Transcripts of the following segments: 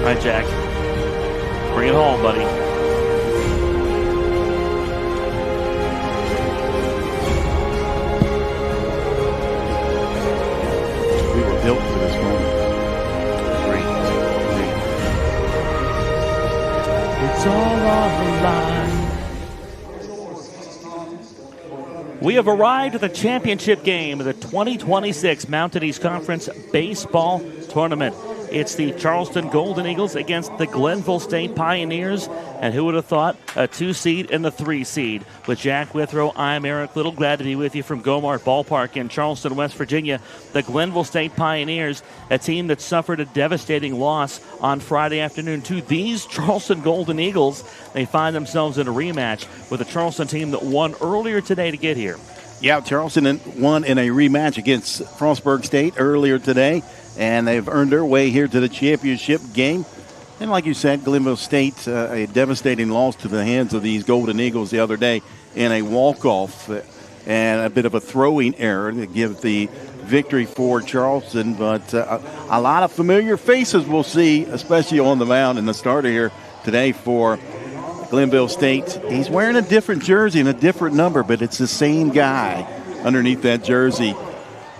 right, Jack. Bring it home, buddy. We were built for this moment. Great. It's all on the line. We have arrived at the championship game of the 2026 Mountain East Conference Baseball Tournament. It's the Charleston Golden Eagles against the Glennville State Pioneers. And who would have thought a 2-seed and the 3-seed? With Jack Withrow, I'm Eric Little. Glad to be with you from Gomart Ballpark in Charleston, West Virginia. The Glennville State Pioneers, a team that suffered a devastating loss on Friday afternoon to these Charleston Golden Eagles. They find themselves in a rematch with a Charleston team that won earlier today to get here. Yeah, Charleston won in a rematch against Frostburg State earlier today, and they've earned their way here to the championship game. And like you said, Glenville State, a devastating loss to the hands of these Golden Eagles the other day in a walk-off and a bit of a throwing error to give the victory for Charleston. But a lot of familiar faces we'll see, especially on the mound in the starter here today for Glenville State. He's wearing a different jersey and a different number, but it's the same guy underneath that jersey.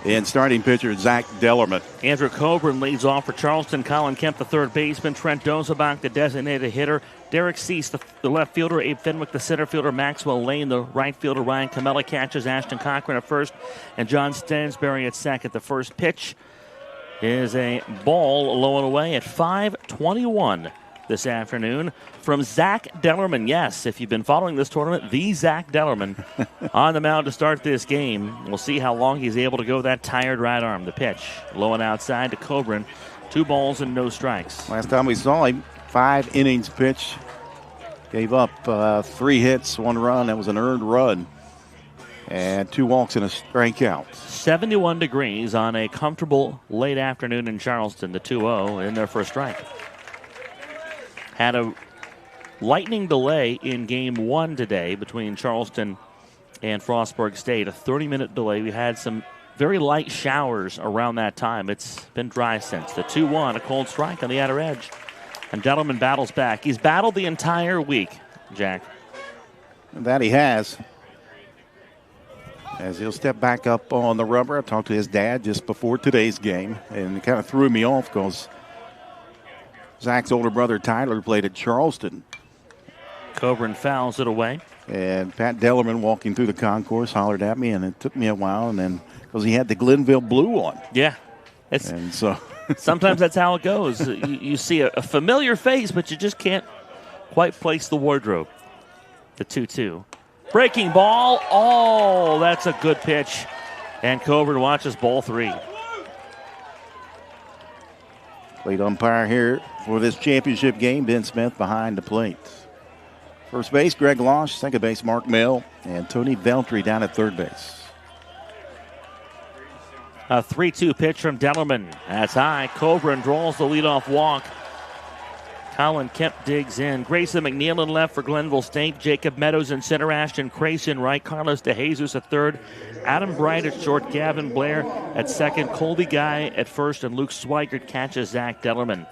And starting pitcher, Zach Dellerman. Andrew Coburn leads off for Charleston. Colin Kemp, the third baseman. Trent Dozebach, the designated hitter. Derek Cease, the left fielder. Abe Fenwick, the center fielder. Maxwell Lane, the right fielder. Ryan Camella catches. Ashton Cochran at first. And John Stansberry at second. The first pitch is a ball low and away at 5:21 this afternoon from Zach Dellerman. Yes, if you've been following this tournament, the Zach Dellerman on the mound to start this game. We'll see how long he's able to go that tired right arm. The pitch, low and outside to Coburn. 2 balls and no strikes. Last time we saw him, 5 innings pitch. Gave up 3 hits, 1 run. That was an earned run. And 2 walks and a strikeout. 71 degrees on a comfortable late afternoon in Charleston. The 2-0 in there for a strike. Had a lightning delay in Game 1 today between Charleston and Frostburg State. A 30-minute delay. We had some very light showers around that time. It's been dry since. The 2-1, a cold strike on the outer edge. And Dellerman battles back. He's battled the entire week, Jack. That he has. As he'll step back up on the rubber. I talked to his dad just before today's game, and it kind of threw me off because Zach's older brother Tyler played at Charleston. Coburn fouls it away. And Pat Dellerman walking through the concourse hollered at me, and it took me a while, and then because he had the Glenville blue on. Yeah. And so sometimes that's how it goes. You see a familiar face, but you just can't quite place the wardrobe. The 2-2. Breaking ball. Oh, that's a good pitch. And Coburn watches ball 3. Plate umpire here for this championship game, Ben Smith behind the plate. First base, Greg Losh. Second base, Mark Mill. And Tony Veltri down at third base. A 3-2 pitch from Dellerman. That's high. Coburn draws the leadoff walk. Colin Kemp digs in. Grayson McNeil in left for Glenville State. Jacob Meadows in center. Ashton Crace in right. Carlos DeJesus at third. Adam Bright at short. Gavin Blair at second. Colby Guy at first. And Luke Swigert catches Zach Dellerman.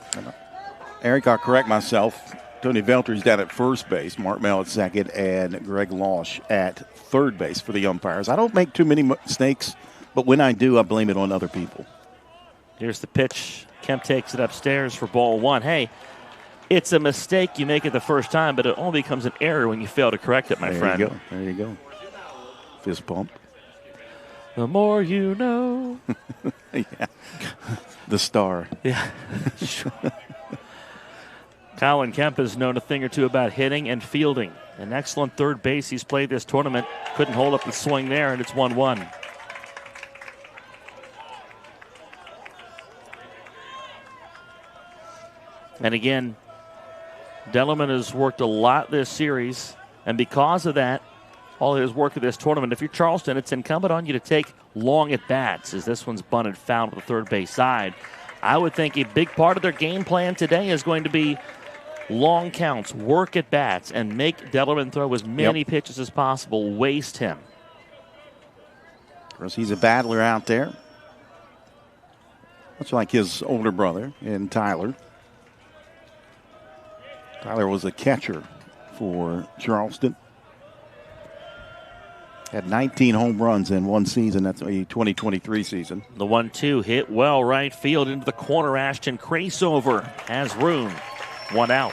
Eric, I'll correct myself. Tony Veltri's down at first base. Mark Mel at second. And Greg Losh at third base for the umpires. I don't make too many mistakes, but when I do, I blame it on other people. Here's the pitch. Kemp takes it upstairs for ball 1. Hey, it's a mistake you make it the first time, but it only becomes an error when you fail to correct it, my friend. There you go. Fist pump. The more you know. Yeah. The star. Yeah. Colin Kemp has known a thing or two about hitting and fielding. An excellent third base he's played this tournament. Couldn't hold up the swing there, and it's 1-1. And again, Dellerman has worked a lot this series, and because of that, all his work of this tournament, if you're Charleston, it's incumbent on you to take long at-bats, as this one's bunted foul to the third base side. I would think a big part of their game plan today is going to be long counts, work at-bats, and make Dellerman throw as many pitches as possible, waste him. Of course, he's a battler out there, much like his older brother in Tyler. Tyler was a catcher for Charleston. Had 19 home runs in one season. That's a 2023 season. The 1-2 hit well right field into the corner. Ashton Crasover has room. One out.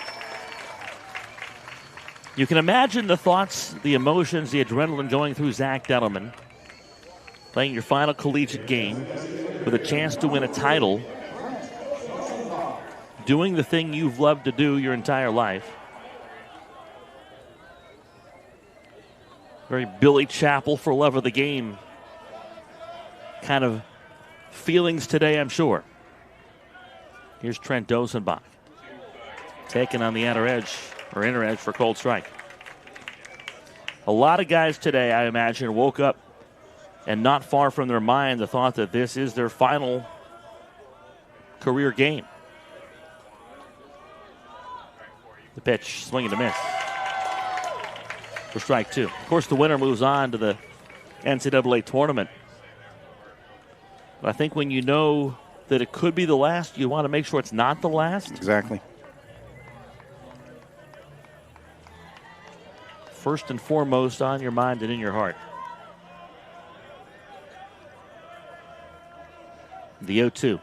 You can imagine the thoughts, the emotions, the adrenaline going through Zach Dellerman. Playing your final collegiate game with a chance to win a title. Doing the thing you've loved to do your entire life. Very Billy Chappell for love of the game kind of feelings today, I'm sure. Here's Trent Dosenbach. Taken on the inner edge for cold strike. A lot of guys today, I imagine, woke up and not far from their mind the thought that this is their final career game. The pitch, swing and a miss. For strike two. Of course, the winner moves on to the NCAA tournament. But I think when you know that it could be the last, you want to make sure it's not the last. Exactly. First and foremost on your mind and in your heart. The 0-2.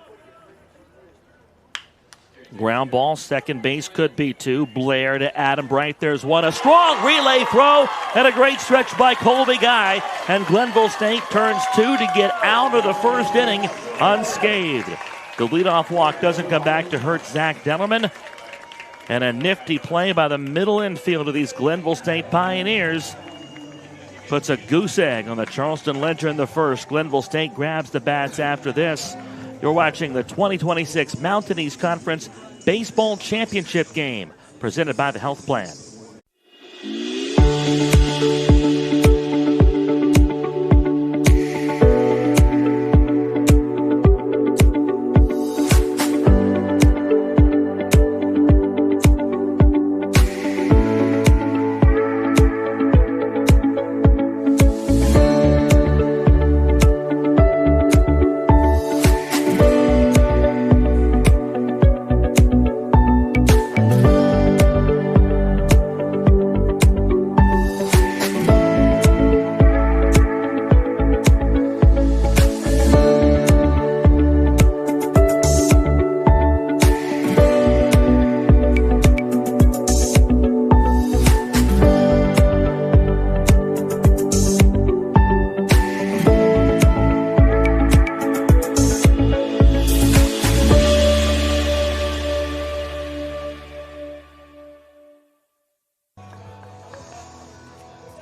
Ground ball, second base, could be two. Blair to Adam Bright. There's one. A strong relay throw and a great stretch by Colby Guy. And Glennville State turns two to get out of the first inning unscathed. The leadoff walk doesn't come back to hurt Zach Dellerman. And a nifty play by the middle infield of these Glennville State Pioneers puts a goose egg on the Charleston Ledger in the first. Glennville State grabs the bats after this. You're watching the 2026 Mountain East Conference Baseball Championship game, presented by the Health Plan.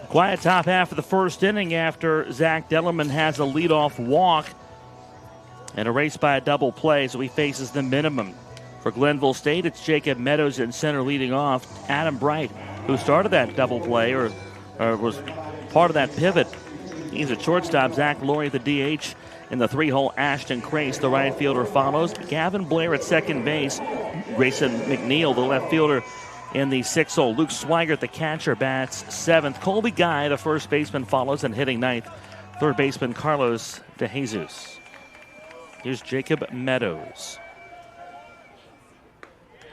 Quiet top half of the first inning after Zach Dellerman has a leadoff walk and a race by a double play, so he faces the minimum. For Glennville State, it's Jacob Meadows in center leading off. Adam Bright, who started that double play or was part of that pivot. He's at shortstop. Zach Laurie at the DH. In the three-hole, Ashton Crace, the right fielder, follows. Gavin Blair at second base. Grayson McNeil, the left fielder, in the sixth hole. Luke Swigert, the catcher, bats seventh. Colby Guy, the first baseman, follows, and hitting ninth, third baseman Carlos De Jesus. Here's Jacob Meadows.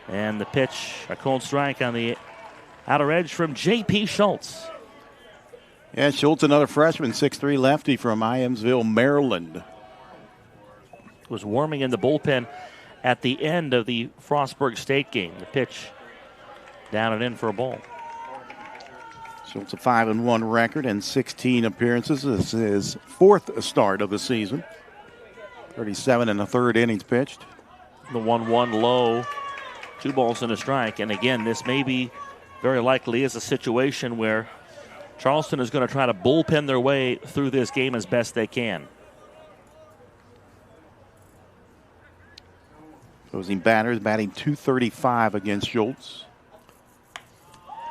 And the pitch, a cold strike on the outer edge from J.P. Schultz. Yeah, Schultz, another freshman, 6'3" lefty from Iamsville, Maryland. Was warming in the bullpen at the end of the Frostburg State game. The pitch down and in for a ball. Schultz a 5-1 record and 16 appearances. This is his fourth start of the season. 37 and a third innings pitched. The 1-1 low, 2 balls and a strike. And again, this may be very likely is a situation where Charleston is going to try to bullpen their way through this game as best they can. Opposing batters batting .235 against Schultz.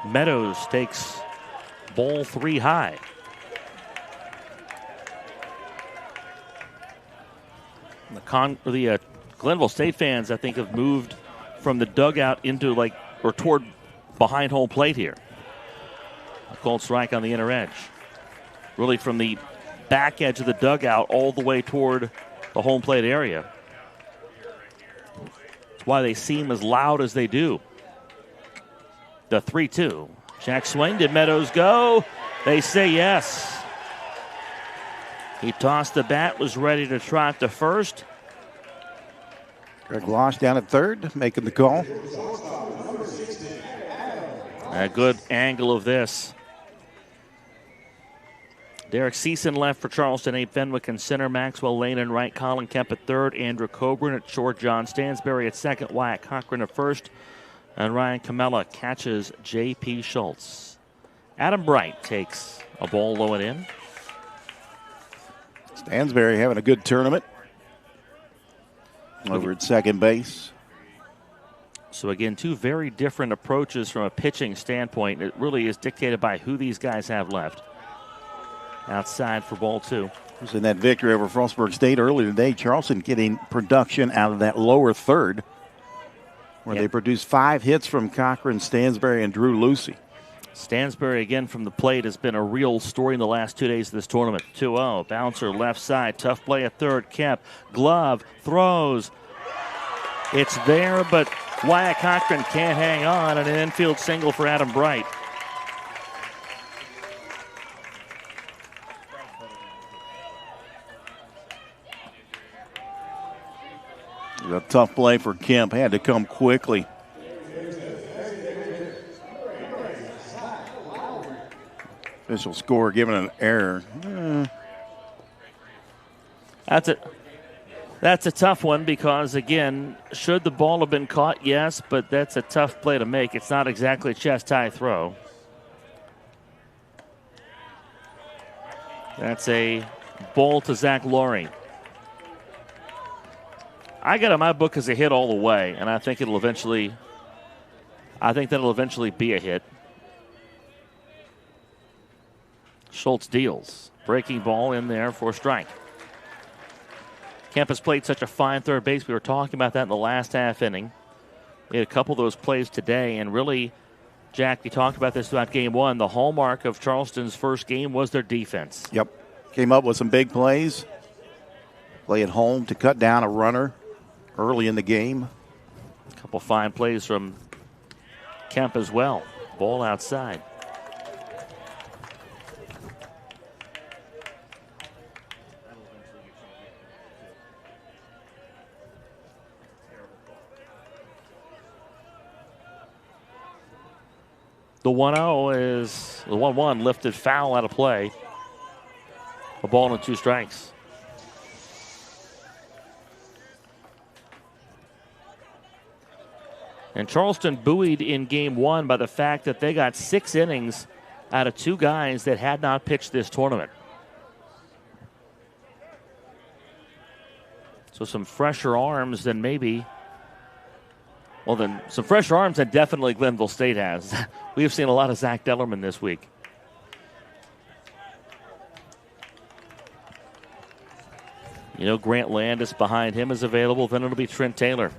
Meadows takes ball 3 high. The Glennville State fans, I think, have moved from the dugout into toward behind home plate here. A cold strike on the inner edge. Really from the back edge of the dugout all the way toward the home plate area. That's why they seem as loud as they do. the 3-2. Jack swing. Did Meadows go? They say yes. He tossed the bat, was ready to trot to first. Greg Losh down at third, making the call. A good angle of this. Derek Season left for Charleston, Abe Fenwick in center, Maxwell Lane in right, Colin Kemp at third, Andrew Coburn at short, John Stansberry at second, Wyatt Cochran at first, and Ryan Camella catches J.P. Schultz. Adam Bright takes a ball low and in. Stansberry having a good tournament over at second base. So again, two very different approaches from a pitching standpoint. It really is dictated by who these guys have left. Outside for ball two. In that victory over Frostburg State earlier today, Charleston getting production out of that lower third, where they produced 5 hits from Cochran, Stansberry, and Drew Lucy. Stansberry again from the plate has been a real story in the last 2 days of this tournament. 2-0, bouncer left side, tough play at third, Kemp, glove, throws. It's there, but Wyatt Cochran can't hang on, and an infield single for Adam Bright. A tough play for Kemp. Had to come quickly. Official score given an error. That's a tough one because, again, should the ball have been caught? Yes, but that's a tough play to make. It's not exactly a chest-high throw. That's a ball to Zach Laurie. I got in my book as a hit all the way, and I think that'll eventually be a hit. Schultz deals. Breaking ball in there for a strike. Kemp has played such a fine third base. We were talking about that in the last half inning. Made a couple of those plays today, and really, Jack, we talked about this throughout game one. The hallmark of Charleston's first game was their defense. Yep. Came up with some big plays. Play at home to cut down a runner early in the game. A couple fine plays from Kemp as well. Ball outside. The 1-0 is the 1-1 lifted foul out of play. A ball and 2 strikes. And Charleston buoyed in game one by the fact that they got 6 innings out of 2 guys that had not pitched this tournament. So some fresher arms than maybe, well, then some fresher arms than definitely Glennville State has. We have seen a lot of Zach Dellerman this week. You know, Grant Landis behind him is available. Then it'll be Trent Taylor.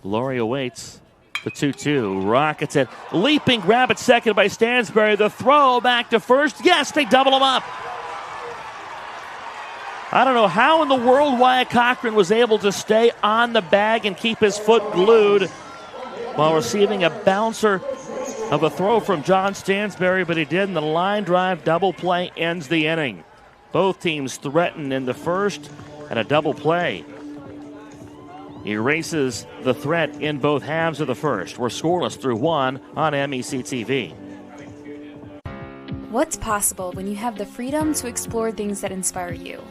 Laurie awaits the 2-2. Rockets it. Leaping grab at second by Stansberry. The throw back to first. Yes, they double him up. I don't know how in the world Wyatt Cochran was able to stay on the bag and keep his foot glued while receiving a bouncer of a throw from John Stansberry, but he did, and the line drive double play ends the inning. Both teams threaten in the first, and a double play erases the threat in both halves of the first. We're scoreless through 1 on MEC TV. What's possible when you have the freedom to explore things that inspire you?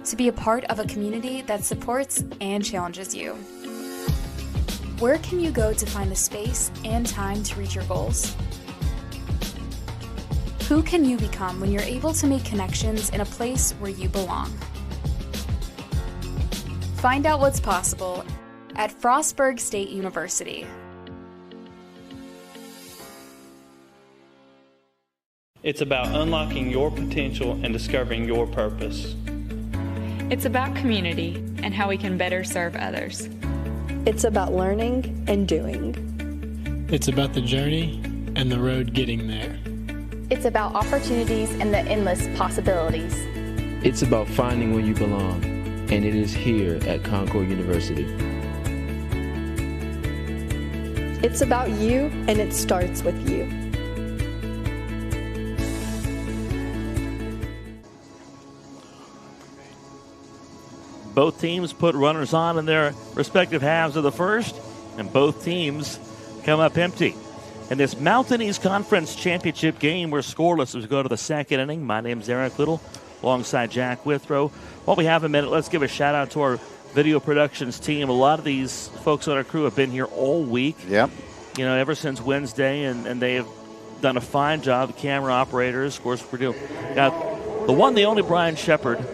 To be a part of a community that supports and challenges you. Where can you go to find the space and time to reach your goals? Who can you become when you're able to make connections in a place where you belong? Find out what's possible at Frostburg State University. It's about unlocking your potential and discovering your purpose. It's about community and how we can better serve others. It's about learning and doing. It's about the journey and the road getting there. It's about opportunities and the endless possibilities. It's about finding where you belong, and it is here at Concord University. It's about you, and it starts with you. Both teams put runners on in their respective halves of the first, and both teams come up empty. In this Mountain East Conference Championship game, we're scoreless as we go to the second inning. My name's Eric Little, alongside Jack Withrow. While we have a minute, let's give a shout-out to our video productions team. A lot of these folks on our crew have been here all week. Yep. You know, ever since Wednesday, and they have done a fine job. The camera operators, of course, we're doing. Got the one, the only Brian Shepard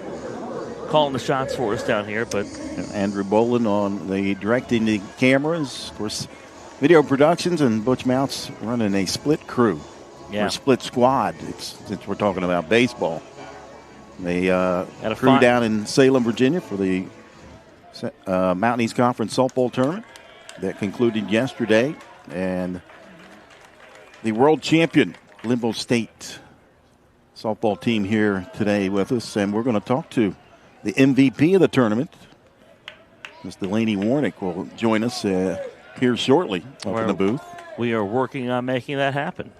calling the shots for us down here. But Andrew Boland on the directing the cameras. Of course, video productions, and Butch Mounts running a split crew. Yeah. Or split squad, since we're talking about baseball. They crew down in Salem, Virginia for the Mountain East Conference softball tournament that concluded yesterday. And the world champion Glennville State softball team here today with us. And we're going to talk to the MVP of the tournament. Ms. Delaney Warick will join us here shortly up in the booth. We are working on making that happen.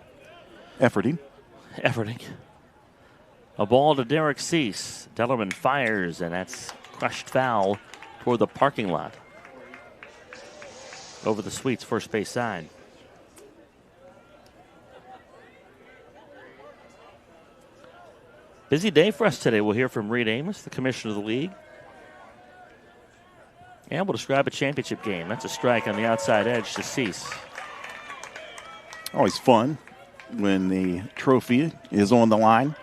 Efforting. A ball to Derek Cease. Dellerman fires, and that's crushed foul toward the parking lot. Over the Sweets first base side. Busy day for us today. We'll hear from Reed Amos, the commissioner of the league. And we'll describe a championship game. That's a strike on the outside edge to Cease. Always fun when the trophy is on the line.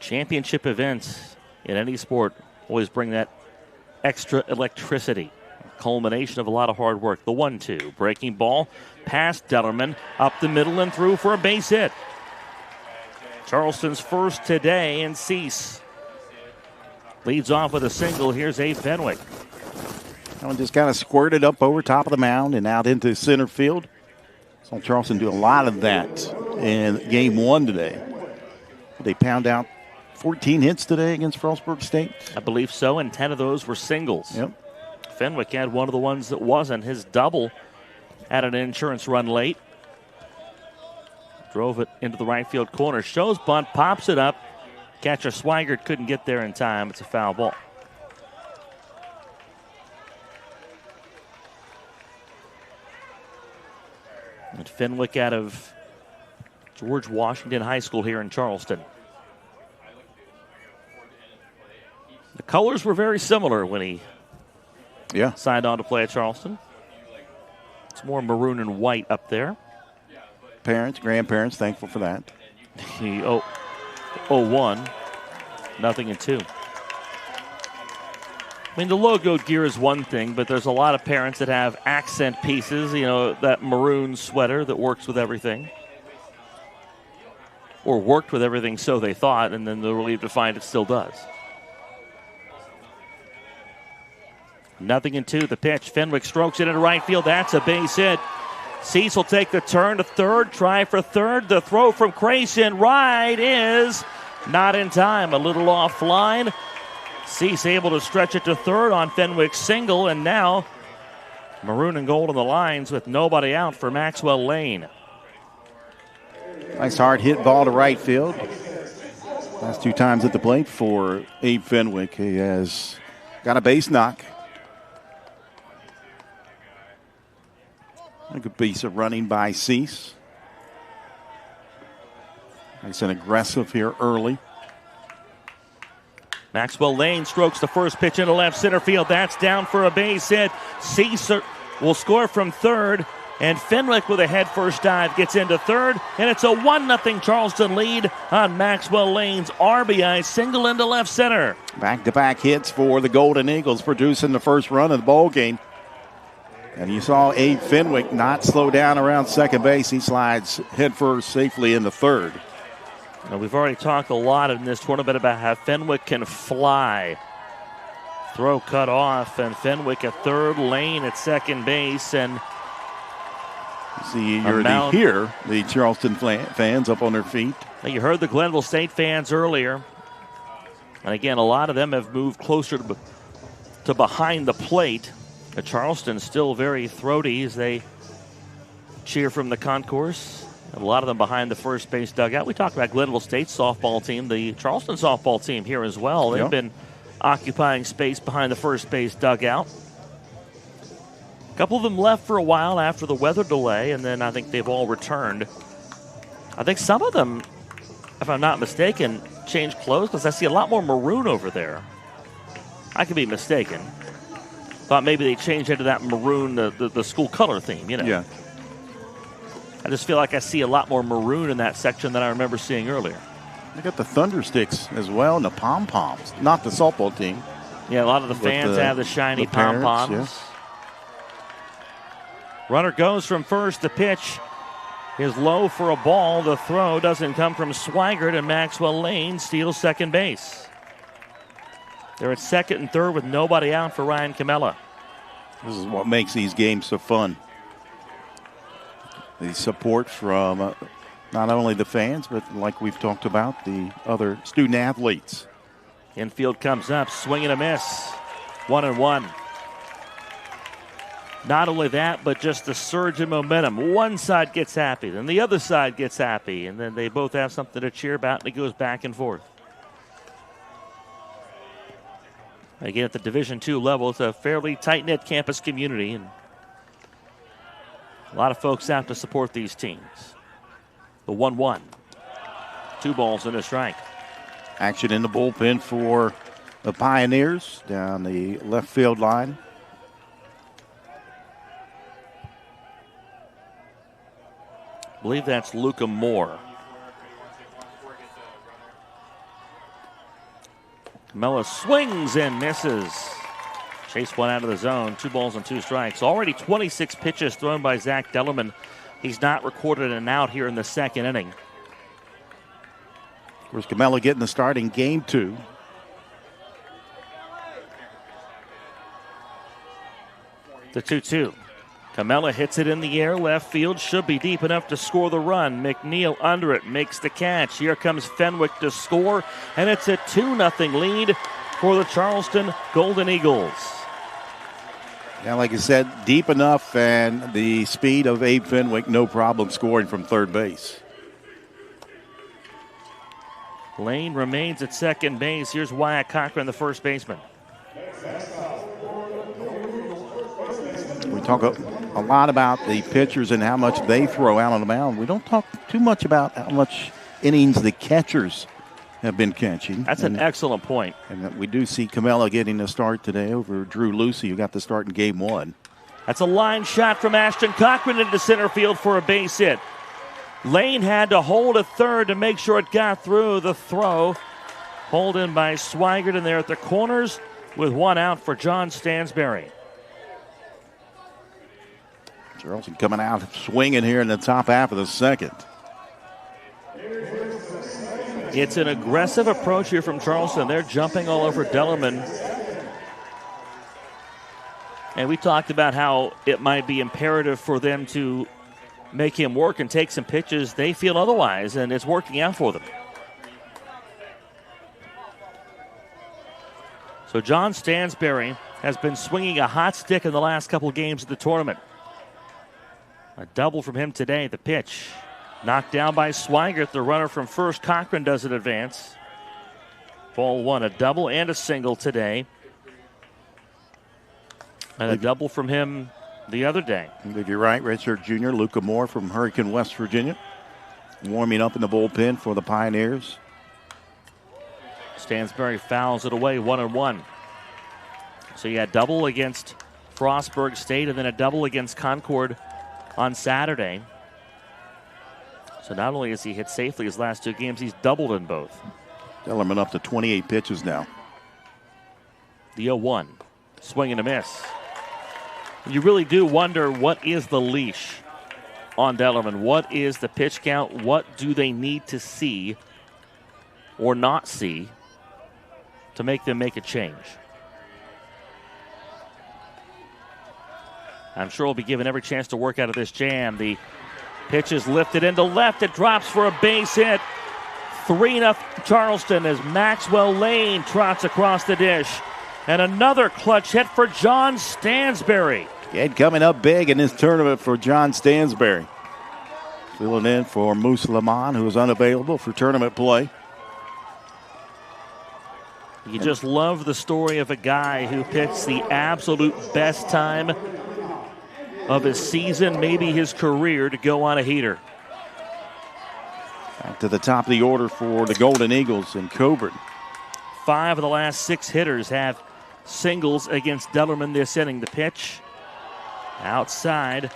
Championship events in any sport always bring that extra electricity. Culmination of a lot of hard work. The 1-2. Breaking ball past Dellerman. Up the middle and through for a base hit. Charleston's first today, and Cease leads off with a single. Here's Abe Fenwick. That one just kind of squirted up over top of the mound and out into center field. Saw Charleston do a lot of that in game one today. They pound out 14 hits today against Frostburg State. I believe so, and 10 of those were singles. Yep. Fenwick had one of the ones that wasn't. His double had an insurance run late. Drove it into the right field corner. Shows bunt, pops it up. Catcher Swigert couldn't get there in time. It's a foul ball. And Fenwick out of George Washington High School here in Charleston. The colors were very similar when he signed on to play at Charleston. It's more maroon and white up there. Parents, grandparents, thankful for that. He 0-1, nothing in 2. I mean, the logo gear is one thing, but there's a lot of parents that have accent pieces, you know, that maroon sweater that works with everything. Or worked with everything, so they thought, and then they're relieved to find it still does. Nothing in 2. The pitch. Fenwick strokes it into right field. That's a base hit. Cease will take the turn to third. Try for third. The throw from Crayson right is not in time. A little offline. Cease able to stretch it to third on Fenwick's single. And now maroon and gold on the lines with nobody out for Maxwell Lane. Nice hard hit ball to right field. Last 2 times at the plate for Abe Fenwick. He has got a base knock. A good piece of running by Cease. Nice and aggressive here early. Maxwell Lane strokes the first pitch into left center field. That's down for a base hit. Cease will score from third. And Fenwick with a head-first dive gets into third. And it's a 1-0 Charleston lead on Maxwell Lane's RBI single into left center. Back-to-back hits for the Golden Eagles, producing the first run of the ball game. And you saw Abe Fenwick not slow down around second base. He slides headfirst safely into third. Now, we've already talked a lot in this tournament about how Fenwick can fly. Throw cut off, and Fenwick at third, Lane at second base, and see, you're to hear the Charleston fans up on their feet. Now, you heard the Glennville State fans earlier. And again, a lot of them have moved closer to behind the plate. Charleston still very throaty as they cheer from the concourse. A lot of them behind the first base dugout. We talked about Glennville State softball team, the Charleston softball team here as well. They've been occupying space behind the first base dugout. A couple of them left for a while after the weather delay, and then I think they've all returned. I think some of them, if I'm not mistaken, changed clothes because I see a lot more maroon over there. I could be mistaken. Thought maybe they changed into that maroon, the school color theme, you know. Yeah. I just feel like I see a lot more maroon in that section than I remember seeing earlier. They got the thunder sticks as well and the pom-poms. Not the softball team. Yeah, a lot of the fans have the shiny pom-poms. Yes. Runner goes from first. The pitch is low for a ball. The throw doesn't come from Swigert, and Maxwell Lane steals second base. They're at second and third with nobody out for Ryan Camella. This is what makes these games so fun. The support from not only the fans, but like we've talked about, the other student athletes. Infield comes up, swing and a miss. 1-1. Not only that, but just the surge in momentum. One side gets happy, then the other side gets happy, and then they both have something to cheer about, and it goes back and forth. Again, at the Division II level, it's a fairly tight-knit campus community, and a lot of folks out to support these teams. The 1-1. 2 balls and a strike. Action in the bullpen for the Pioneers down the left field line. I believe that's Luca Moore. Camella swings and misses. Chase one out of the zone. 2 balls and 2 strikes. Already 26 pitches thrown by Zach Dellerman. He's not recorded an out here in the second inning. Of course, Camella getting the start in game 2. The 2-2. Camella hits it in the air. Left field should be deep enough to score the run. McNeil under it. Makes the catch. Here comes Fenwick to score. And it's a 2-0 lead for the Charleston Golden Eagles. Yeah, like I said, deep enough, and the speed of Abe Fenwick, no problem scoring from third base. Lane remains at second base. Here's Wyatt Cochran, the first baseman. We talk a lot about the pitchers and how much they throw out on the mound. We don't talk too much about how much innings the catchers have been catching. That's an excellent point. And we do see Camella getting a start today over Drew Lucy, who got the start in game 1. That's a line shot from Ashton Cochran into center field for a base hit. Lane had to hold a third to make sure it got through. The throw pulled in by Swigert, and they're at the corners with 1 out for John Stansberry. Charleston coming out swinging here in the top half of the second. It's an aggressive approach here from Charleston. They're jumping all over Dellerman. And we talked about how it might be imperative for them to make him work and take some pitches. They feel otherwise, and it's working out for them. So John Stansberry has been swinging a hot stick in the last couple of games of the tournament. A double from him today. The pitch knocked down by Swigert. The runner from first, Cochran, doesn't advance. Ball 1, a double and a single today. And a double from him the other day. I believe you're right. Redshirt junior Luca Moore from Hurricane, West Virginia, warming up in the bullpen for the Pioneers. Stansberry fouls it away, 1-1. So you had double against Frostburg State and then a double against Concord on Saturday. So not only has he hit safely his last 2 games, he's doubled in both. Dellerman up to 28 pitches now. The 0-1. Swing and a miss. You really do wonder, what is the leash on Dellerman? What is the pitch count? What do they need to see or not see to make them make a change? I'm sure we'll be given every chance to work out of this jam. The pitch is lifted into left. It drops for a base hit. 3-0 Charleston as Maxwell Lane trots across the dish. And another clutch hit for John Stansberry. Kid coming up big in this tournament for John Stansberry. Filling in for Moose Lamont, who is unavailable for tournament play. You just love the story of a guy who picks the absolute best time of his season, maybe his career, to go on a heater. Back to the top of the order for the Golden Eagles and Coburn. 5 of the last 6 hitters have singles against Dellerman this inning. The pitch outside.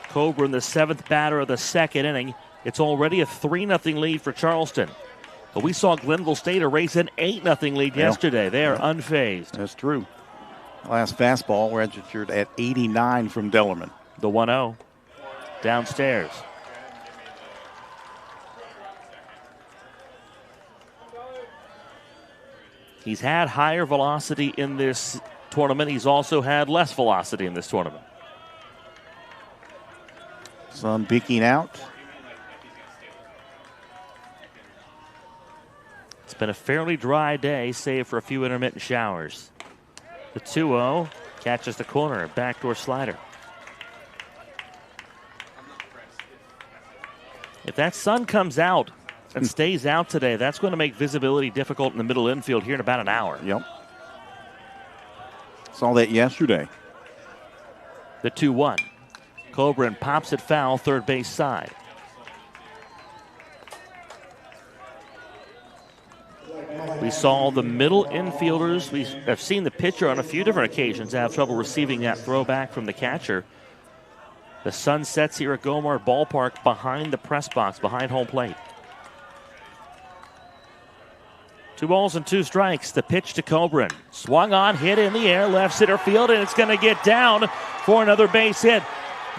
Coburn, the 7th batter of the 2nd inning. It's already a 3-0 lead for Charleston. But we saw Glennville State erase an 8-0 lead yesterday. They are unfazed. That's true. Last fastball registered at 89 from Dellerman. The 1-0 downstairs. He's had higher velocity in this tournament. He's also had less velocity in this tournament. Sun peeking out. It's been a fairly dry day, save for a few intermittent showers. The 2-0 catches the corner, backdoor slider. If that sun comes out and stays out today, that's going to make visibility difficult in the middle infield here in about an hour. Yep. Saw that yesterday. The 2-1. Coburn pops it foul, third base side. We saw the middle infielders. We have seen the pitcher on a few different occasions have trouble receiving that throw back from the catcher. The sun sets here at Gomart Ballpark behind the press box, behind home plate. 2 balls and 2 strikes. The pitch to Coburn. Swung on, hit in the air, left center field, and it's going to get down for another base hit.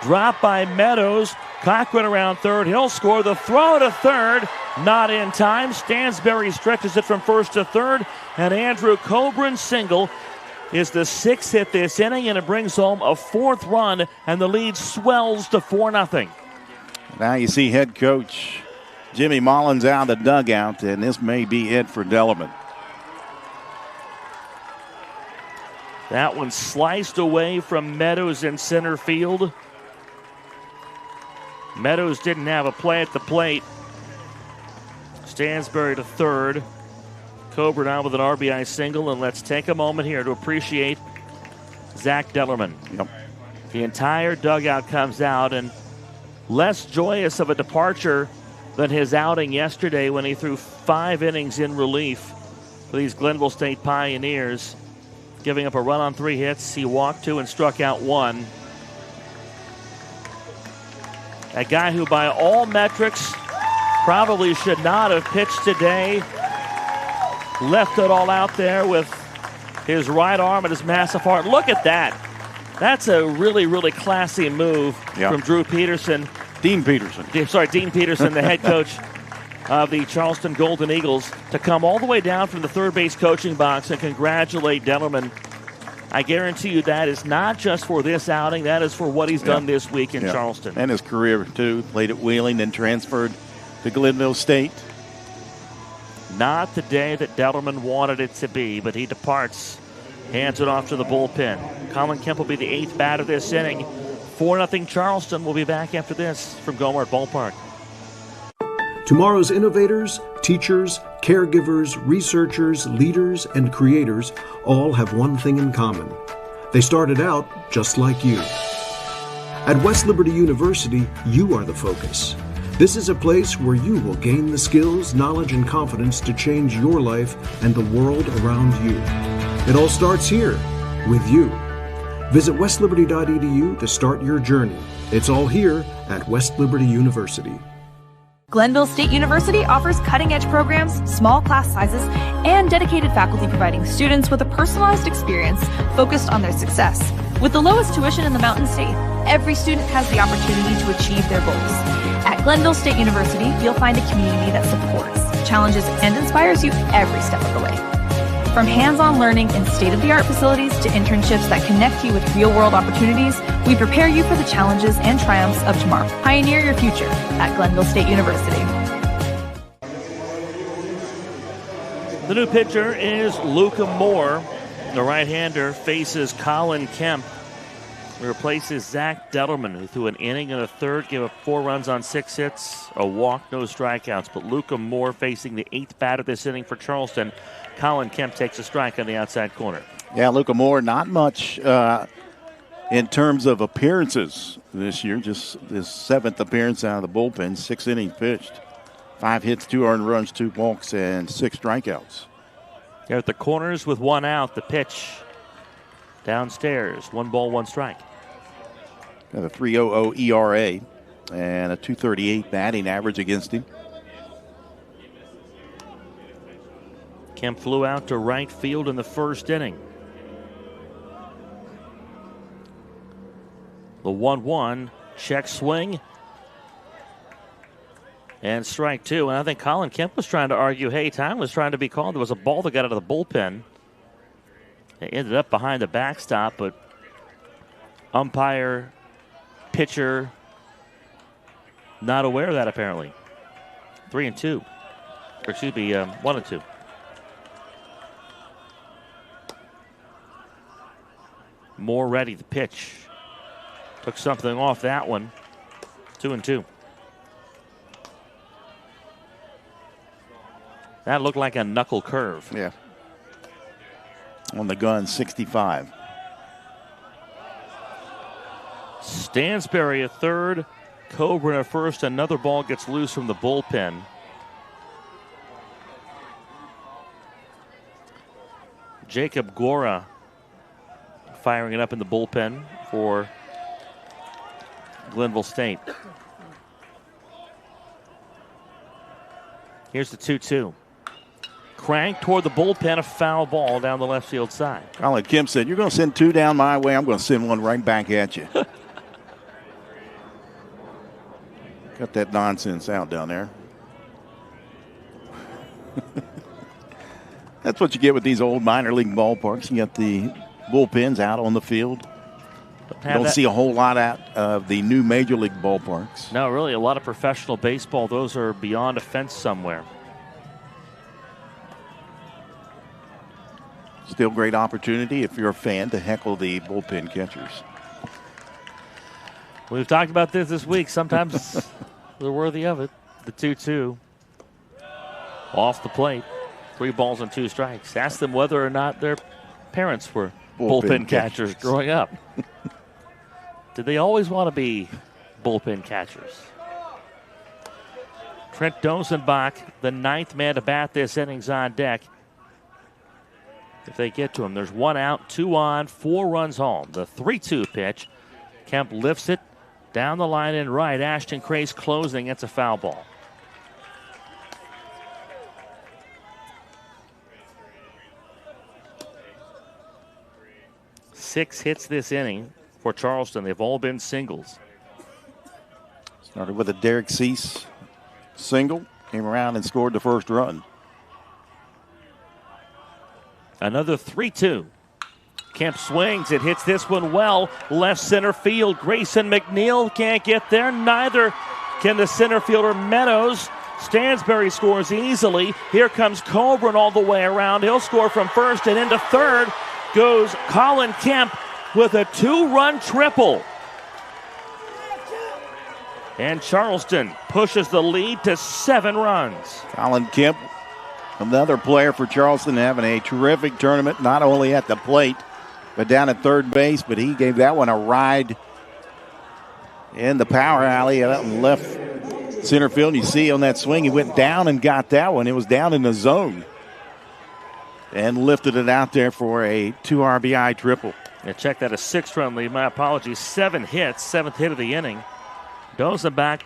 Dropped by Meadows. Cochran around third. He'll score. The throw to third. Not in time. Stansberry stretches it from first to third. And Andrew Coburn's single is the 6th hit this inning, and it brings home a 4th run, and the lead swells to 4-0. Now you see head coach Jimmy Mullins out of the dugout, and this may be it for Dellerman. That one sliced away from Meadows in center field. Meadows didn't have a play at the plate. Stansberry to third. Coburn out with an RBI single, and let's take a moment here to appreciate Zach Dellerman. Yep. The entire dugout comes out, and less joyous of a departure than his outing yesterday when he threw 5 innings in relief for these Glennville State Pioneers, giving up a run on 3 hits. He walked 2 and struck out 1. A guy who, by all metrics, probably should not have pitched today. Left it all out there with his right arm and his massive heart. Look at that. That's a really, really classy move from Drew Peterson. Dean Peterson, the head coach of the Charleston Golden Eagles, to come all the way down from the third base coaching box and congratulate Dellerman. I guarantee you that is not just for this outing. That is for what he's done this week in Charleston. And his career, too. Played at Wheeling, then transferred to Glenville State. Not the day that Dellerman wanted it to be, but he departs. Hands it off to the bullpen. Colin Kemp will be the 8th batter this inning. 4-0 Charleston. Will be back after this from Gomart Ballpark. Tomorrow's innovators, teachers, caregivers, researchers, leaders, and creators all have one thing in common. They started out just like you. At West Liberty University, you are the focus. This is a place where you will gain the skills, knowledge, and confidence to change your life and the world around you. It all starts here, with you. Visit westliberty.edu to start your journey. It's all here at West Liberty University. Glennville State University offers cutting-edge programs, small class sizes, and dedicated faculty providing students with a personalized experience focused on their success. With the lowest tuition in the Mountain State, every student has the opportunity to achieve their goals. At Glenville State University, you'll find a community that supports, challenges, and inspires you every step of the way. From hands-on learning in state-of-the-art facilities to internships that connect you with real-world opportunities, we prepare you for the challenges and triumphs of tomorrow. Pioneer your future at Glenville State University. The new pitcher is Luca Moore. The right-hander faces Colin Kemp. He replaces Zach Dellerman, who threw an inning and a third, gave up 4 runs on 6 hits, a walk, no strikeouts. But Luca Moore facing the 8th batter this inning for Charleston. Colin Kemp takes a strike on the outside corner. Yeah, Luca Moore, not much in terms of appearances this year. Just his 7th appearance out of the bullpen, 6 innings pitched. 5 hits, 2 earned runs, 2 walks, and 6 strikeouts. They're at the corners with 1 out. The pitch downstairs. 1 ball, 1 strike. Got a 3.00 ERA and a 238 batting average against him. Kemp flew out to right field in the first inning. The 1-1 check swing. And strike 2. And I think Colin Kemp was trying to argue, hey, time was trying to be called. There was a ball that got out of the bullpen. It ended up behind the backstop, but umpire, pitcher, not aware of that apparently. 3-2. Or excuse me, 1-2. Moore ready to pitch. Took something off that one. 2-2. That looked like a knuckle curve. Yeah. On the gun, 65. Stansberry at third. Coburn at first. Another ball gets loose from the bullpen. Jacob Gora firing it up in the bullpen for Glennville State. Here's the 2-2. Crank toward the bullpen, a foul ball down the left field side. Colin Kemp said, you're going to send 2 down my way, I'm going to send 1 right back at you. Cut that nonsense out down there. That's what you get with these old minor league ballparks. You got the bullpens out on the field. You don't see a whole lot out of the new major league ballparks. No, really, a lot of professional baseball, those are beyond a fence somewhere. Still great opportunity if you're a fan to heckle the bullpen catchers. We've talked about this week. Sometimes they're worthy of it. The 2-2 off the plate. 3 balls and 2 strikes. Ask them whether or not their parents were bullpen catchers growing up. Did they always want to be bullpen catchers? Trent Dosenbach, the 9th man to bat this inning's on deck. If they get to him, there's 1 out, 2 on, 4 runs home. The 3-2 pitch. Kemp lifts it down the line in right. Ashton Crace closing. It's a foul ball. Six hits this inning for Charleston. They've all been singles. Started with a Derek Cease single. Came around and scored the first run. Another 3-2. Kemp swings. It hits this one well. Left center field. Grayson McNeil can't get there. Neither can the center fielder Meadows. Stansberry scores easily. Here comes Coburn all the way around. He'll score from first, and into third goes Colin Kemp with a 2-run triple. And Charleston pushes the lead to 7 runs. Colin Kemp, another player for Charleston, having a terrific tournament, not only at the plate, but down at third base. But he gave that one a ride in the power alley out in left center field. You see on that swing, he went down and got that one. It was down in the zone and lifted it out there for a 2 RBI triple. And check that, a 6-run lead. My apologies. 7 hits, 7th hit of the inning. Dosenbach,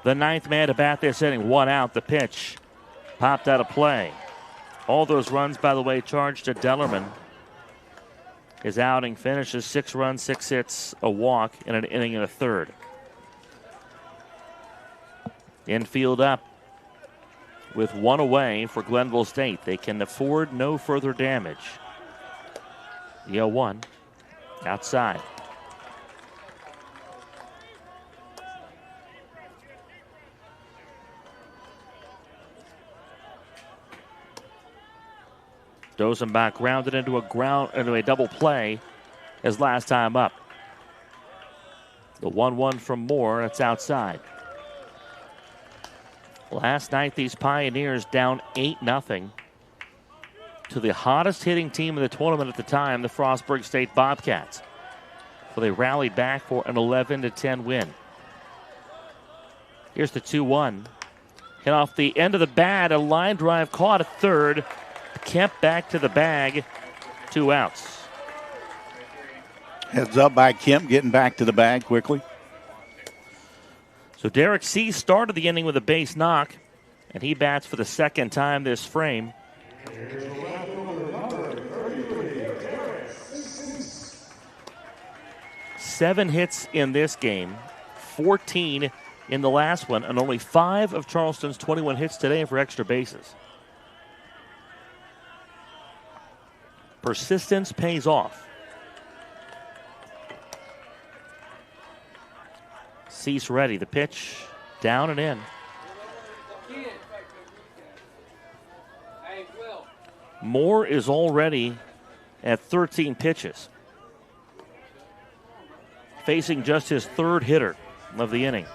the 9th man to bat this inning. 1 out. The pitch popped out of play. All those runs, by the way, charged to Dellerman. His outing finishes 6 runs, 6 hits, a walk, and an inning and a third. Infield up with 1 away for Glennville State. They can afford no further damage. The 0-1 outside. Dozenbach grounded into a double play his last time up. The 1-1 from Moore, that's outside. Last night, these Pioneers down 8-0 to the hottest hitting team in the tournament at the time, the Frostburg State Bobcats. So they rallied back for an 11-10 win. Here's the 2-1. Hit off the end of the bat, a line drive caught at third. Kemp back to the bag, 2 outs. Heads up by Kemp, getting back to the bag quickly. So Derek C. started the inning with a base knock, and he bats for the second time this frame. Seven hits in this game, 14 in the last one, and only 5 of Charleston's 21 hits today for extra bases. Persistence pays off. Cease ready. The pitch down and in. Moore is already at 13 pitches, facing just his third hitter of the inning.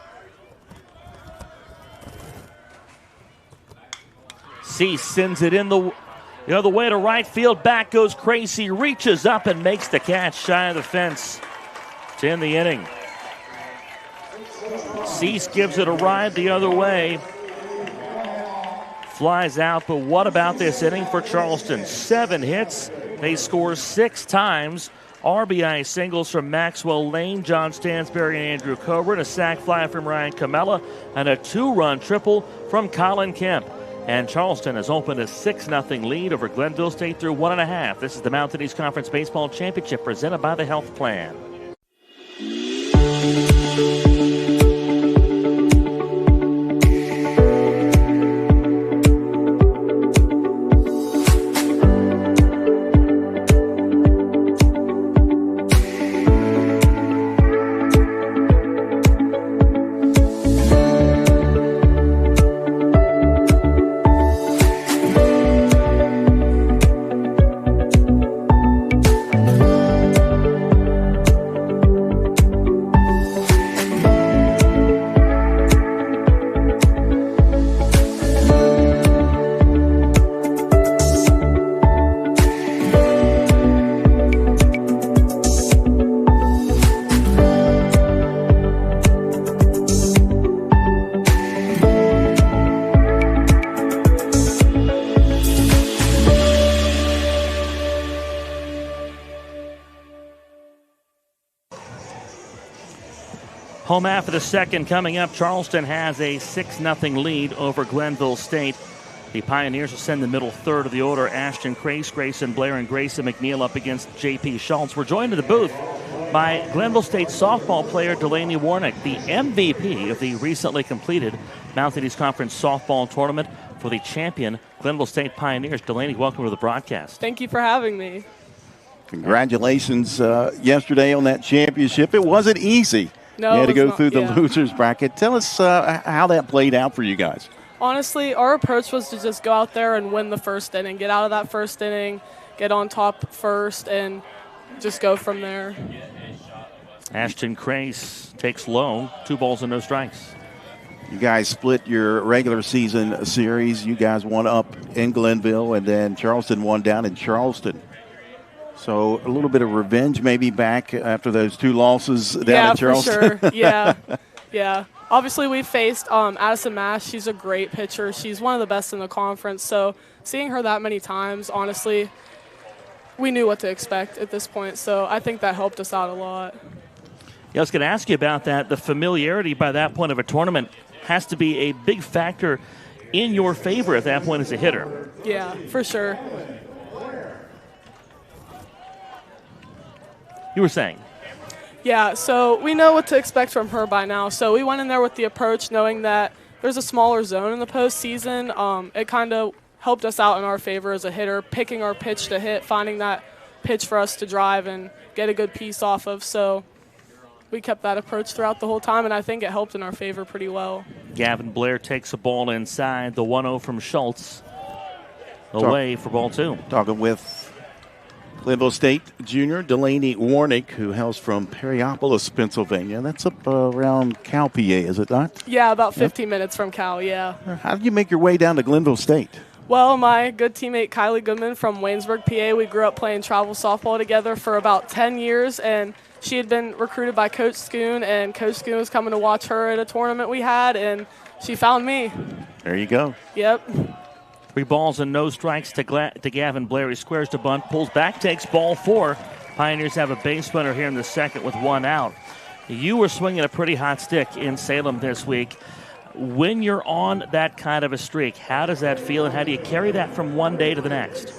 Cease sends it in the other way to right field. Back goes Crazy, reaches up and makes the catch shy of the fence to end the inning. Cease gives it a ride the other way. Flies out, but what about this inning for Charleston? 7 hits. They score 6 times. RBI singles from Maxwell Lane, John Stansberry, and Andrew Coburn. A sac fly from Ryan Camella, and a 2-run triple from Colin Kemp. And Charleston has opened a 6-0 lead over Glennville State through 1.5. This is the Mountain East Conference Baseball Championship presented by the Health Plan. Home half of the second coming up. Charleston has a 6-0 lead over Glennville State. The Pioneers will send the middle third of the order. Ashton Crace, Grayson Blair, and Grayson McNeil up against J.P. Schultz. We're joined in the booth by Glenville State softball player Delaney Warick, the MVP of the recently completed Mountain East Conference softball tournament for the champion Glenville State Pioneers. Delaney, welcome to the broadcast. Thank you for having me. Congratulations yesterday on that championship. It wasn't easy. No, you had to go not, through the losers bracket. Tell us how that played out for you guys. Honestly, our approach was to just go out there and win the first inning, get out of that first inning, get on top first, and just go from there. Ashton Crace takes low, 2 balls and no strikes. You guys split your regular season series. You guys won up in Glenville, and then Charleston won down in Charleston. So a little bit of revenge maybe back after those 2 losses down in Charleston. Yeah, for sure. Yeah. Obviously, we faced Addison Mash. She's a great pitcher. She's one of the best in the conference. So seeing her that many times, honestly, we knew what to expect at this point. So I think that helped us out a lot. Yeah, I was going to ask you about that. The familiarity by that point of a tournament has to be a big factor in your favor at that point as a hitter. Yeah, for sure. You were saying? Yeah, so we know what to expect from her by now. So we went in there with the approach knowing that there's a smaller zone in the postseason. It kind of helped us out in our favor as a hitter, picking our pitch to hit, finding that pitch for us to drive and get a good piece off of. So we kept that approach throughout the whole time, and I think it helped in our favor pretty well. Gavin Blair takes a ball inside, the 1-0 from Schultz. away for ball 2. Talking with Glenville State junior Delaney Warick, who hails from Perryopolis, Pennsylvania. That's up around Cal, PA, is it not? Yeah, about 15 minutes from Cal, yeah. How did you make your way down to Glenville State? Well, my good teammate Kylie Goodman from Waynesburg, PA, we grew up playing travel softball together for about 10 years, and she had been recruited by Coach Schoon, and Coach Schoon was coming to watch her at a tournament we had, and she found me. There you go. Yep. 3 balls and no strikes to Gavin Blair. He squares to bunt, pulls back, takes ball 4. Pioneers have a base runner here in the second with 1 out. You were swinging a pretty hot stick in Salem this week. When you're on that kind of a streak, how does that feel, and how do you carry that from one day to the next?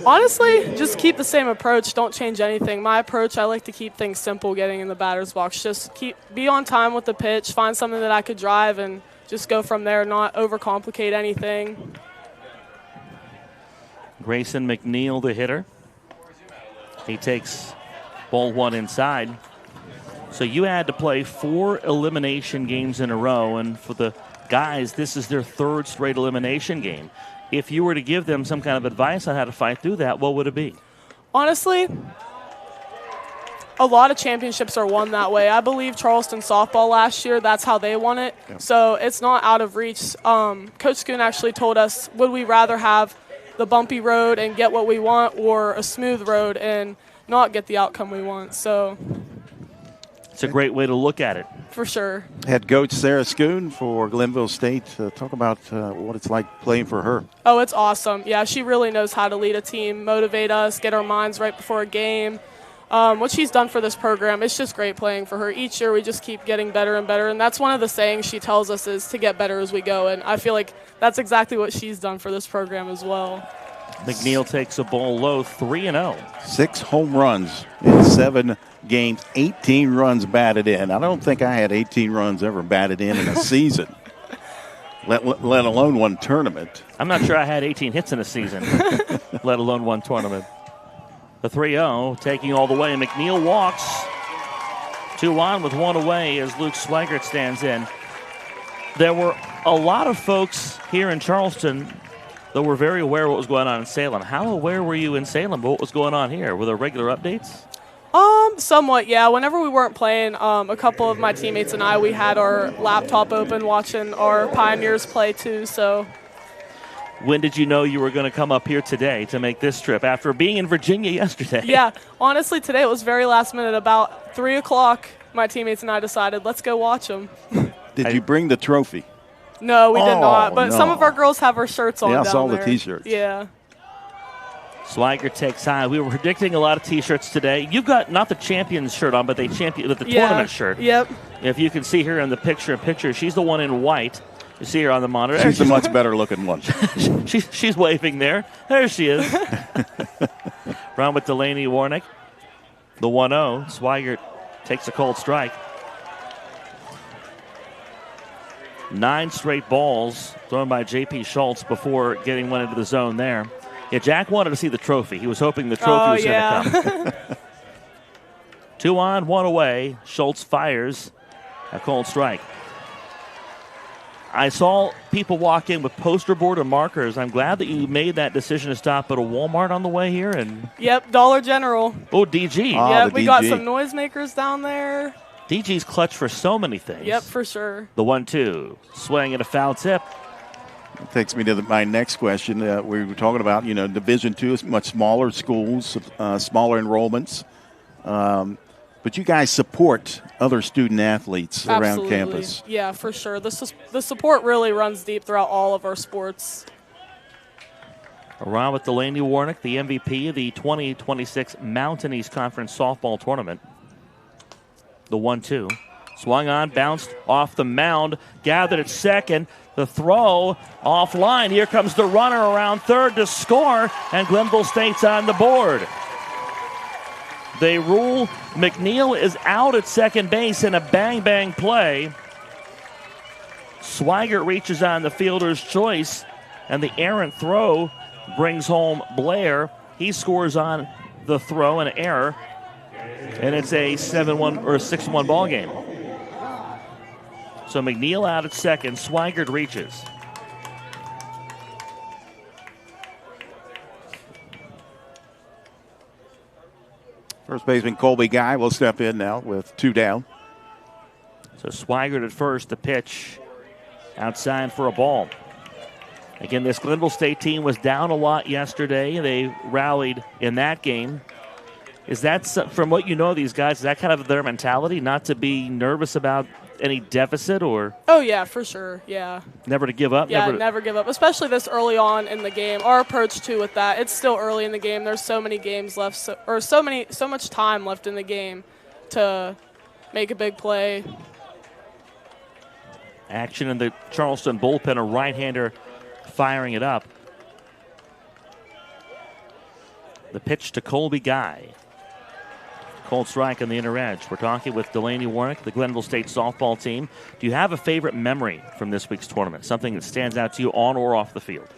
Honestly, just keep the same approach. Don't change anything. My approach, I like to keep things simple getting in the batter's box. Just be on time with the pitch, find something that I could drive, and just go from there, not overcomplicate anything. Grayson McNeil, the hitter. He takes ball 1 inside. So you had to play 4 elimination games in a row, and for the guys, this is their 3rd straight elimination game. If you were to give them some kind of advice on how to fight through that, what would it be? Honestly, a lot of championships are won that way. I believe Charleston softball last year, that's how they won it. Yeah. So it's not out of reach. Coach Schoon actually told us, would we rather have the bumpy road and get what we want, or a smooth road and not get the outcome we want? So it's a great way to look at it. For sure. Head coach Sarah Schoon for Glenville State. Talk about what it's like playing for her. Oh, it's awesome. Yeah, she really knows how to lead a team, motivate us, get our minds right before a game. What she's done for this program, it's just great playing for her. Each year we just keep getting better and better, and that's one of the sayings she tells us is to get better as we go, and I feel like that's exactly what she's done for this program as well. McNeil takes a ball low, 3-0. 6 home runs in 7 games, 18 runs batted in. I don't think I had 18 runs ever batted in a season, let alone one tournament. I'm not sure I had 18 hits in a season, let alone one tournament. The 3-0 taking all the way. McNeil walks. 2 on with 1 away as Luke Swigert stands in. There were a lot of folks here in Charleston that were very aware of what was going on in Salem. How aware were you in Salem of what was going on here? Were there regular updates? Somewhat, yeah. Whenever we weren't playing, a couple of my teammates and I, we had our laptop open watching our Pioneers play too, so. When did you know you were going to come up here today to make this trip after being in Virginia yesterday? Yeah, honestly, today it was very last minute. About 3 o'clock, my teammates and I decided, let's go watch them. Did you bring the trophy? No, we did not. But some of our girls have our shirts on. Yeah, I down saw there. the T-shirts. Yeah. Swigert takes high. We were predicting a lot of T-shirts today. You've got not the Champions shirt on, but the tournament shirt. Yep. If you can see her in the picture, she's the one in white. You see her on the monitor. She's the much better looking one. she's waving there. There she is. Round with Delaney Warick. The 1-0. Swigert takes a cold strike. 9 straight balls thrown by J.P. Schultz before getting one into the zone there. Yeah, Jack wanted to see the trophy. He was hoping the trophy was going to come. 2 on, 1 away. Schultz fires a cold strike. I saw people walk in with poster board and markers. I'm glad that you made that decision to stop at a Walmart on the way here. And Yep, Dollar General. Oh, DG. Yeah, we got some noisemakers down there. DG's clutch for so many things. Yep, for sure. The 1-2. Swing at a foul tip. That takes me to my next question. We were talking about, Division II is much smaller schools, smaller enrollments. But you guys support other student athletes around campus. Yeah, for sure. The support really runs deep throughout all of our sports. Around with Delaney Warick, the MVP of the 2026 Mountain East Conference softball tournament. The 1-2. Swung on, bounced off the mound, gathered at second. The throw offline. Here comes the runner around third to score, and Glennville State's on the board. They rule McNeil is out at second base in a bang-bang play. Swigert reaches on the fielder's choice, and the errant throw brings home Blair. He scores on the throw, an error, and it's a 7-1 or a 6-1 ball game. So McNeil out at second. Swigert reaches. First baseman Colby Guy will step in now with 2 down. So Swigert at first, the pitch outside for a ball. Again, this Glennville State team was down a lot yesterday. They rallied in that game. Is that, from what you know of these guys, is that kind of their mentality, not to be nervous about any deficit? Or Oh, yeah, for sure, yeah. Never to give up? Yeah, never give up, especially this early on in the game. Our approach, too, with that, it's still early in the game. There's so many games left, so much time left in the game to make a big play. Action in the Charleston bullpen, a right-hander firing it up. The pitch to Colby Guy. Cold strike on the inner edge. We're talking with Delaney Warick, the Glennville State softball team. Do you have a favorite memory from this week's tournament? Something that stands out to you on or off the field?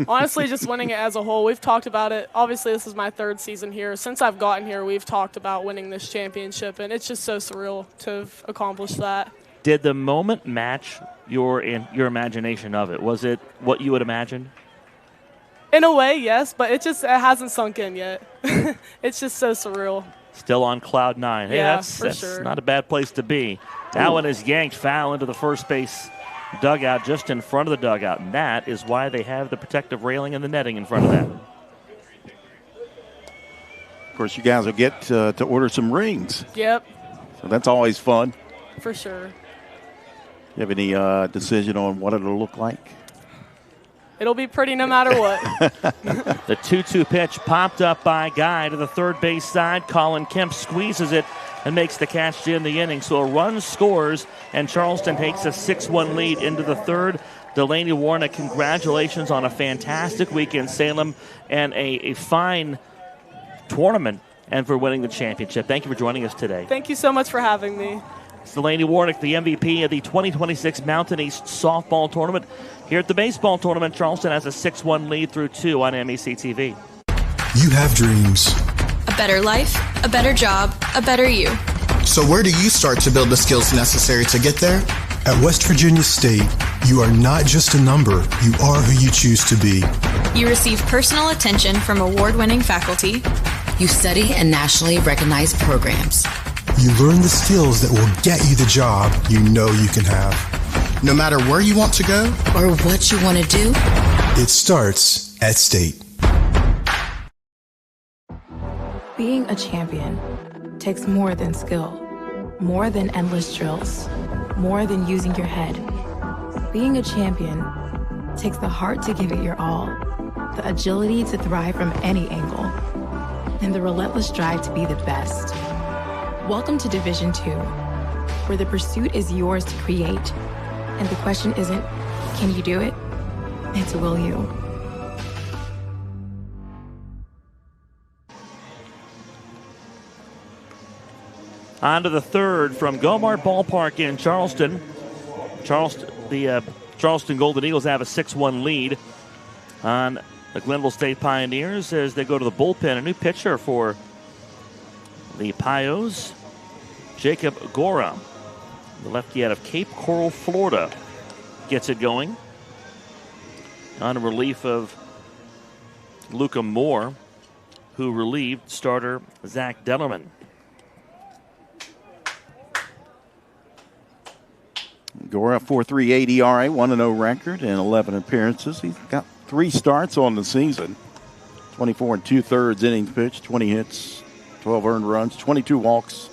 Honestly, just winning it as a whole. We've talked about it. Obviously, this is my 3rd season here. Since I've gotten here, we've talked about winning this championship, and it's just so surreal to have accomplished that. Did the moment match your imagination of it? Was it what you would imagine? In a way, yes, but it hasn't sunk in yet. It's just so surreal. Still on cloud 9. Hey, yeah, that's sure. Not a bad place to be. That one is yanked foul into the first base dugout, just in front of the dugout, and that is why they have the protective railing and the netting in front of that. Of course, you guys will get to order some rings. Yep. So that's always fun. For sure. You have any decision on what it'll look like? It'll be pretty no matter what. The 2-2 pitch popped up by Guy to the third base side. Colin Kemp squeezes it and makes the catch to end the inning. So a run scores, and Charleston takes a 6-1 lead into the third. Delaney Warick, congratulations on a fantastic week in Salem and a fine tournament and for winning the championship. Thank you for joining us today. Thank you so much for having me. It's Delaney Warick, the MVP of the 2026 Mountain East Softball Tournament. Here at the baseball tournament, Charleston has a 6-1 lead through 2 on MEC TV. You have dreams. A better life, a better job, a better you. So where do you start to build the skills necessary to get there? At West Virginia State, you are not just a number, you are who you choose to be. You receive personal attention from award-winning faculty. You study in nationally recognized programs. You learn the skills that will get you the job you know you can have. No matter where you want to go or what you want to do, it starts at State. Being a champion takes more than skill, more than endless drills, more than using your head. Being a champion takes the heart to give it your all, the agility to thrive from any angle, and the relentless drive to be the best. Welcome to Division II, where the pursuit is yours to create. And the question isn't, can you do it? It's, will you? On to the third from Gomart Ballpark in Charleston. The Charleston Golden Eagles have a 6-1 lead on the Glennville State Pioneers as they go to the bullpen. A new pitcher for the Pios, Jacob Gora, the lefty out of Cape Coral, Florida, gets it going. On relief of Luca Moore, who relieved starter Zach Dellerman. Gora, 4.38 ERA, 1-0 record, and 11 appearances. He's got 3 starts on the season. 24 2/3 innings pitched, 20 hits, 12 earned runs, 22 walks,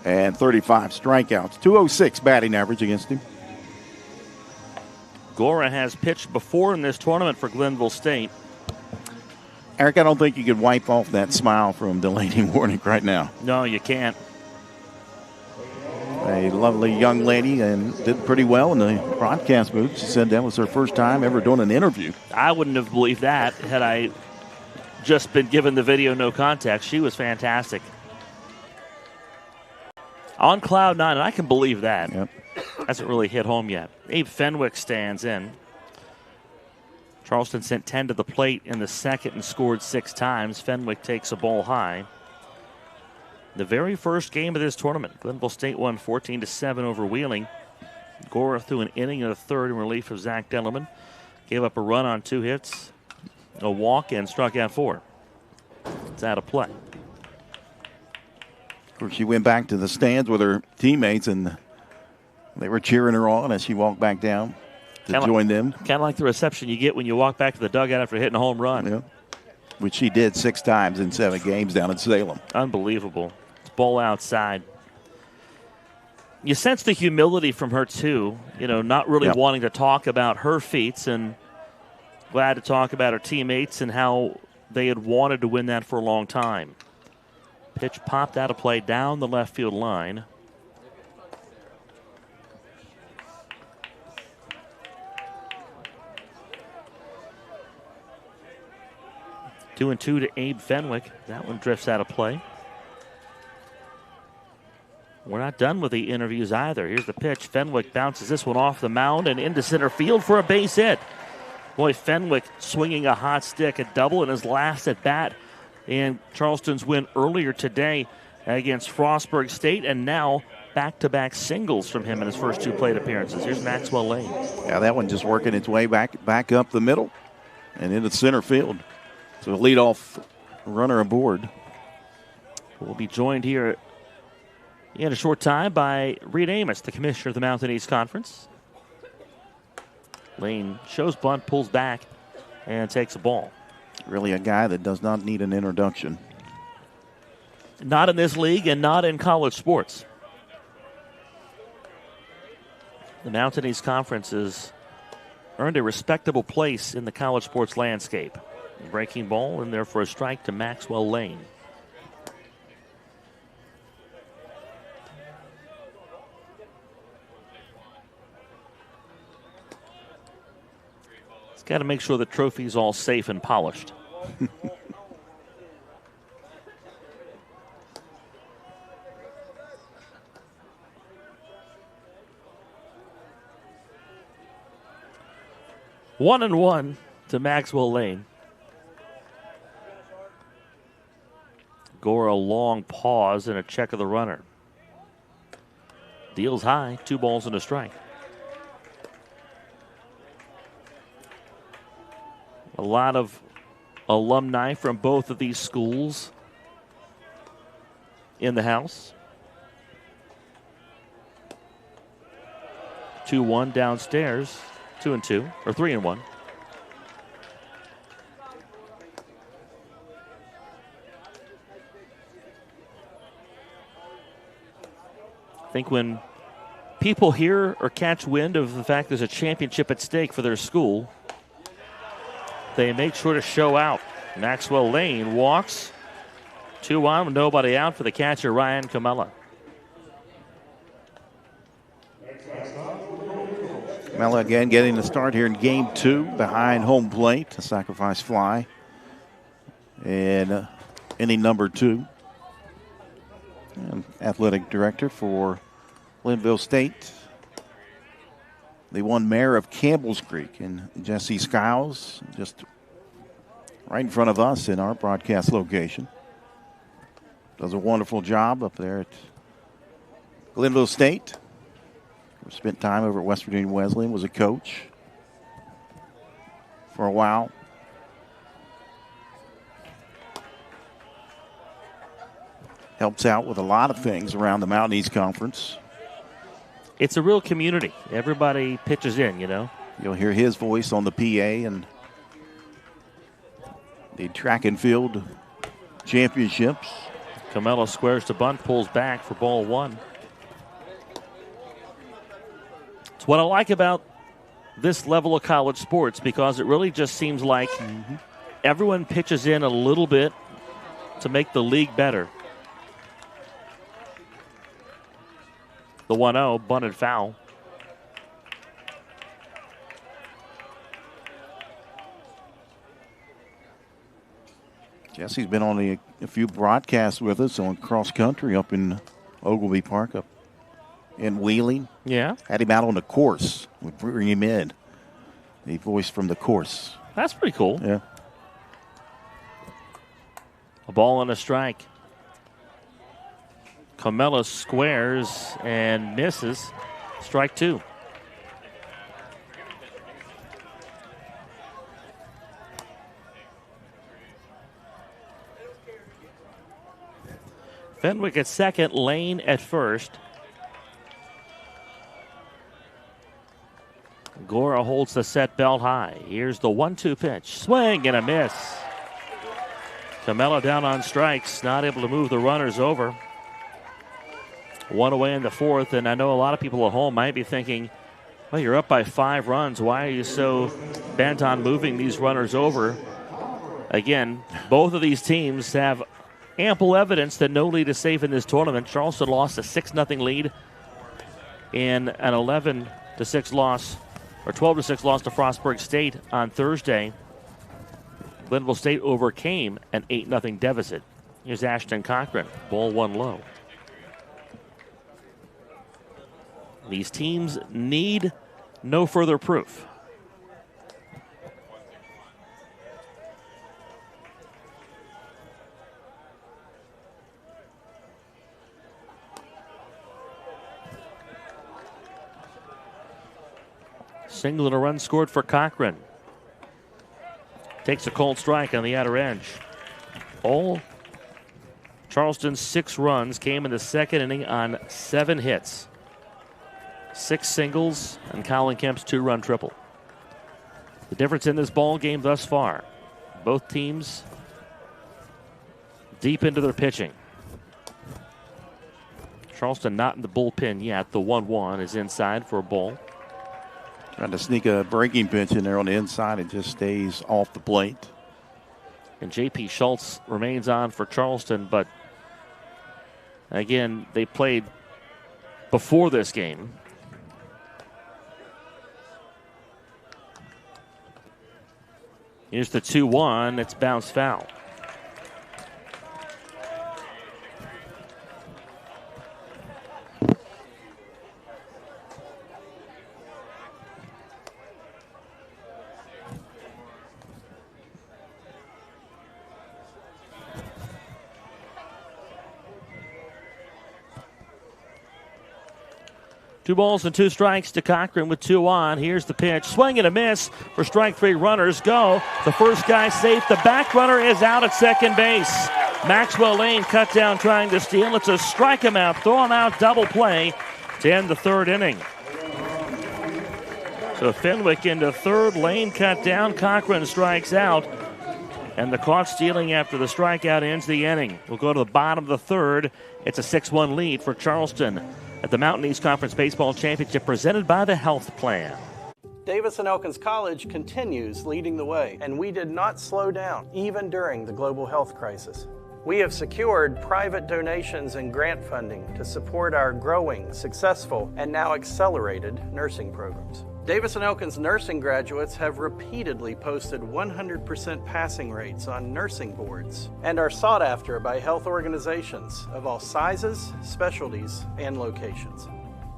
and 35 strikeouts. 206 batting average against him. Gora has pitched before in this tournament for Glennville State. Eric, I don't think you could wipe off that smile from Delaney Warick right now. No, you can't. A lovely young lady and did pretty well in the broadcast booth. She said that was her first time ever doing an interview. I wouldn't have believed that had I just been given the video no context. She was fantastic. On cloud 9, and I can believe that. Yep. Hasn't really hit home yet. Abe Fenwick stands in. Charleston sent 10 to the plate in the second and scored 6 times. Fenwick takes a ball high. The very first game of this tournament, Glennville State won 14-7 over Wheeling. Gora threw an inning in the third in relief of Zach Dellerman. Gave up a run on 2 hits, a walk, and struck out 4. It's out of play. Of course, she went back to the stands with her teammates, and they were cheering her on as she walked back down to join them. Kind of like the reception you get when you walk back to the dugout after hitting a home run. Yeah. Which she did 6 times in 7 games down in Salem. Unbelievable. It's ball outside. You sense the humility from her, too. You know, not really wanting to talk about her feats, and glad to talk about her teammates and how they had wanted to win that for a long time. Pitch popped out of play down the left field line. Two and two to Abe Fenwick. That one drifts out of play. We're not done with the interviews either. Here's the pitch. Fenwick bounces this one off the mound and into center field for a base hit. Boy, Fenwick swinging a hot stick, a double in his last at bat in Charleston's win earlier today against Frostburg State, and now back-to-back singles from him in his first 2 plate appearances. Here's Maxwell Lane. Yeah, that one just working its way back up the middle and into center field. So leadoff runner aboard. We'll be joined here in a short time by Reed Amos, the commissioner of the Mountain East Conference. Lane shows bunt, pulls back, and takes a ball. Really a guy that does not need an introduction. Not in this league and not in college sports. The Mountain East Conference has earned a respectable place in the college sports landscape. Breaking ball in there for a strike to Maxwell Lane. He's got to make sure the trophy's all safe and polished. One and one to Maxwell Lane. Gore a long pause and a check of the runner. Deals high, 2 balls and a strike. A lot of alumni from both of these schools in the house. 2-1 downstairs. 2-2, or 3-1. I think when people hear or catch wind of the fact there's a championship at stake for their school, they make sure to show out. Maxwell Lane walks. 2-1 with nobody out for the catcher, Ryan Camella. Camella again getting the start here in game 2 behind home plate. A sacrifice fly. And inning number 2. And athletic director for Glennville State, the one mayor of Campbell's Creek, and Jesse Skiles, just right in front of us in our broadcast location. Does a wonderful job up there at Glennville State. Spent time over at West Virginia Wesleyan, was a coach for a while. Helps out with a lot of things around the Mountain East Conference. It's a real community. Everybody pitches in, you know. You'll hear his voice on the PA and the track and field championships. Camella squares to bunt, pulls back for ball 1. It's what I like about this level of college sports, because it really just seems like everyone pitches in a little bit to make the league better. The 1-0, bunted foul. Jesse's been on a few broadcasts with us on cross country up in Ogilvy Park, up in Wheeling. Yeah. Had him out on the course. We bring him in. The voice from the course. That's pretty cool. Yeah. A ball and a strike. Camella squares and misses. Strike 2. Fenwick at second, Lane at first. Gora holds the set belt high. Here's the 1-2 pitch. Swing and a miss. Camella down on strikes, not able to move the runners over. One away in the fourth, and I know a lot of people at home might be thinking, well, you're up by 5 runs. Why are you so bent on moving these runners over? Again, both of these teams have ample evidence that no lead is safe in this tournament. Charleston lost a 6-0 lead in an 11-6 loss, or 12-6 loss to Frostburg State on Thursday. Glennville State overcame an 8-0 deficit. Here's Ashton Cochran, ball 1 low. These teams need no further proof. Single and a run scored for Cochran. Takes a cold strike on the outer edge. All Charleston's 6 runs came in the second inning on 7 hits. 6 singles and Colin Kemp's 2-run triple. The difference in this ball game thus far, both teams deep into their pitching. Charleston not in the bullpen yet. The 1-1 is inside for a ball. Trying to sneak a breaking pitch in there on the inside. It just stays off the plate. And J.P. Schultz remains on for Charleston, but again, they played before this game. Here's the 2-1. It's bounced foul. Two balls and 2 strikes to Cochran with 2 on. Here's the pitch. Swing and a miss for strike 3. Runners go. The first guy safe. The back runner is out at second base. Maxwell Lane cut down trying to steal. It's a strike him out, throw him out, double play to end the 3rd inning. So Fenwick into 3rd. Lane cut down. Cochran strikes out. And the caught stealing after the strikeout ends the inning. We'll go to the bottom of the 3rd. It's a 6-1 lead for Charleston at the Mountain East Conference Baseball Championship presented by the Health Plan. Davis and Elkins College continues leading the way, and we did not slow down even during the global health crisis. We have secured private donations and grant funding to support our growing, successful, and now accelerated nursing programs. Davis and Elkins nursing graduates have repeatedly posted 100% passing rates on nursing boards and are sought after by health organizations of all sizes, specialties, and locations.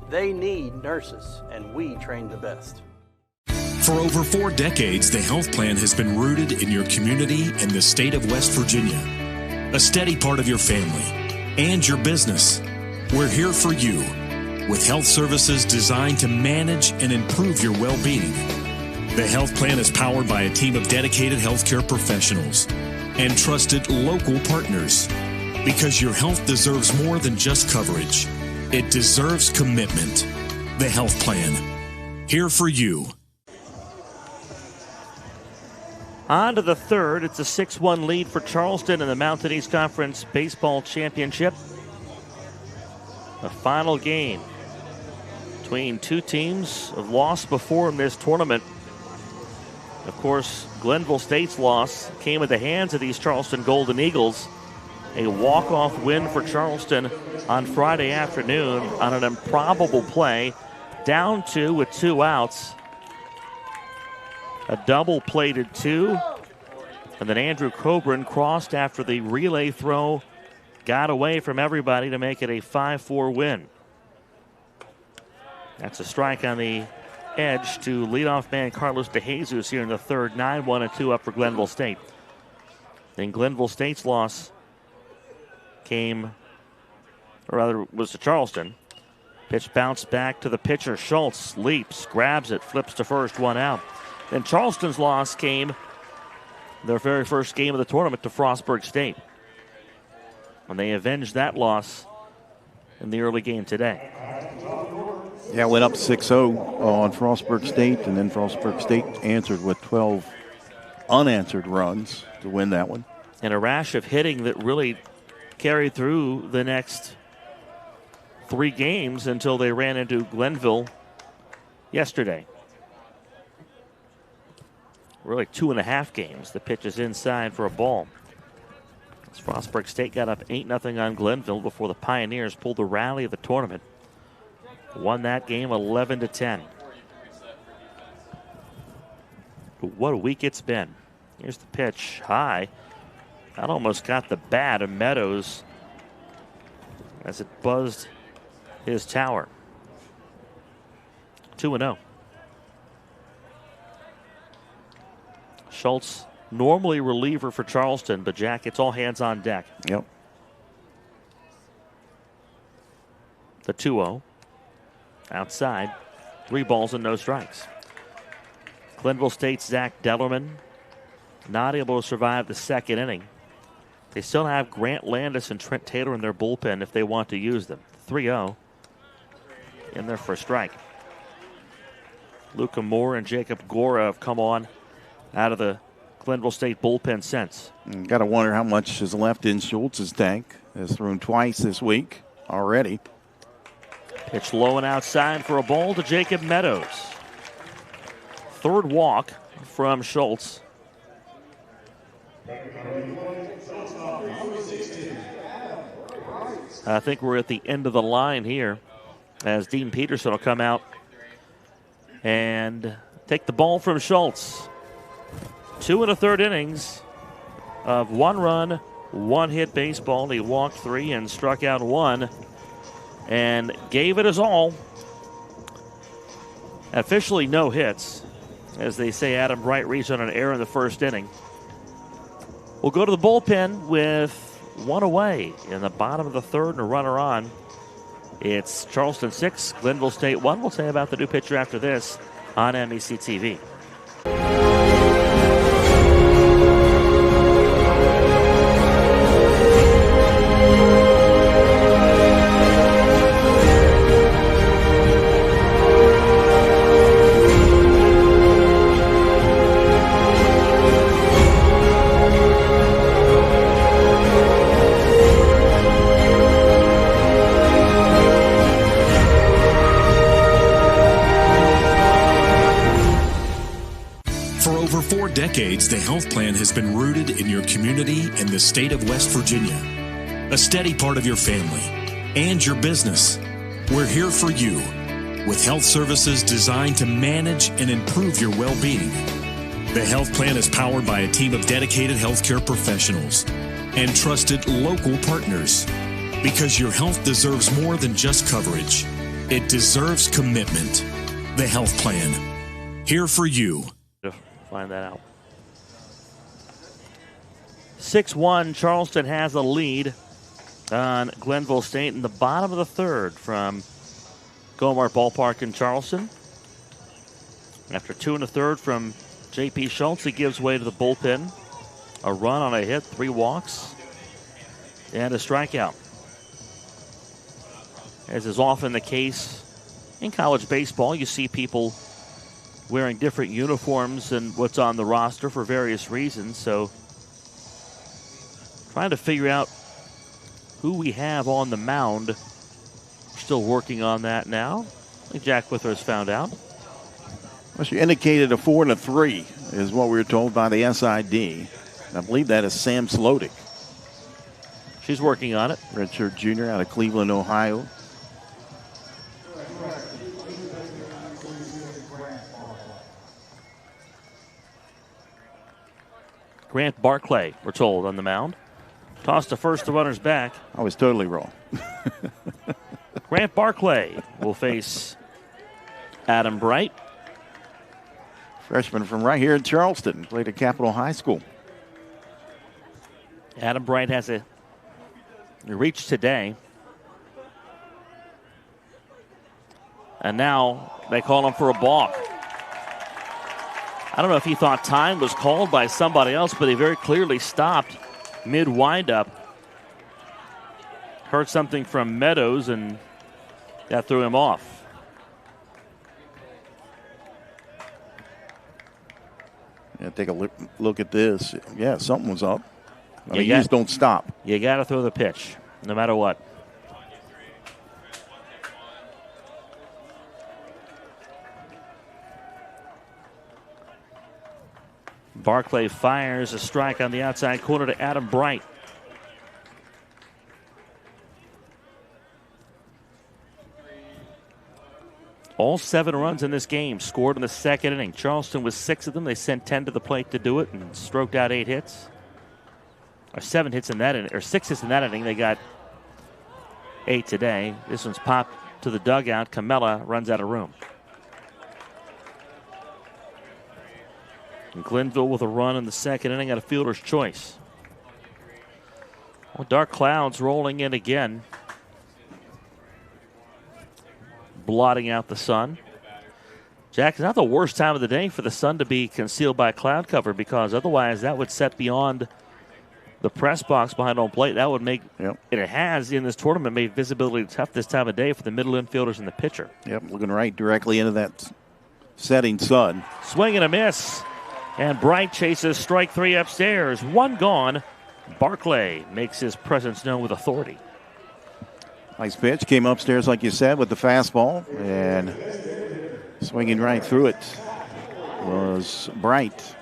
They need nurses, and we train the best. For over 4 decades, the Health Plan has been rooted in your community and the state of West Virginia, a steady part of your family and your business. We're here for you, with health services designed to manage and improve your well-being. The Health Plan is powered by a team of dedicated healthcare professionals and trusted local partners, because your health deserves more than just coverage. It deserves commitment. The Health Plan, here for you. On to the 3rd. It's a 6-1 lead for Charleston in the Mountain East Conference Baseball Championship. The final game between 2 teams have lost before in this tournament. Of course, Glennville State's loss came at the hands of these Charleston Golden Eagles. A walk-off win for Charleston on Friday afternoon on an improbable play. Down 2 with 2 outs. A double plated 2. And then Andrew Coburn crossed after the relay throw got away from everybody to make it a 5-4 win. That's a strike on the edge to leadoff man Carlos DeJesus here in the 3rd. 9-1-2 up for Glennville State. Then Glennville State's loss came, or rather was to Charleston. Pitch bounced back to the pitcher. Schultz leaps, grabs it, flips to first, 1 out. Then Charleston's loss came their very first game of the tournament to Frostburg State. And they avenged that loss in the early game today. Yeah, went up 6-0 on Frostburg State, and then Frostburg State answered with 12 unanswered runs to win that one. And a rash of hitting that really carried through the next 3 games until they ran into Glenville yesterday. Really 2.5 games. The pitch is inside for a ball. As Frostburg State got up 8-0 on Glenville before the Pioneers pulled the rally of the tournament. Won that game 11-10. What a week it's been. Here's the pitch high. That almost got the bat of Meadows as it buzzed his tower. 2-0. Schultz, normally reliever for Charleston, but Jack, it's all hands on deck. Yep. The 2-0. Outside. 3 balls and no strikes. Glennville State's Zach Dellerman not able to survive the second inning. They still have Grant Landis and Trent Taylor in their bullpen if they want to use them. 3-0 in there for a strike. Luca Moore and Jacob Gora have come on out of the Glenville State bullpen since. Got to wonder how much is left in Schultz's tank. Has thrown twice this week already. Pitch low and outside for a ball to Jacob Meadows. 3rd walk from Schultz. I think we're at the end of the line here as Dean Peterson will come out and take the ball from Schultz. 2 1/3 innings of 1 run, 1 hit baseball. He walked 3 and struck out 1 and gave it his all. Officially no hits. As they say, Adam Bright reached on an error in the 1st inning. We'll go to the bullpen with 1 away in the bottom of the 3rd and a runner on. It's Charleston 6, Glenville State 1. We'll say about the new pitcher after this on MEC TV. Decades, the health plan has been rooted in your community and the state of West Virginia. A steady part of your family and your business. We're here for you with health services designed to manage and improve your well-being. The health plan is powered by a team of dedicated healthcare professionals and trusted local partners because your health deserves more than just coverage. It deserves commitment. The health plan. Here for you. Find that out. 6-1, Charleston has a lead on Glenville State in the bottom of the 3rd from Gomart Ballpark in Charleston. After 2 1/3 from J.P. Schultz, he gives way to the bullpen. A run on a hit, 3 walks, and a strikeout. As is often the case in college baseball, you see people wearing different uniforms than what's on the roster for various reasons. So trying to figure out who we have on the mound. We're still working on that now. I think Jack Withers found out. Well, she indicated a 4 and a 3 is what we were told by the SID. I believe that is Sam Slodick. She's working on it. Redshirt junior out of Cleveland, Ohio. Grant Barclay, we're told, on the mound. Toss to first, the runner's back. I was totally wrong. Grant Barclay will face Adam Bright. Freshman from right here in Charleston. Played at Capitol High School. Adam Bright has a reach today. And now they call him for a balk. I don't know if he thought time was called by somebody else, but he very clearly stopped mid-windup. heard something from Meadows, and that threw him off. Yeah, take a look at this. Yeah, something was up. I mean, you got- just don't stop. You got to throw the pitch, no matter what. Barclay fires a strike on the outside corner to Adam Bright. All 7 runs in this game scored in the second inning. Charleston with 6 of them. They sent 10 to the plate to do it and stroked out 8 hits. Or 7 hits in that inning, or 6 hits in that inning. They got 8 today. This one's popped to the dugout. Camella runs out of room. And Glenville with a run in the second inning at a fielder's choice. Well, dark clouds rolling in again, blotting out the sun. Jack, it's not the worst time of the day for the sun to be concealed by cloud cover, because otherwise that would set beyond the press box behind home plate. That would make, and it has in this tournament, made visibility tough this time of day for the middle infielders and the pitcher. Yep, looking right directly into that setting sun. Swing and a miss. And Bright chases strike 3 upstairs. 1 gone. Barclay makes his presence known with authority. Nice pitch. Came upstairs, like you said, with the fastball. And swinging right through it was Bright.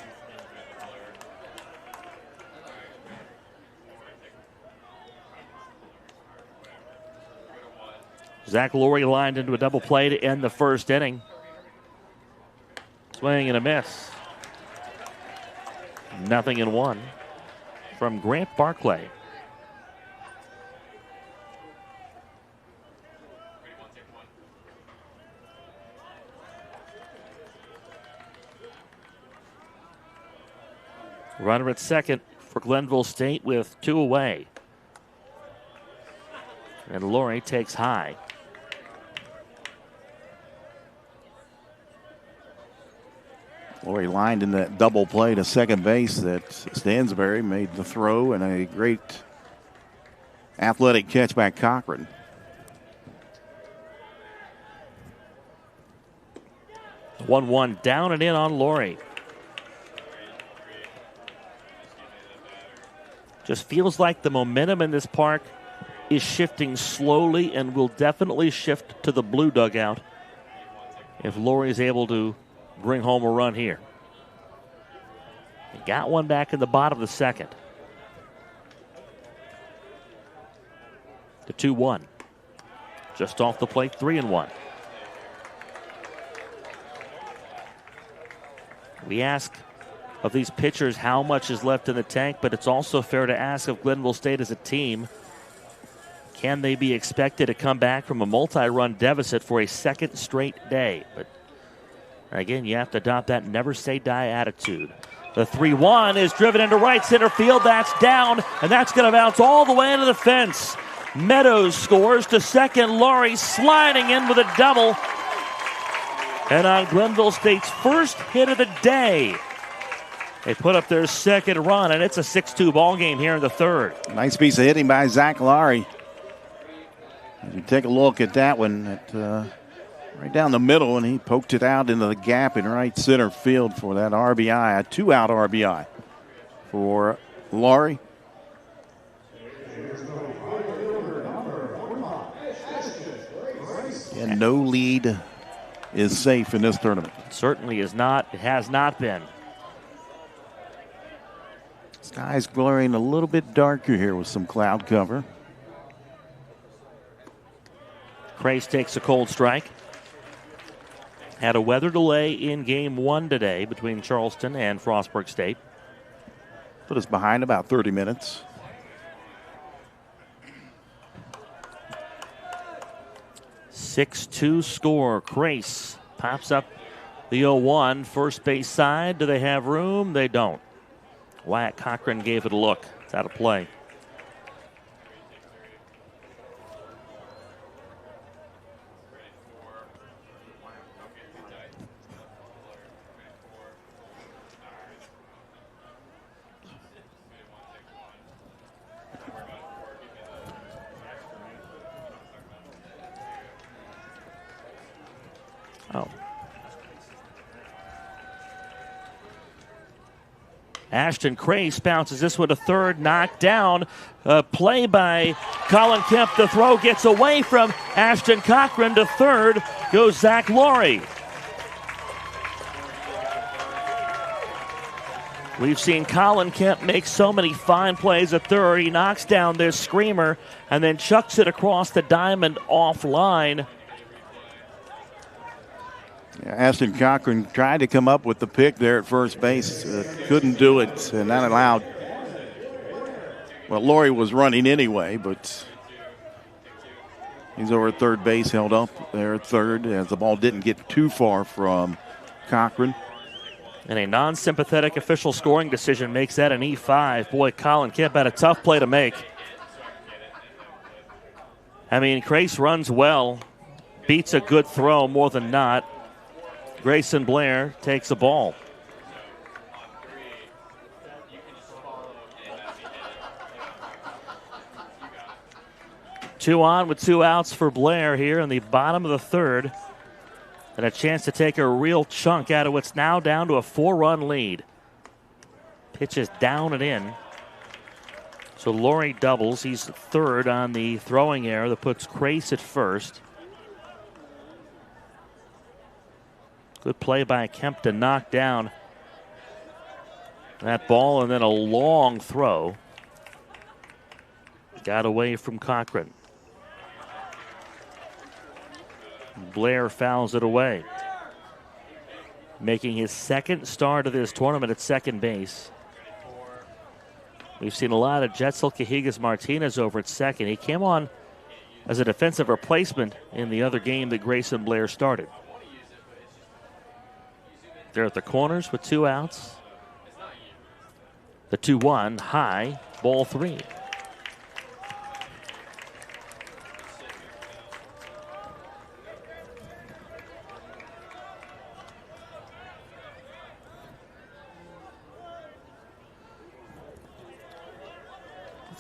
Zach Laurie lined into a double play to end the first inning. Swing and a miss. 0-1 from Grant Barclay. Runner at second for Glennville State with 2 away. And Laurie takes high. Laurie lined in that double play to second base that Stansbury made the throw, and a great athletic catch by Cochran. 1-1 down and in on Laurie. Just feels like the momentum in this park is shifting slowly and will definitely shift to the blue dugout if Laurie is able to bring home a run here. He got one back in the bottom of the second. The 2-1. Just off the plate, 3-1. We ask of these pitchers how much is left in the tank, but it's also fair to ask of Glennville State as a team, can they be expected to come back from a multi-run deficit for a second straight day? But again, you have to adopt that never say die attitude. The 3-1 is driven into right center field. That's down, and that's going to bounce all the way into the fence. Meadows scores to second. Laurie sliding in with a double. And on Glenville State's first hit of the day, they put up their second run, and it's a 6-2 ball game here in the third. Nice piece of hitting by Zach Laurie. As you take a look at that one, right down the middle, and he poked it out into the gap in right center field for that RBI, a 2-out RBI for Laurie. And no lead is safe in this tournament. Certainly is not. It has not been. Sky's glowing a little bit darker here with some cloud cover. Crace takes a cold strike. Had a weather delay in game 1 today between Charleston and Frostburg State. Put us behind about 30 minutes. (6-2) score. Crace pops up the 0-1. First base side. Do they have room? They don't. Wyatt Cochran gave it a look. It's out of play. Oh. Ashton Crace bounces this one to third, knocked down. Play by Colin Kemp. The throw gets away from Ashton Cochran to third. Goes Zach Laurie. We've seen Colin Kemp make so many fine plays at third. He knocks down this screamer and then chucks it across the diamond offline. Ashton Cochran tried to come up with the pick there at first base. Couldn't do it, and that allowed. Well, Laurie was running anyway, but he's over at third base, held up there at third, as the ball didn't get too far from Cochran. And a non-sympathetic official scoring decision makes that an E5. Boy, Colin Kemp had a tough play to make. I mean, Crace runs well, beats a good throw more than not. Grayson Blair takes the ball. Two on with 2 outs for Blair here in the bottom of the third. And a chance to take a real chunk out of what's now down to a 4-run lead. Pitch is down and in. So Laurie doubles. He's third on the throwing error that puts Crace at first. Good play by Kemp to knock down that ball, and then a long throw. Got away from Cochran. Blair fouls it away. Making his second start of this tournament at second base. We've seen a lot of Jetzel Cajigas Martinez over at second. He came on as a defensive replacement in the other game that Grayson Blair started. They're at the corners with 2 outs. The 2-1 high, ball 3.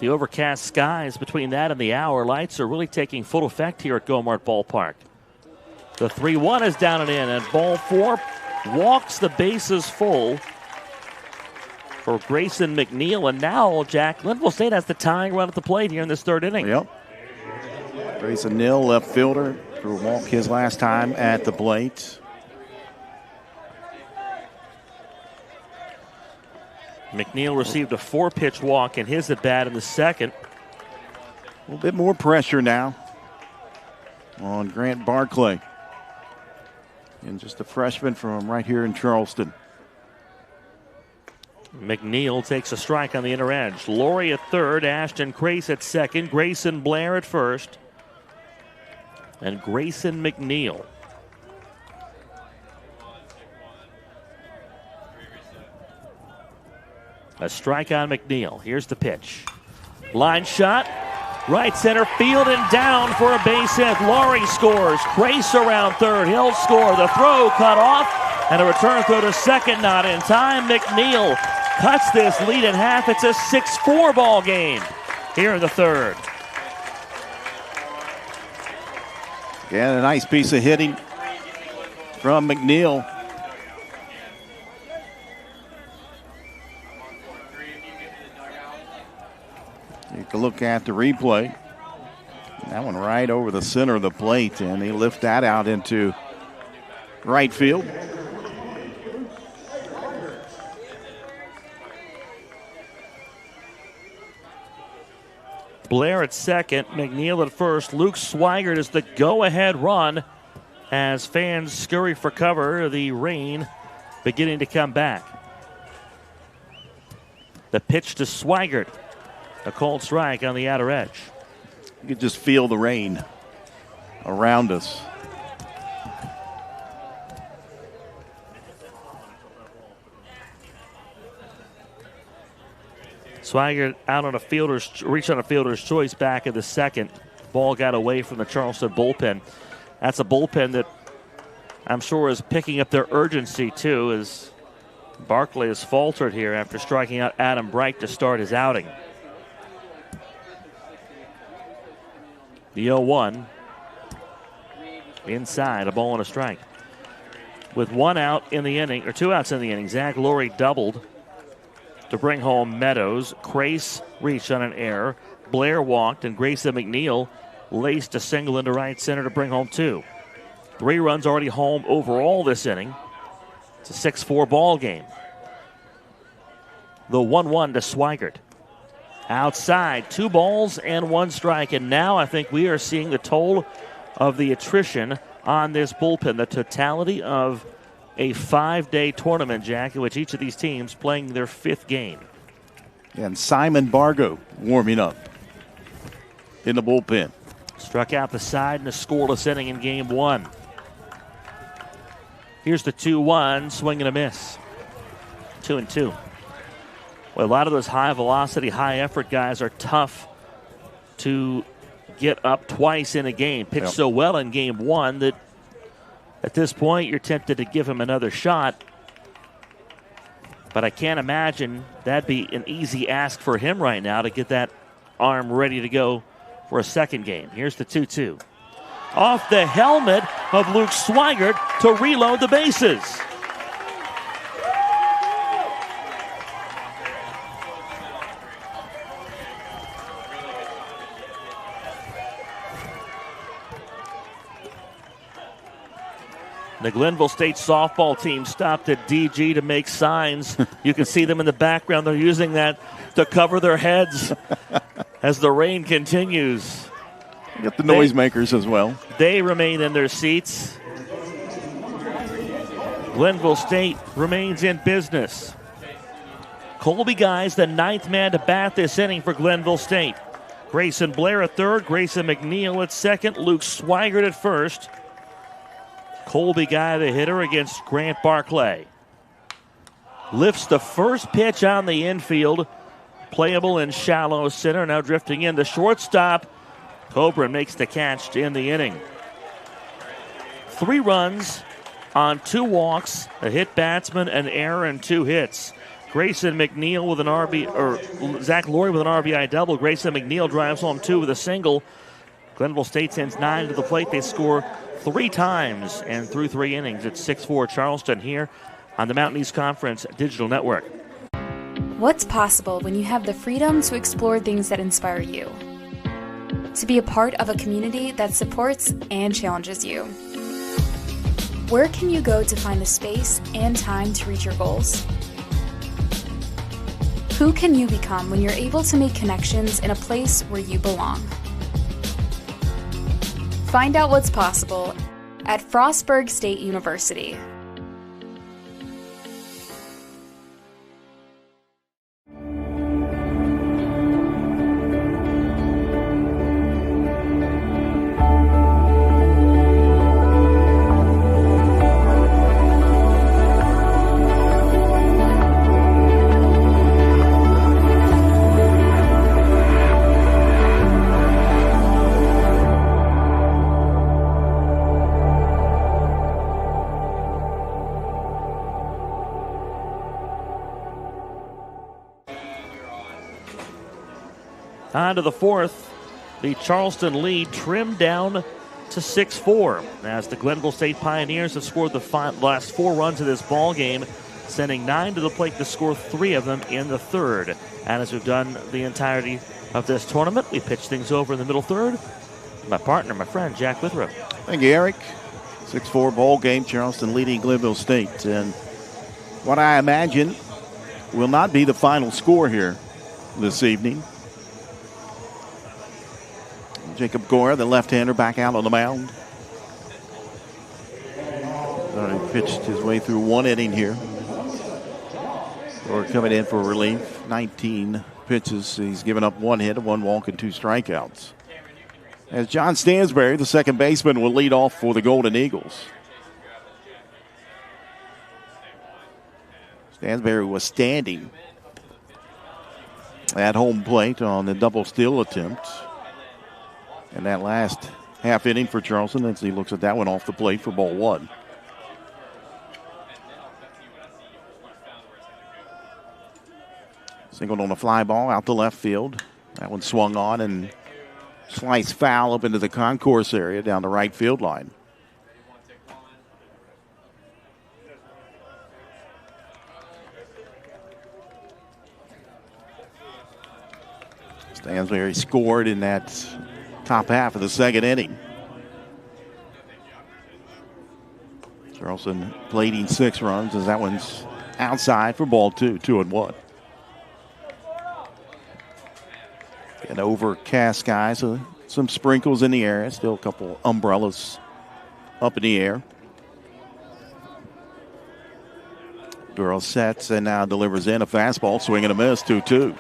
The overcast skies between that and the hour, lights are really taking full effect here at Gomart Ballpark. The 3-1 is down and in, and ball 4 walks the bases full for Grayson McNeil. And now, Jack, Glennville State has the tying run at the plate here in this third inning. Yep. Grayson McNeil, left fielder, threw a walk his last time at the plate. McNeil received a 4-pitch walk in his at-bat in the second. A little bit more pressure now on Grant Barclay. And just a freshman from right here in Charleston. McNeil takes a strike on the inner edge. Laurie at third, Ashton Crace at second, Grayson Blair at first, and Grayson McNeil. A strike on McNeil. Here's the pitch. Line shot. Right center field and down for a base hit. Laurie scores. Crace around third. He'll score. The throw cut off. And a return throw to second. Not in time. McNeil cuts this lead in half. It's a 6-4 ball game here in the third. Yeah, a nice piece of hitting from McNeil. Take a look at the replay. That one right over the center of the plate, and they lift that out into right field. Blair at second, McNeil at first. Luke Swigert is the go-ahead run as fans scurry for cover. The rain beginning to come back. The pitch to Swigert. A cold strike on the outer edge. You could just feel the rain around us. Swigert out on a fielder's, reached on a fielder's choice back in the second. Ball got away from the Charleston bullpen. That's a bullpen that I'm sure is picking up their urgency too, as Barclay has faltered here after striking out Adam Bright to start his outing. The 0-1. Inside, a ball and a strike. with 1 out in the inning, or 2 outs in the inning. Zach Laurie doubled to bring home Meadows. Crace reached on an error. Blair walked, and Grayson McNeil laced a single into right center to bring home 2. 3 runs already home overall this inning. It's a 6-4 ball game. The 1-1 to Swigert. Outside, 2 balls and 1 strike. And now I think we are seeing the toll of the attrition on this bullpen. The totality of a 5-day tournament, Jack, in which each of these teams playing their 5th game. And Simon Bargo warming up in the bullpen. Struck out the side in a scoreless inning in game 1. Here's the 2-1, swing and a miss. 2-2. Well, a lot of those high-velocity, high-effort guys are tough to get up twice in a game. Pitched so well in game 1 that at this point you're tempted to give him another shot. But I can't imagine that'd be an easy ask for him right now to get that arm ready to go for a second game. Here's the 2-2. Off the helmet of Luke Swigert to reload the bases. The Glennville State softball team stopped at DG to make signs. You can see them in the background. They're using that to cover their heads as the rain continues. You got the noisemakers as well. They remain in their seats. Glenville State remains in business. Colby Guys, the 9th man to bat this inning for Glenville State. Grayson Blair at third, Grayson McNeil at second, Luke Swigert at first. Colby Guy, the hitter, against Grant Barclay. Lifts the first pitch on the infield. Playable in shallow center. Now drifting in. The shortstop, Cobra, makes the catch in the inning. 3 runs on 2 walks, a hit batsman, an error, and 2 hits. Grayson McNeil with an Zach Laurie with an RBI double. Grayson McNeil drives home 2 with a single. Glenville State sends 9 to the plate. They score 3 times and through 3 innings. It's 6-4 Charleston here on the Mountain East Conference Digital Network. What's possible when you have the freedom to explore things that inspire you? To be a part of a community that supports and challenges you. Where can you go to find the space and time to reach your goals? Who can you become when you're able to make connections in a place where you belong? Find out what's possible at Frostburg State University. On to the 4th. The Charleston lead trimmed down to 6-4 as the Glenville State Pioneers have scored the last 4 runs of this ball game, sending 9 to the plate to score 3 of them in the 3rd. And as we've done the entirety of this tournament, we pitch things over in the middle 3rd. My partner, my friend, Jack Withrow. Thank you, Eric. 6-4 ball game, Charleston leading Glenville State. And what I imagine will not be the final score here this evening. Jacob Gora, the left-hander, back out on the mound. He pitched his way through 1 inning here. Gora coming in for relief. 19 pitches. He's given up 1 hit, 1 walk, and 2 strikeouts. As John Stansberry, the second baseman, will lead off for the Golden Eagles. Stansberry was standing at home plate on the double steal attempt. And that last half inning for Charleston, as he looks at that one off the plate for ball 1. Singled on a fly ball out to left field. That one swung on and sliced foul up into the concourse area down the right field line. Stansbury scored in that top half of the second inning. Charleston leading 6 runs as that one's outside for ball 2, 2-1. An overcast sky, so some sprinkles in the air. Still a couple umbrellas up in the air. Girl sets and now delivers in a fastball, swing and a miss, 2-2.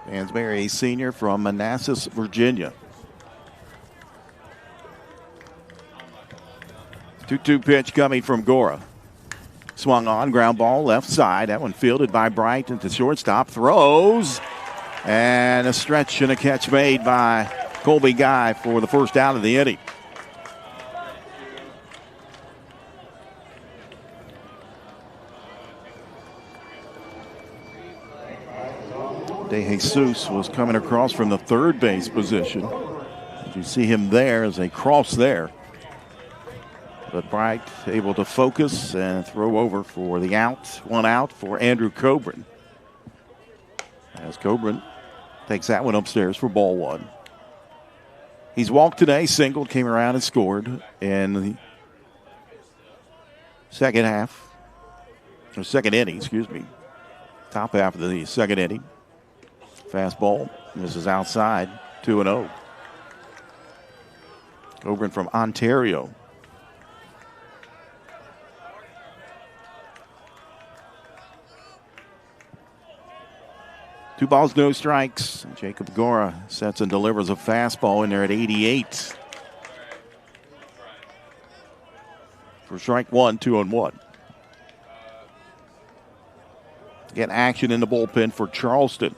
Stansbury, a senior from Manassas, Virginia. 2-2 pitch coming from Gora. Swung on, ground ball, left side. That one fielded by Bright into shortstop. Throws. And a stretch and a catch made by Colby Guy for the first out of the inning. De Jesus was coming across from the third base position. You see him there as a cross there. But Bright able to focus and throw over for the out. 1 out for Andrew Coburn. As Coburn takes that one upstairs for ball 1. He's walked today, singled, came around and scored in the second inning, top half of the second inning. Fastball, this is outside, 2-0. Coburn from Ontario. Two balls, no strikes. Jacob Gora sets and delivers a fastball in there at 88. For strike 1, 2-1. Get action in the bullpen for Charleston.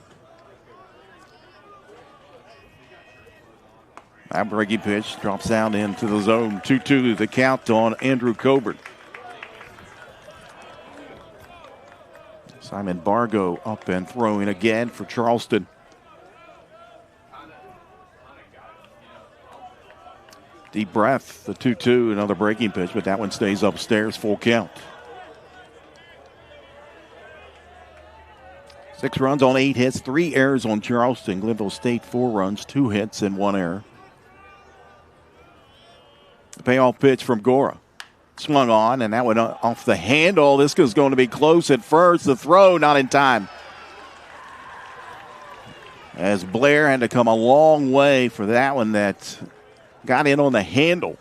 That breaking pitch drops down into the zone. 2-2 the count on Andrew Coburn. Simon Bargo up and throwing again for Charleston. Deep breath, the 2-2, another breaking pitch, but that one stays upstairs, full count. 6 runs on 8 hits, 3 errors on Charleston. Glennville State, 4 runs, 2 hits, and 1 error. The payoff pitch from Gora. Swung on, and that went off the handle. This is going to be close at first. The throw not in time. As Blair had to come a long way for that one that got in on the handle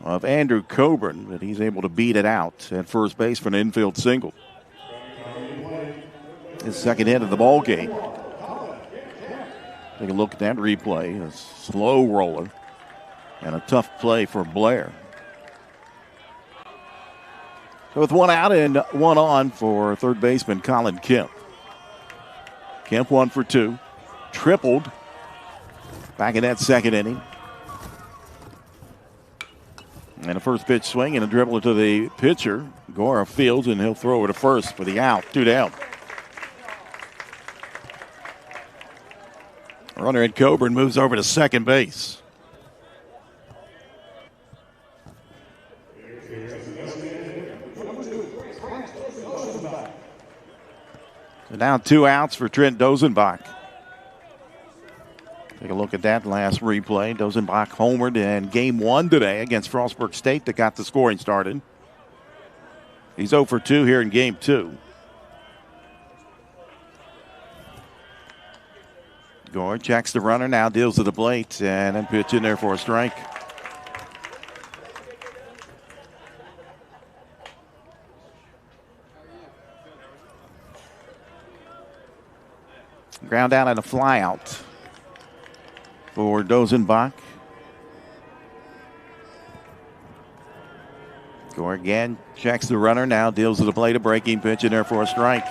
of Andrew Coburn, but he's able to beat it out at first base for an infield single. His second hit of the ball game. Take a look at that replay. A slow roller and a tough play for Blair. So with 1 out and 1 on for third baseman Colin Kemp. Kemp 1 for 2. Tripled back in that second inning. And a first pitch swing and a dribble to the pitcher. Gora fields, and he'll throw it to first for the out. 2 down. Runner at Coburn moves over to second base. So now 2 outs for Trent Dozenbach. Take a look at that last replay. Dozenbach homered in game 1 today against Frostburg State that got the scoring started. He's 0 for 2 here in game 2. Gore checks the runner, now deals to the plate, and then pitch in there for a strike. Ground out and a fly out for Dozenbach. Gore again checks the runner, now deals to the plate, a breaking pitch in there for a strike.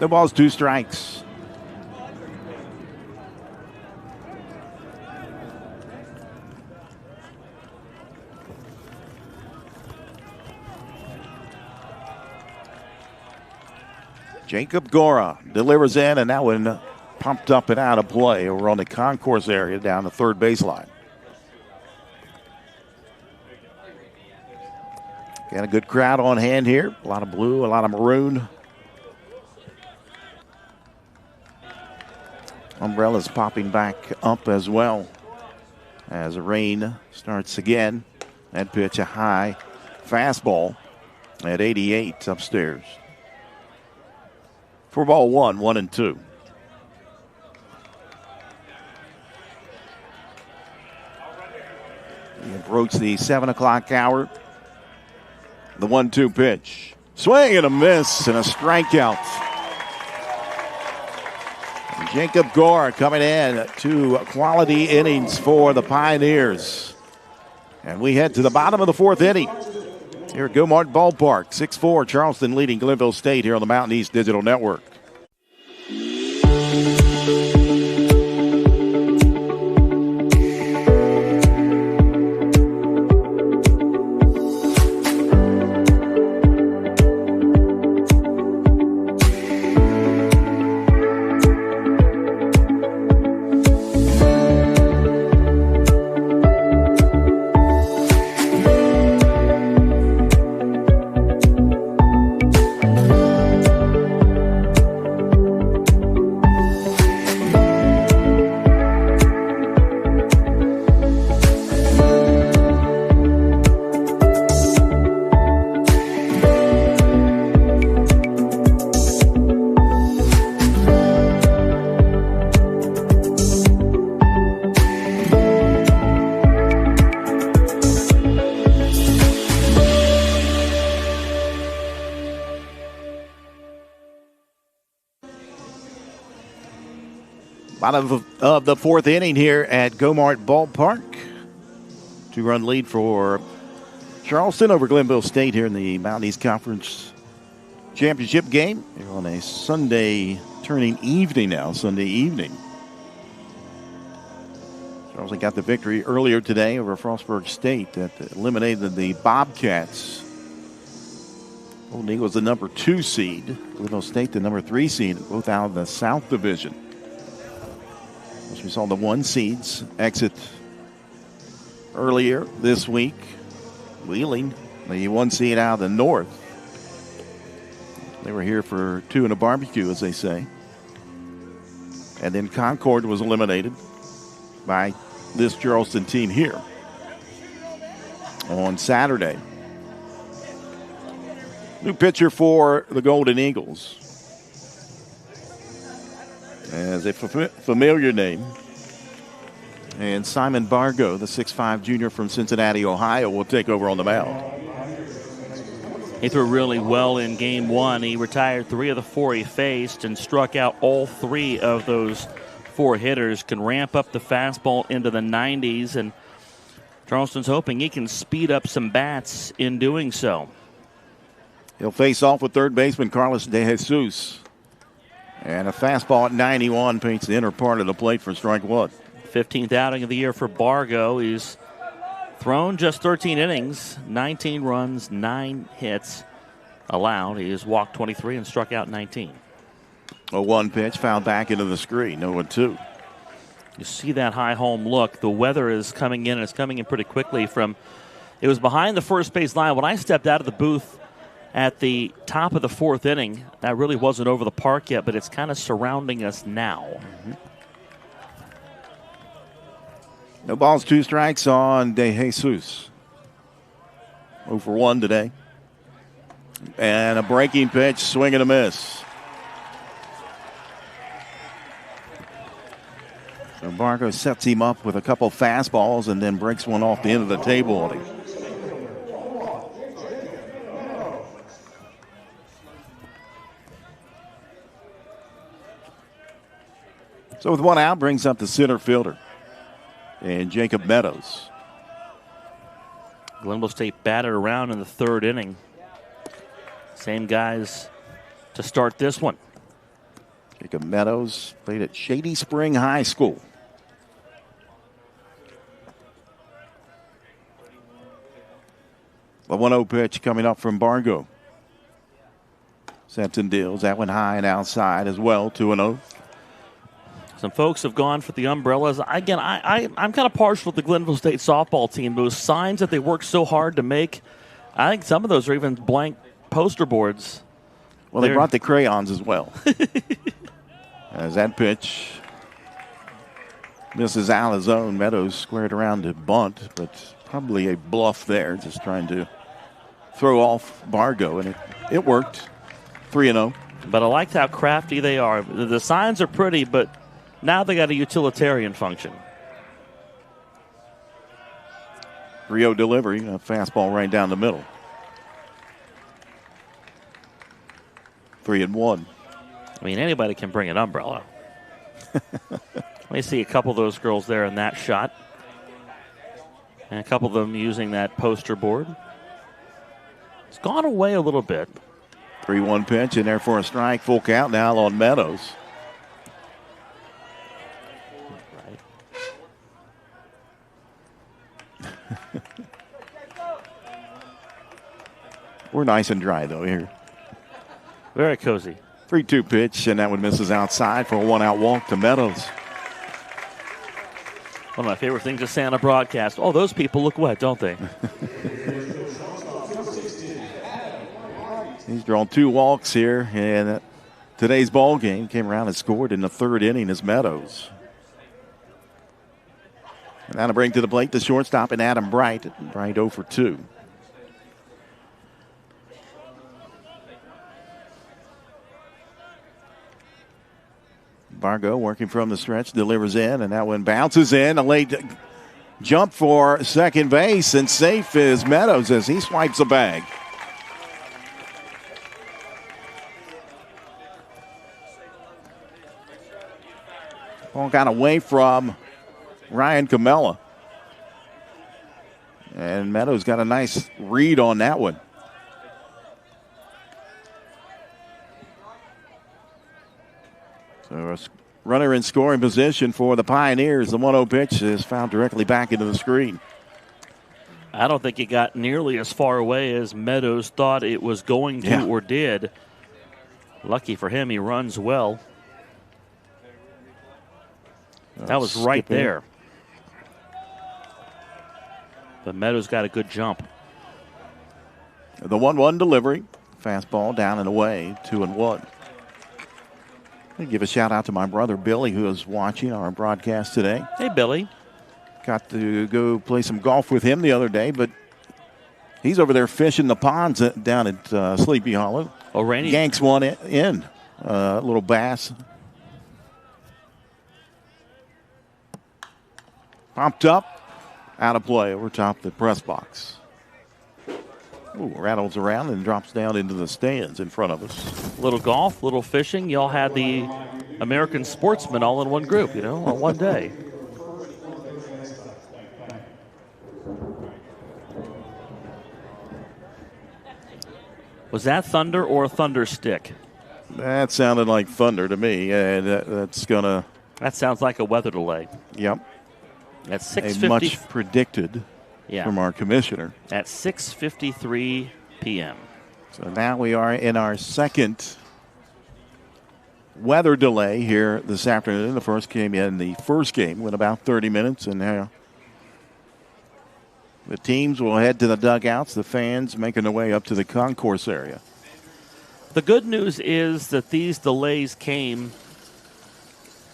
The ball's 2 strikes. Jacob Gora delivers in, and that one pumped up and out of play over on the concourse area down the third baseline. Got a good crowd on hand here. A lot of blue, a lot of maroon. Umbrellas popping back up as well as the rain starts again. That pitch, a high fastball at 88 upstairs. For ball 1-2. We approach the 7 o'clock hour. The 1-2 pitch. Swing and a miss and a strikeout. Jacob Gore coming in, 2 quality innings for the Pioneers. And we head to the bottom of the 4th inning here at Go-Mart Ballpark. 6-4, Charleston leading Glenville State here on the Mountain East Digital Network. Bottom of the 4th inning here at Go-Mart Ballpark. 2-run lead for Charleston over Glenville State here in the Mountain East Conference Championship game. Here on a Sunday evening. Charleston got the victory earlier today over Frostburg State that eliminated the Bobcats. Golden Eagles the number 2 seed. Glenville State the number 3 seed, both out of the South Division. As we saw the 1 seeds exit earlier this week. Wheeling, the 1 seed out of the North. They were here for 2 and a barbecue, as they say. And then Concord was eliminated by this Charleston team here on Saturday. New pitcher for the Golden Eagles. As a familiar name. And Simon Bargo, the 6'5 junior from Cincinnati, Ohio, will take over on the mound. He threw really well in game 1. He retired 3 of the 4 he faced and struck out all 3 of those 4 hitters. Can ramp up the fastball into the 90s, and Charleston's hoping he can speed up some bats in doing so. He'll face off with third baseman Carlos De Jesus. And a fastball at 91 paints the inner part of the plate for strike 1. 15th outing of the year for Bargo. He's thrown just 13 innings, 19 runs, 9 hits allowed. He has walked 23 and struck out 19. A 1 pitch fouled back into the screen. 0-2. You see that high home look. The weather is coming in, and it's coming in pretty quickly from. It was behind the first base line. When I stepped out of the booth at the top of the 4th inning, that really wasn't over the park yet, but it's kind of surrounding us now. Mm-hmm. No balls, 2 strikes on De Jesus. 0-for-1 today. And a breaking pitch, swing and a miss. So Bargo sets him up with a couple fastballs and then breaks one off the end of the table on him. So with 1 out, brings up the center fielder. And Jacob Meadows. Glenville State batted around in the 3rd inning. Same guys to start this one. Jacob Meadows played at Shady Spring High School. The 1-0 pitch coming up from Bargo. Sets and deals. That one high and outside as well. 2-0. Some folks have gone for the umbrellas. Again, I'm kind of partial to the Glenville State softball team. Those signs that they work so hard to make, I think some of those are even blank poster boards. Well, they brought the crayons as well. As that pitch misses out of zone, Meadows squared around to bunt, but probably a bluff there, just trying to throw off Bargo, and it worked. 3-0. But I liked how crafty they are. The signs are pretty, but now they got a utilitarian function. 3-0 delivery, a fastball right down the middle. 3-1. I mean, anybody can bring an umbrella. Let me see a couple of those girls there in that shot. And a couple of them using that poster board. It's gone away a little bit. 3-1 pitch in there for a strike. Full count now on Meadows. We're nice and dry, though, here. Very cozy. 3-2 pitch, and that one misses outside for a one-out walk to Meadows. One of my favorite things to say on a broadcast. Oh, those people look wet, don't they? He's drawn 2 walks here, and today's ball game came around and scored in the 3rd inning as Meadows. And now to bring to the plate the shortstop and Adam Bright. Bright 0 for 2. Bargo working from the stretch, delivers in, and that one bounces in. A late jump for second base, and safe is Meadows as he swipes the bag. Ball got away from Ryan Camella. And Meadows got a nice read on that one. So a runner in scoring position for the Pioneers. The 1-0 pitch is fouled directly back into the screen. I don't think it got nearly as far away as Meadows thought it was going to or did. Lucky for him, he runs well. That was right there. But Meadows got a good jump. The 1-1 delivery. Fastball down and away, 2-1. I give a shout out to my brother Billy, who is watching our broadcast today. Hey, Billy. Got to go play some golf with him the other day, but he's over there fishing the ponds down at Sleepy Hollow. Oh, Randy. Yanks one in. A little bass. Popped up, out of play over top of the press box. Ooh, rattles around and drops down into the stands in front of us. Little golf, little fishing. Y'all had the American sportsmen all in one group, on one day. Was that thunder or a thunder stick? That sounded like thunder to me. That's going to... That sounds like a weather delay. Yep. At 6:50. Much predicted from our commissioner. At 6:53 p.m. So now we are in our second weather delay here this afternoon. The first came in the first game with about 30 minutes, and now the teams will head to the dugouts, the fans making their way up to the concourse area. The good news is that these delays came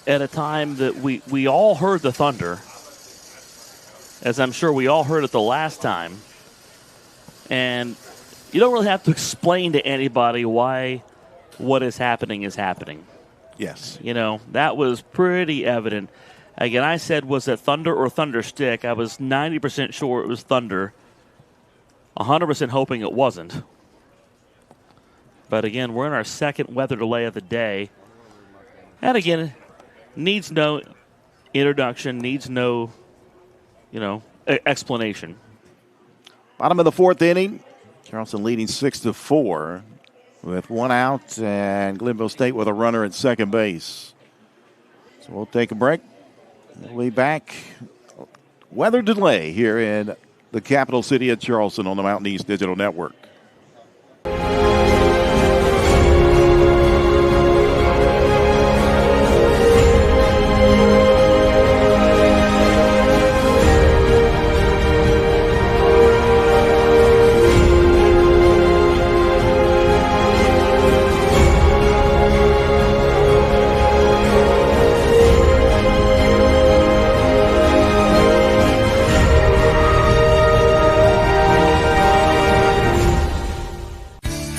at a time that we all heard the thunder, as I'm sure we all heard it the last time. And you don't really have to explain to anybody why what is happening is happening. Yes. That was pretty evident. Again, I said, was it thunder or thunder stick? I was 90% sure it was thunder. 100% hoping it wasn't. But again, we're in our second weather delay of the day. And again, needs no introduction, needs no, explanation. Bottom of the 4th inning. Charleston leading 6-4 with 1 out, and Glennville State with a runner at second base. So we'll take a break. We'll be back. Weather delay here in the capital city of Charleston on the Mountain East Digital Network.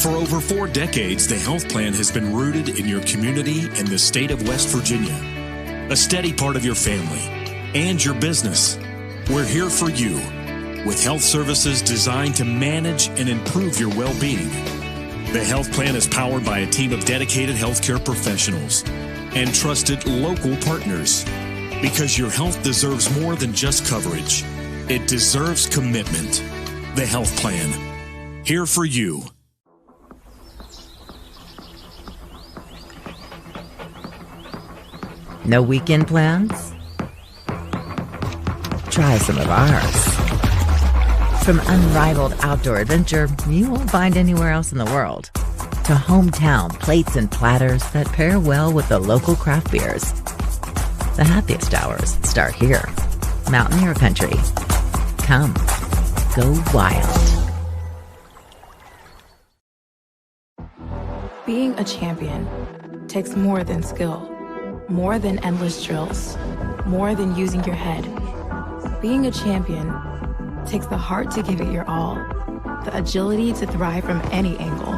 For over 4 decades, the health plan has been rooted in your community and the state of West Virginia. A steady part of your family and your business. We're here for you with health services designed to manage and improve your well-being. The health plan is powered by a team of dedicated healthcare professionals and trusted local partners. Because your health deserves more than just coverage. It deserves commitment. The health plan. Here for you. No weekend plans? Try some of ours. From unrivaled outdoor adventure you won't find anywhere else in the world, to hometown plates and platters that pair well with the local craft beers. The happiest hours start here. Mountaineer Country. Come. Go wild. Being a champion takes more than skill, more than endless drills, more than using your head. Being a champion takes the heart to give it your all, the agility to thrive from any angle,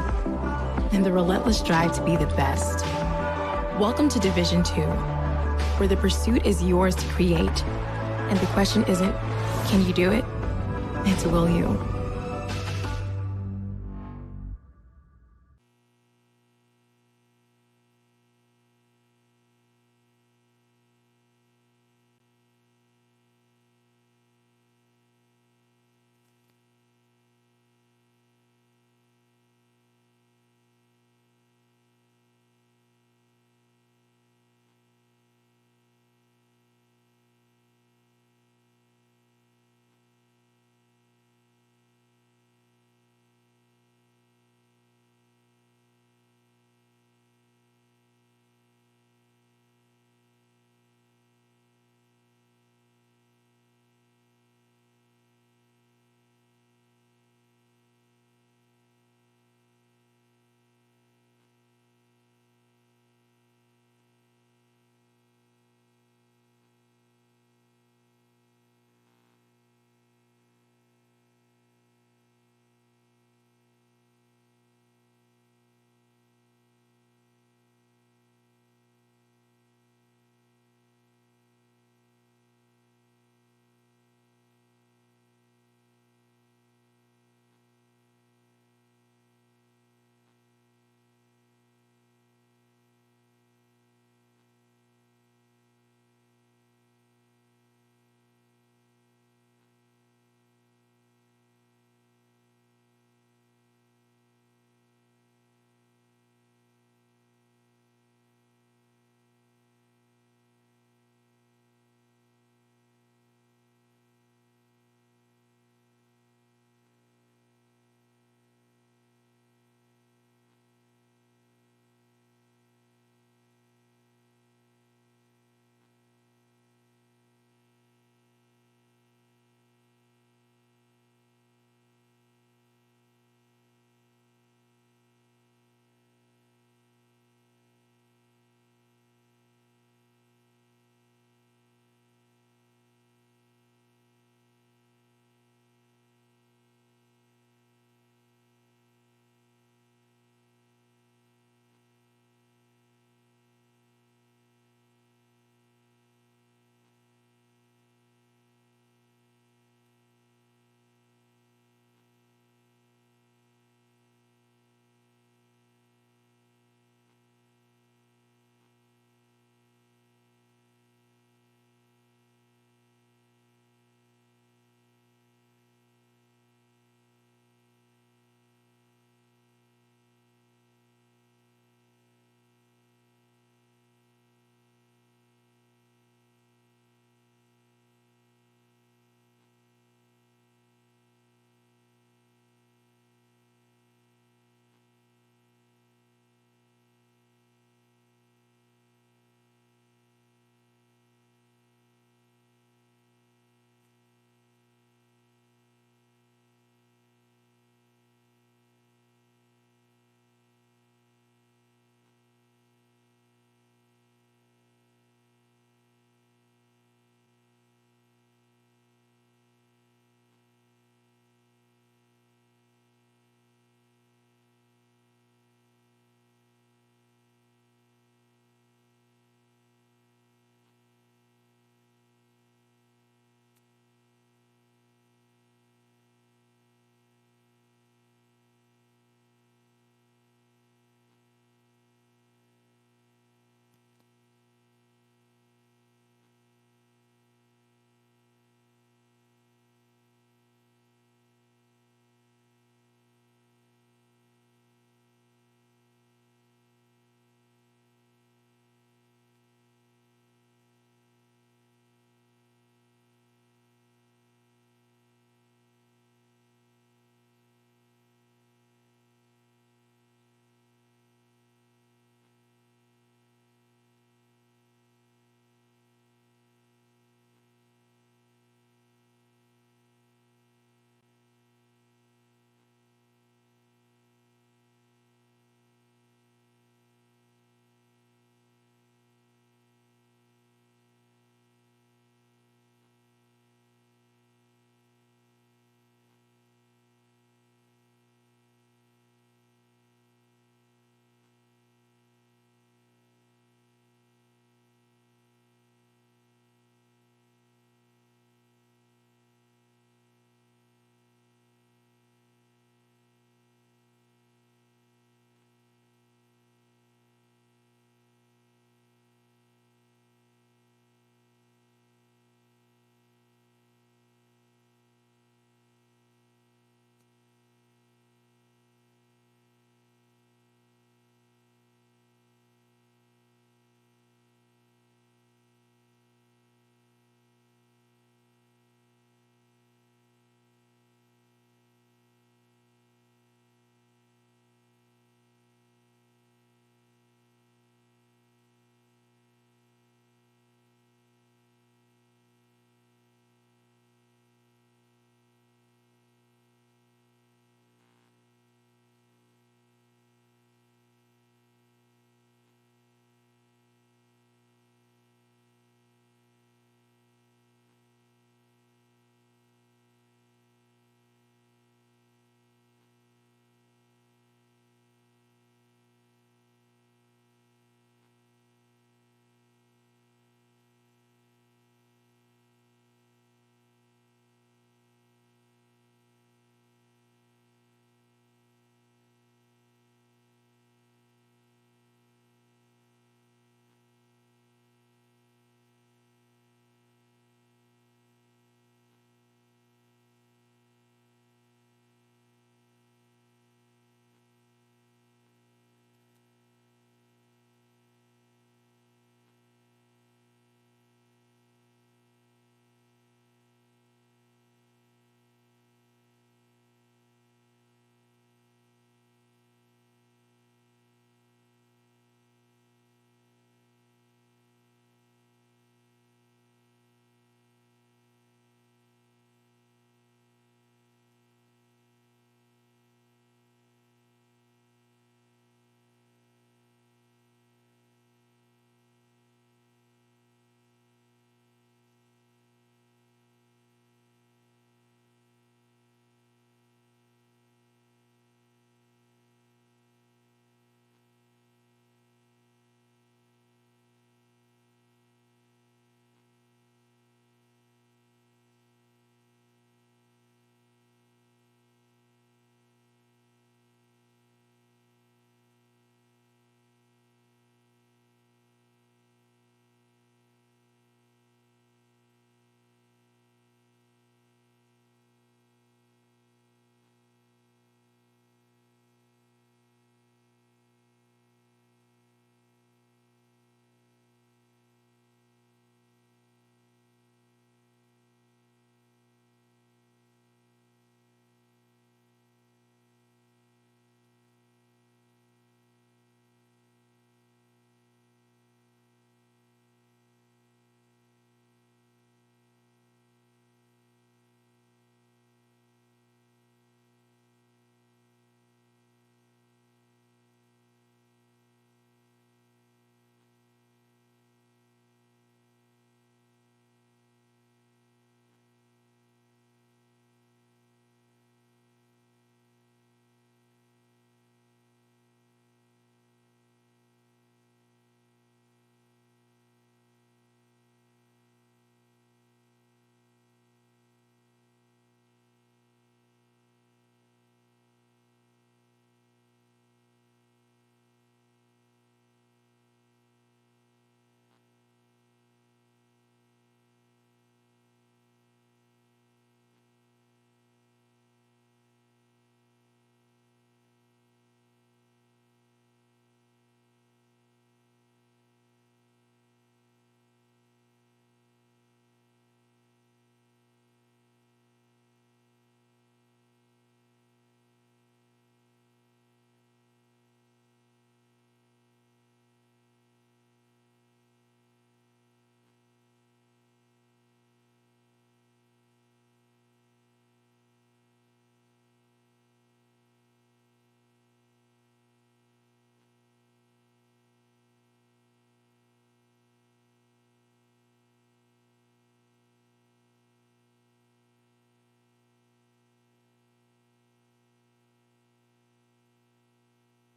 and the relentless drive to be the best. Welcome to Division 2, where the pursuit is yours to create, and the question isn't, can you do it? It's will you?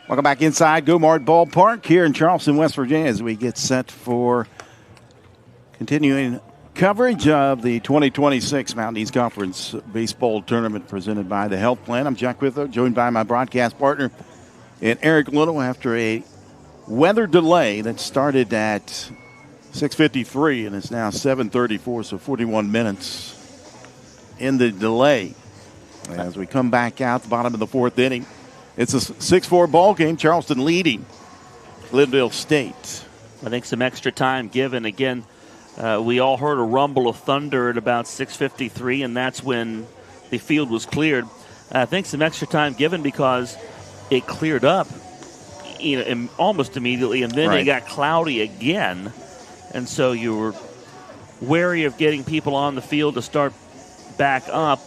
Welcome back inside Gomart Ballpark here in Charleston, West Virginia, as we get set for continuing coverage of the 2026 Mountain East Conference Baseball Tournament presented by the Health Plan. I'm Jack Witho, joined by my broadcast partner and Eric Little after a weather delay that started at 6:53 and it's now 7:34, so 41 minutes in the delay. As we come back out the bottom of the fourth inning, it's a 6-4 ball game. Charleston leading Glennville State. I think some extra time given. Again, we all heard a rumble of thunder at about 6:53, and that's when the field was cleared. I think some extra time given because it cleared up almost immediately, and then it got cloudy again. And so you were wary of getting people on the field to start back up,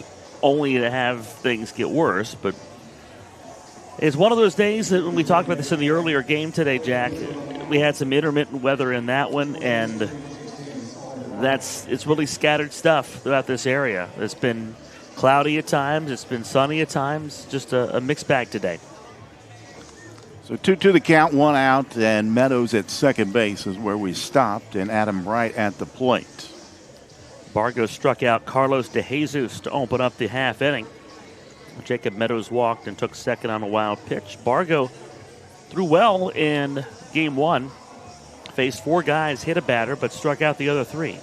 only to have things get worse. But it's one of those days that when we talked about this in the earlier game today, Jack, we had some intermittent weather in that one, and it's really scattered stuff throughout this area. It's been cloudy at times, it's been sunny at times, just a mixed bag today. So 2-2 the count, 1 out, and Meadows at second base is where we stopped, and Adam Bright at the plate. Bargo struck out Carlos De Jesus to open up the half inning. Jacob Meadows walked and took second on a wild pitch. Bargo threw well in game one. Faced 4 guys, hit a batter, but struck out the other 3.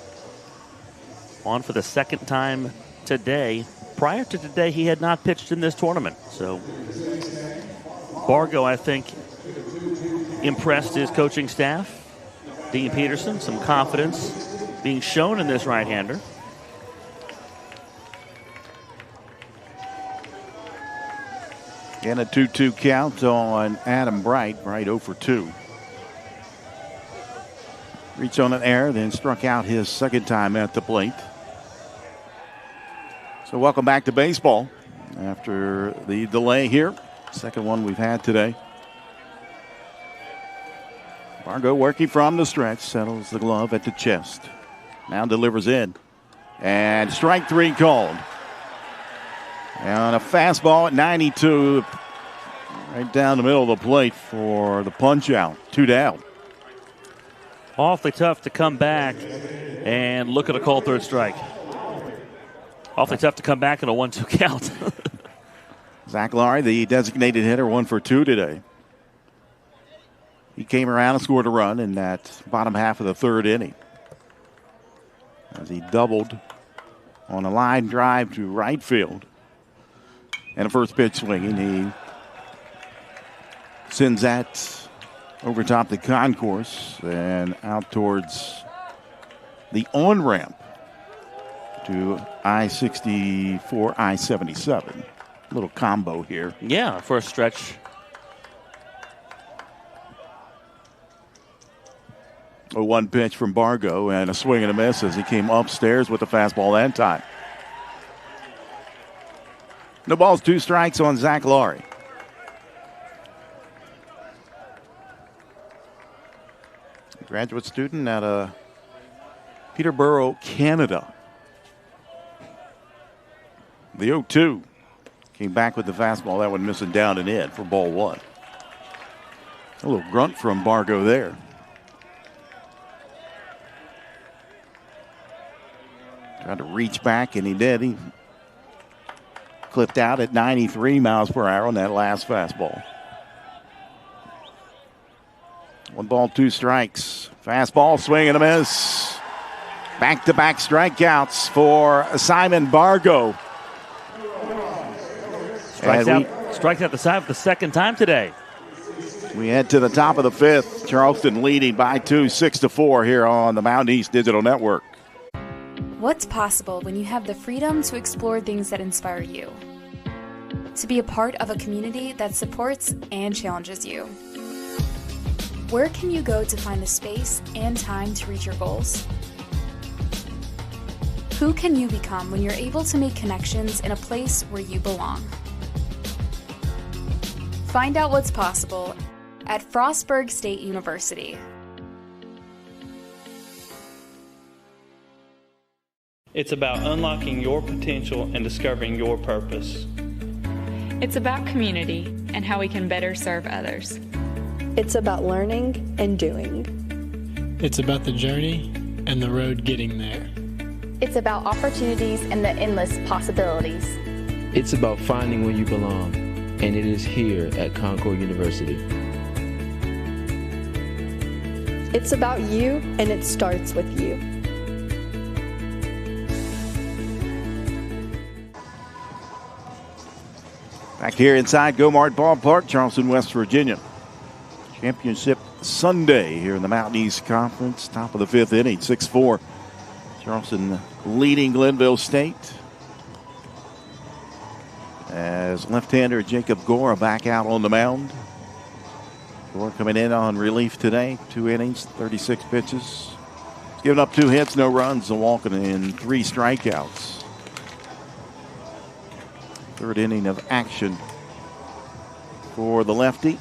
On for the second time today. Prior to today, he had not pitched in this tournament. So Bargo, I think, impressed his coaching staff. Dean Peterson, some confidence being shown in this right-hander. And a 2-2 count on Adam Bright. Bright 0 for 2. Reached on an error, then struck out his second time at the plate. So welcome back to baseball after the delay here. Second one we've had today. Bargo working from the stretch, settles the glove at the chest. Now delivers in. And strike 3 called. And a fastball at 92, right down the middle of the plate for the punch out. 2 down. Awfully tough to come back and look at a called third strike. Awfully tough to come back in a 1-2 count. Zach Laurie, the designated hitter, 1 for 2 today. He came around and scored a run in that bottom half of the third inning, as he doubled on a line drive to right field. And a first pitch swinging. He sends that over top the concourse and out towards the on-ramp to I-64, I-77. Little combo here. Yeah, for a stretch. A 1 pitch from Bargo and a swing and a miss as he came upstairs with the fastball that time. No balls, 2 strikes on Zach Laurie. A graduate student at Peterborough, Canada. The 0-2 came back with the fastball. That one missing down and in for ball 1. A little grunt from Bargo there. Tried to reach back, and he did. He clipped out at 93 miles per hour on that last fastball. 1 ball, 2 strikes. Fastball, swing and a miss. Back-to-back strikeouts for Simon Bargo. Strikes out the side for the second time today. We head to the top of the 5th. Charleston leading by 2, 6-4 here on the Mountain East Digital Network. What's possible when you have the freedom to explore things that inspire you? To be a part of a community that supports and challenges you. Where can you go to find the space and time to reach your goals? Who can you become when you're able to make connections in a place where you belong? Find out what's possible at Frostburg State University. It's about unlocking your potential and discovering your purpose. It's about community and how we can better serve others. It's about learning and doing. It's about the journey and the road getting there. It's about opportunities and the endless possibilities. It's about finding where you belong, and it is here at Concord University. It's about you, and it starts with you. Back here inside Gomart Ballpark, Charleston, West Virginia. Championship Sunday here in the Mountain East Conference. Top of the fifth inning, 6-4. Charleston leading Glenville State. As left-hander Jacob Gore back out on the mound. Gore coming in on relief today. 2 innings, 36 pitches. He's given up 2 hits, no runs, a walk, and 3 strikeouts. Third inning of action for the lefty.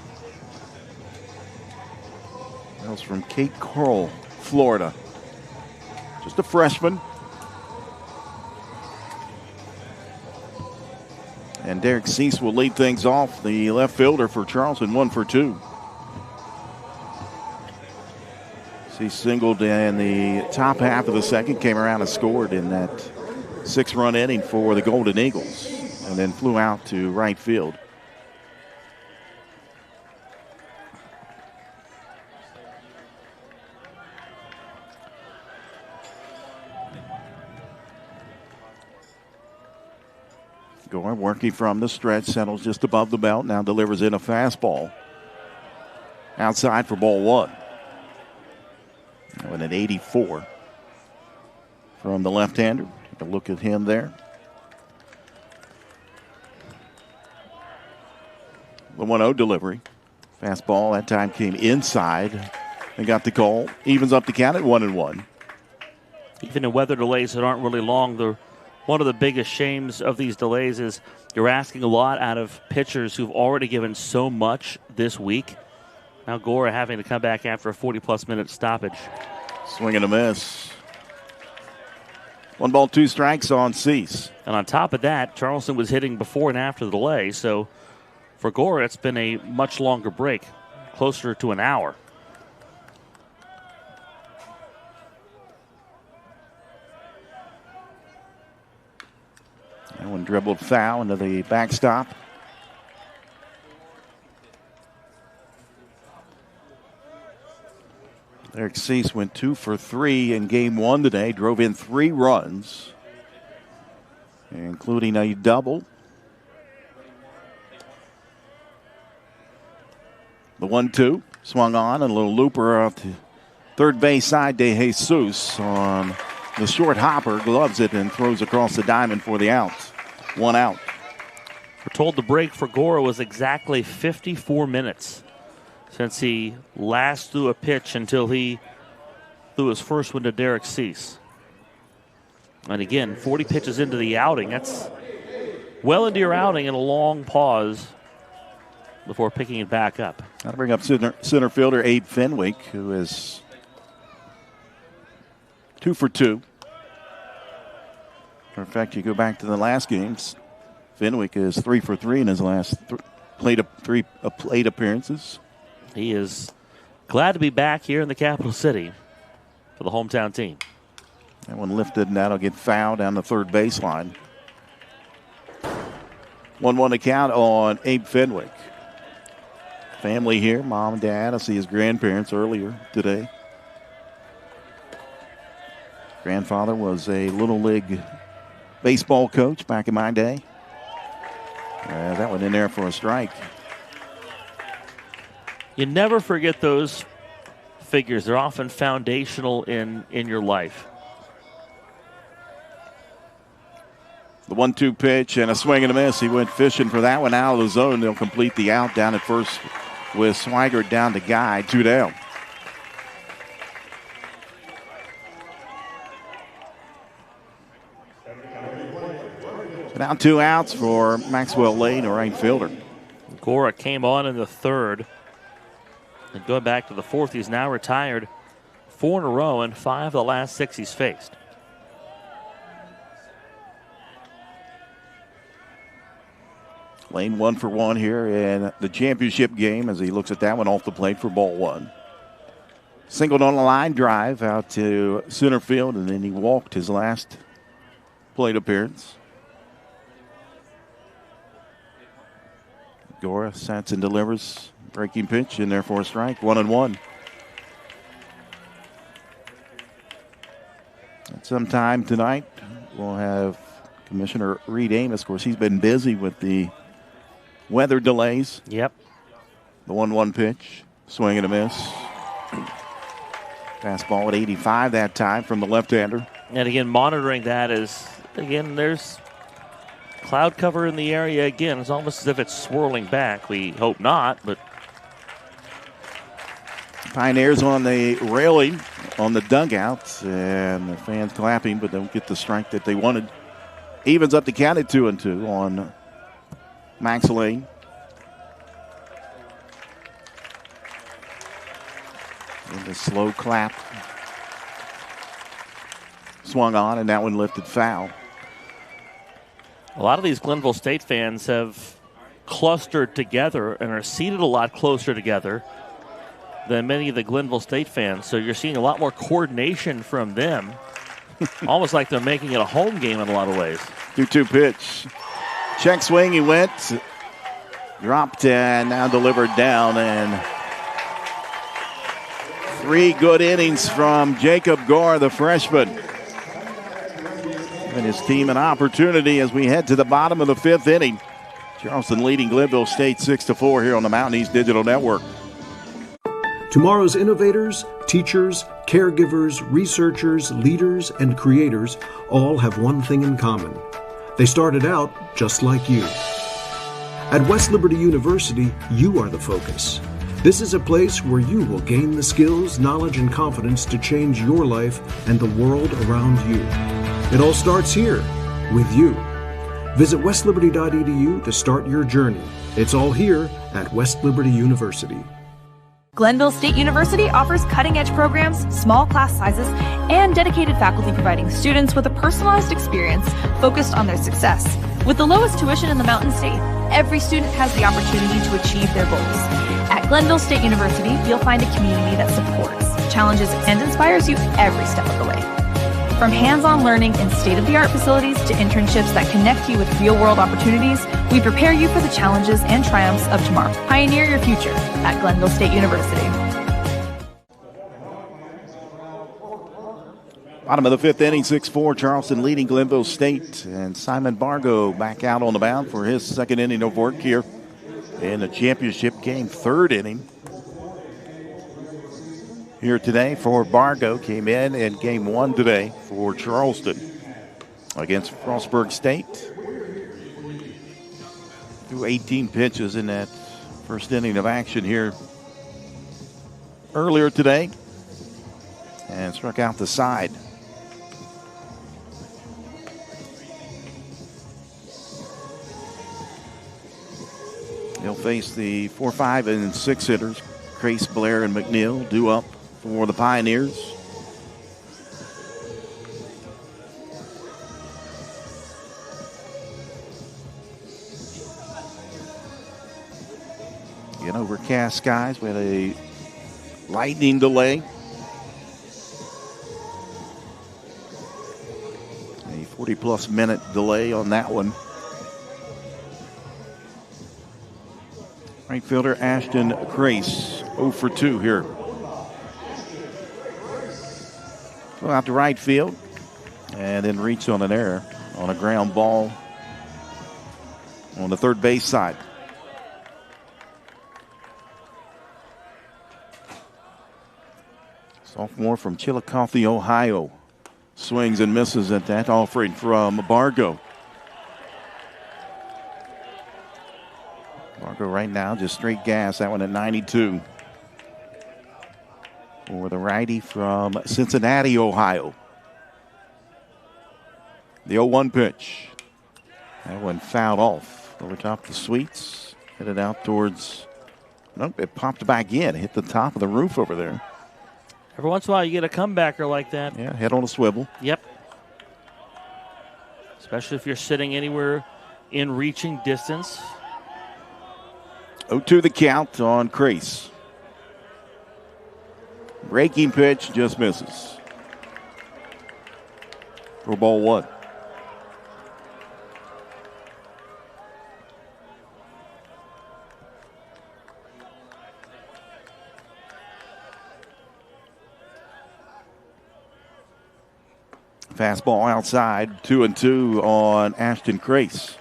Hails from Cape Coral, Florida. Just a freshman. And Derek Cease will lead things off, the left fielder for Charleston, 1 for 2. Cease singled in the top half of the second, came around and scored in that 6-run inning for the Golden Eagles, and then flew out to right field. Gore working from the stretch, settles just above the belt, now delivers in a fastball. Outside for ball 1. With an 84 from the left-hander. Take a look at him there. The 1-0 delivery. Fastball that time came inside and got the call. Evens up the count at 1-1. Even in weather delays that aren't really long, one of the biggest shames of these delays is you're asking a lot out of pitchers who've already given so much this week. Now Gore having to come back after a 40-plus minute stoppage. Swing and a miss. 1 ball, 2 strikes on Cease. And on top of that, Charleston was hitting before and after the delay. So for Gore, it's been a much longer break, closer to an hour. That one dribbled foul into the backstop. Derek Cease went 2 for 3 in game 1 today. Drove in 3 runs, including a double. The 1-2 swung on, and a little looper out to third base side. De Jesus on the short hopper, gloves it and throws across the diamond for the out. 1 out. We're told the break for Gore was exactly 54 minutes since he last threw a pitch until he threw his first one to Derek Cease. And again, 40 pitches into the outing. That's well into your outing and a long pause before picking it back up. Got to bring up center fielder Abe Fenwick, who is 2 for 2. In fact, you go back to the last games, Fenwick is 3 for 3 in his last plate appearances. He is glad to be back here in the capital city for the hometown team. That one lifted, and that'll get fouled down the third baseline. 1-1 to count on Abe Fenwick. Family here, mom and dad. I see his grandparents earlier today. Grandfather was a Little League baseball coach back in my day. That one in there for a strike. You never forget those figures. They're often foundational in your life. The 1-2 pitch and a swing and a miss. He went fishing for that one out of the zone. They'll complete the out down at first with Swigert down to Guy. 2 down. So now 2 outs for Maxwell Lane, a right fielder. Gora came on in the third. And going back to the fourth, he's now retired 4 in a row and 5 of the last 6 he's faced. Lane 1 for 1 here in the championship game as he looks at that one off the plate for ball 1. Singled on a line drive out to center field, and then he walked his last plate appearance. Gora sets and delivers. Breaking pitch in there for a strike. 1-1. At some time tonight, we'll have Commissioner Reed Amos. Of course, he's been busy with the weather delays. Yep. The 1-1 pitch. Swing and a miss. Fastball at 85 that time from the left-hander. And again, monitoring that is, again, there's cloud cover in the area again. It's almost as if it's swirling back. We hope not, but. Pioneers on the railing on the dugout, and the fans clapping, but don't get the strike that they wanted. Evens up the count at 2-2 on Max Lane. And the slow clap. Swung on, and that one lifted foul. A lot of these Glennville State fans have clustered together and are seated a lot closer together than many of the Glennville State fans. So you're seeing a lot more coordination from them. Almost like they're making it a home game in a lot of ways. 2-2 pitch. Check swing, he went. Dropped and now delivered down. And 3 good innings from Jacob Gore, the freshman. And his team an opportunity as we head to the bottom of the 5th inning. Charleston leading Glenville State 6-4 here on the Mountain East Digital Network. Tomorrow's innovators, teachers, caregivers, researchers, leaders, and creators all have one thing in common. They started out just like you. At West Liberty University, you are the focus. This is a place where you will gain the skills, knowledge, and confidence to change your life and the world around you. It all starts here, with you. Visit westliberty.edu to start your journey. It's all here at West Liberty University. Glennville State University offers cutting-edge programs, small class sizes, and dedicated faculty providing students with a personalized experience focused on their success. With the lowest tuition in the Mountain State, every student has the opportunity to achieve their goals. At Glenville State University, you'll find a community that supports, challenges, and inspires you every step of the way. From hands-on learning in state-of-the-art facilities to internships that connect you with real-world opportunities, we prepare you for the challenges and triumphs of tomorrow. Pioneer your future at Glenville State University. Bottom of the 5th inning, 6-4, Charleston leading Glenville State. And Simon Bargo back out on the mound for his 2nd inning of work here in the championship game, 3rd inning. Here today for Bargo, came in game 1 today for Charleston against Frostburg State. Threw 18 pitches in that 1st inning of action here earlier today and struck out the side. He'll face the 4, 5, and 6 hitters. Crace, Blair, and McNeil due up for the Pioneers. Again, overcast skies. We had a lightning delay. A 40-plus minute delay on that one. Right fielder Ashton Crace, 0 for 2 here. Go out to right field and then reach on an error on a ground ball on the 3rd base side. Sophomore from Chillicothe, Ohio. Swings and misses at that offering from Bargo. Bargo right now just straight gas, that one at 92. For the righty from Cincinnati, Ohio. The 0-1 pitch. That one fouled off over top the Sweets. Headed out towards, nope, it popped back in. Hit the top of the roof over there. Every once in a while you get a comebacker like that. Yeah, head on a swivel. Yep. Especially if you're sitting anywhere in reaching distance. 0-2 the count on Crease. Breaking pitch just misses. For ball one. Fastball outside, 2-2 on Ashton Crease.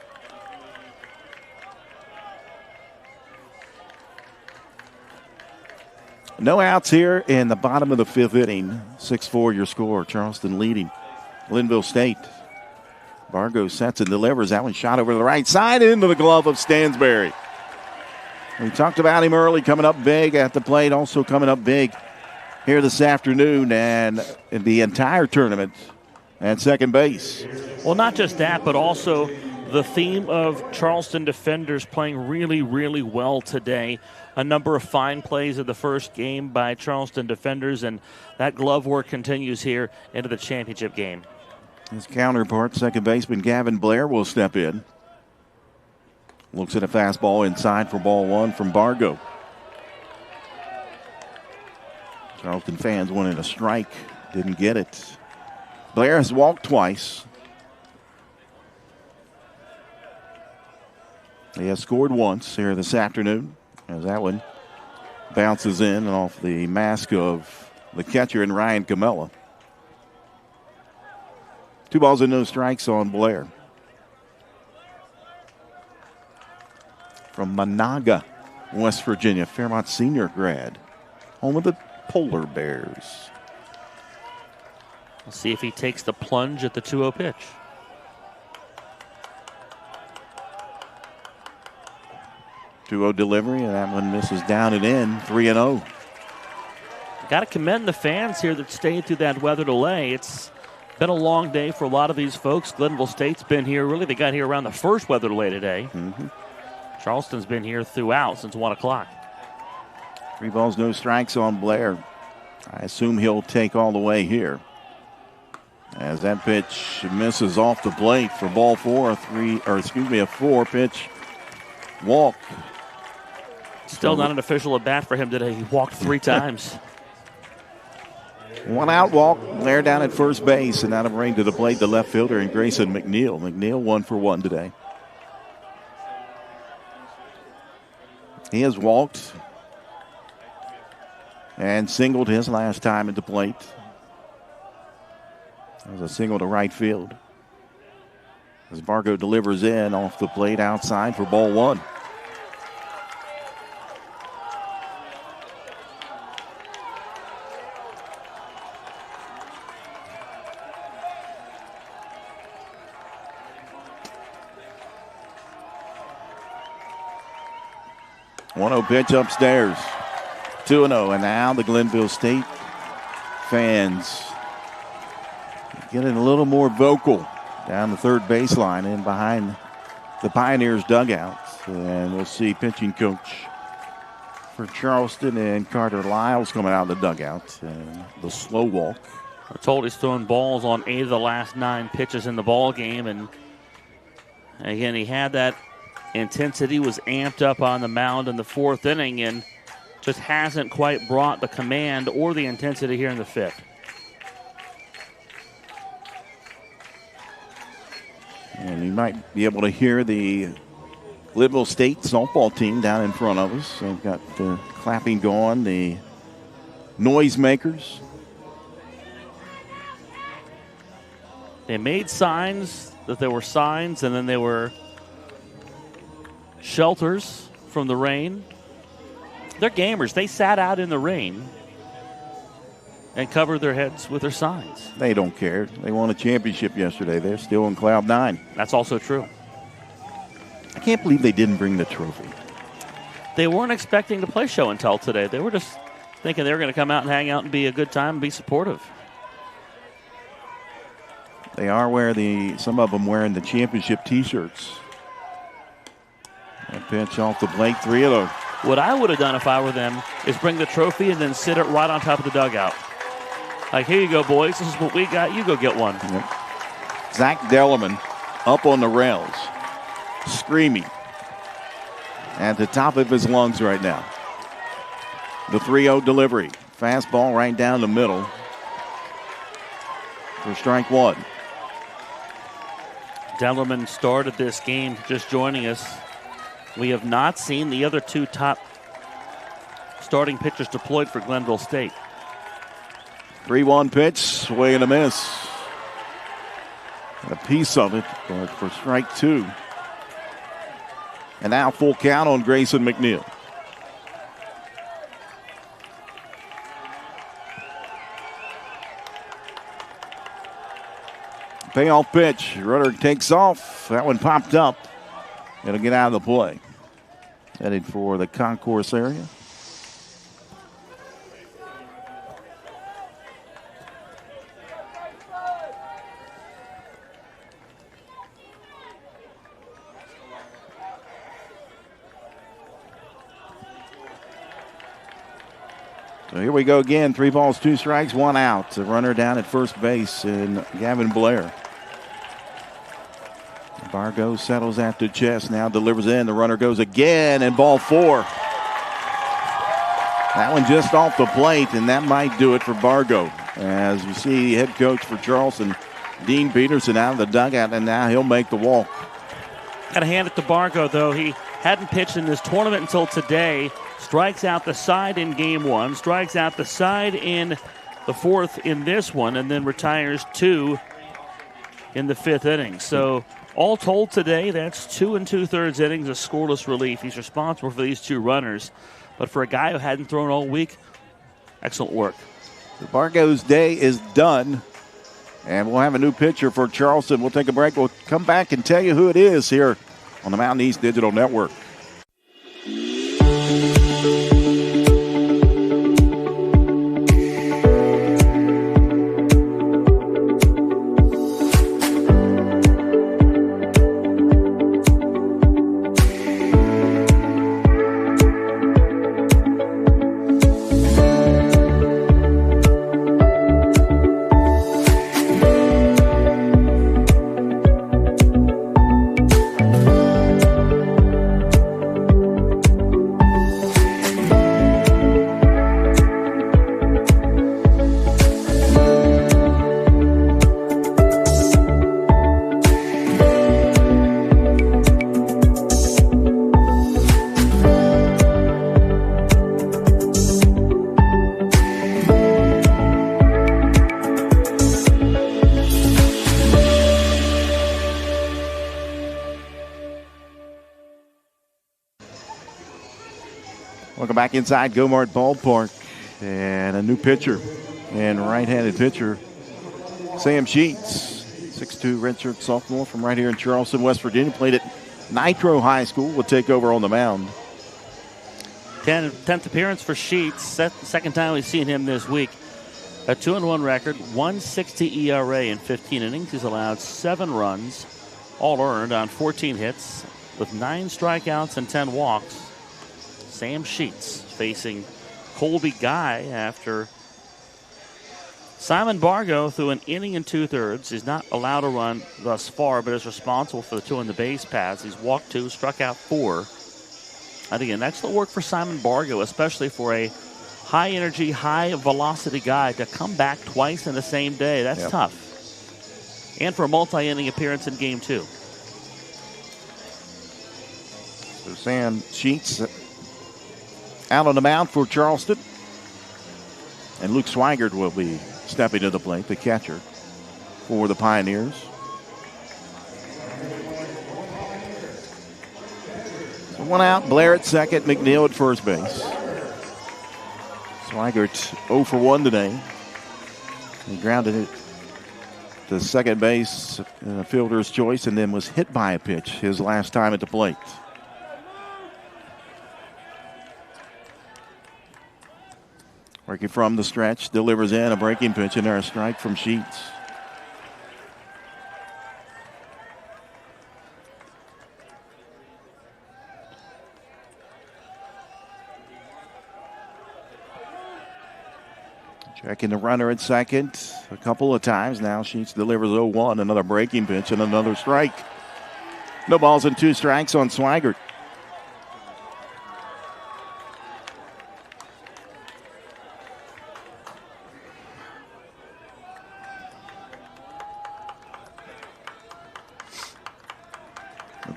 No outs here in the bottom of the fifth inning. 6-4 your score. Charleston leading Glenville State. Vargo sets and delivers. That one shot over the right side into the glove of Stansberry. We talked about him early, coming up big at the plate, also coming up big here this afternoon and in the entire tournament at second base. Well, not just that, but also the theme of Charleston defenders playing really, really well today. A number of fine plays in the first game by Charleston defenders, and that glove work continues here into the championship game. His counterpart, second baseman Gavin Blair, will step in. Looks at a fastball inside for ball one from Vargo. Charleston fans wanted a strike, didn't get it. Blair has walked twice. He has scored once here this afternoon, as that one bounces in and off the mask of the catcher in Ryan Camella. 2 balls and no strikes on Blair. From Monaga, West Virginia, Fairmont senior grad, home of the Polar Bears. We'll see if he takes the plunge at the 2-0 pitch. Delivery, and that one misses down and in, 3-0. Got to commend the fans here that stayed through that weather delay. It's been a long day for a lot of these folks. Glennville State's been here. Really, they got here around the first weather delay today. Charleston's been here throughout since 1 o'clock. 3 balls, no strikes on Blair. I assume he'll take all the way here. As that pitch misses off the plate for ball four, a 4-pitch walk. Still not an official at bat for him today. He walked 3 times. 1 out walk. Blair down at first base, and out of range to the plate, the left fielder and Grayson McNeil. McNeil 1 for 1 today. He has walked and singled his last time at the plate. That was a single to right field. As Vargo delivers in off the plate outside for ball one. One-0 pitch upstairs. 2-0, and now the Glenville State fans getting a little more vocal down the third baseline and behind the Pioneers dugout. And we'll see pitching coach for Charleston and Carter Lyles coming out of the dugout. And the slow walk. We're told he's throwing balls on 8 of the last 9 pitches in the ball game. And again, he had that intensity, was amped up on the mound in the 4th inning and just hasn't quite brought the command or the intensity here in the 5th. And you might be able to hear the Glennville State softball team down in front of us. They've got the clapping going, the noisemakers. They made signs that there were signs, and then there were shelters from the rain. They're gamers. They sat out in the rain and covered their heads with their signs. They don't care. They won a championship yesterday. They're still on cloud 9. That's also true. I can't believe they didn't bring the trophy. They weren't expecting to play show and tell today. They were just thinking they were going to come out and hang out and be a good time and be supportive. They are some of them wearing the championship T-shirts. That pitch off the plate, 3-0. What I would have done if I were them is bring the trophy and then sit it right on top of the dugout. Like, here you go, boys. This is what we got. You go get one. Yep. Zach Dellerman up on the rails, screaming. at the top of his lungs right now. The 3-0 delivery. Fastball right down the middle for strike one. Dellerman started this game just joining us. We have not seen the other two top starting pitchers deployed for Glennville State. 3-1 pitch, swing and a miss. A piece of it, but for strike two. And now full count on Grayson McNeil. Payoff pitch. Runner takes off. That one popped up. It'll get out of the play. Headed for the concourse area. So here we go again. 3 balls, 2 strikes, 1 out. The runner down at first base and Gavin Blair. Bargo settles after chest, now delivers in. The runner goes again, and ball 4. That one just off the plate, and that might do it for Bargo. As you see, head coach for Charleston, Dean Peterson, out of the dugout, and now he'll make the walk. Got to hand it to Bargo, though. He hadn't pitched in this tournament until today. Strikes out the side in game 1, strikes out the side in the 4th in this one, and then retires 2 in the 5th inning. So all told today, that's 2 2/3 innings of scoreless relief. He's responsible for these 2 runners. But for a guy who hadn't thrown all week, excellent work. Bargo's day is done. And we'll have a new pitcher for Charleston. We'll take a break. We'll come back and tell you who it is here on the Mountain East Digital Network. Welcome back inside Gomart Ballpark. And a new pitcher and right-handed pitcher, Sam Sheets, 6'2", redshirt sophomore from right here in Charleston, West Virginia. Played at Nitro High School. Will take over on the mound. 10th appearance for Sheets. Second time we've seen him this week. A 2-1 record, 1.60 ERA in 15 innings. He's allowed 7 runs, all earned on 14 hits, with 9 strikeouts and 10 walks. Sam Sheets facing Colby Guy after Simon Bargo threw an inning and 2/3. He's not allowed to run thus far, but is responsible for the 2 on the base paths. He's walked 2, struck out 4. And again, excellent work for Simon Bargo, especially for a high-energy, high-velocity guy to come back twice in the same day. That's tough. And for a multi-inning appearance in Game 2. So Sam Sheets out on the mound for Charleston. And Luke Swigert will be stepping to the plate, the catcher for the Pioneers. So 1 out, Blair at second, McNeil at first base. Swigert 0 for 1 today. He grounded it to second base, fielder's choice, and then was hit by a pitch his last time at the plate. Working from the stretch, delivers in a breaking pitch, and there a strike from Sheets. Checking the runner at second a couple of times. Now Sheets delivers 0-1, another breaking pitch, and another strike. No balls and 2 strikes on Swigert.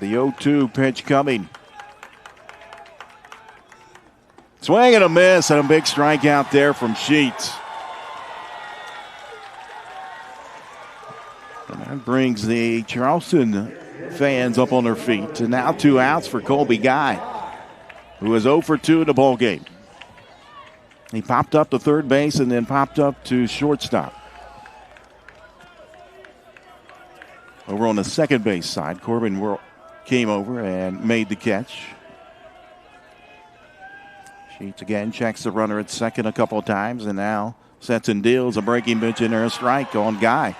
The 0-2 pitch coming. Swing and a miss, and a big strikeout there from Sheets. And that brings the Charleston fans up on their feet. And now 2 outs for Colby Guy, who is 0 for 2 in the ball game. He popped up to third base and then popped up to shortstop. Over on the second base side, Corbin came over and made the catch. Sheets again checks the runner at second a couple of times and now sets and deals a breaking pitch in there, a strike on Guy.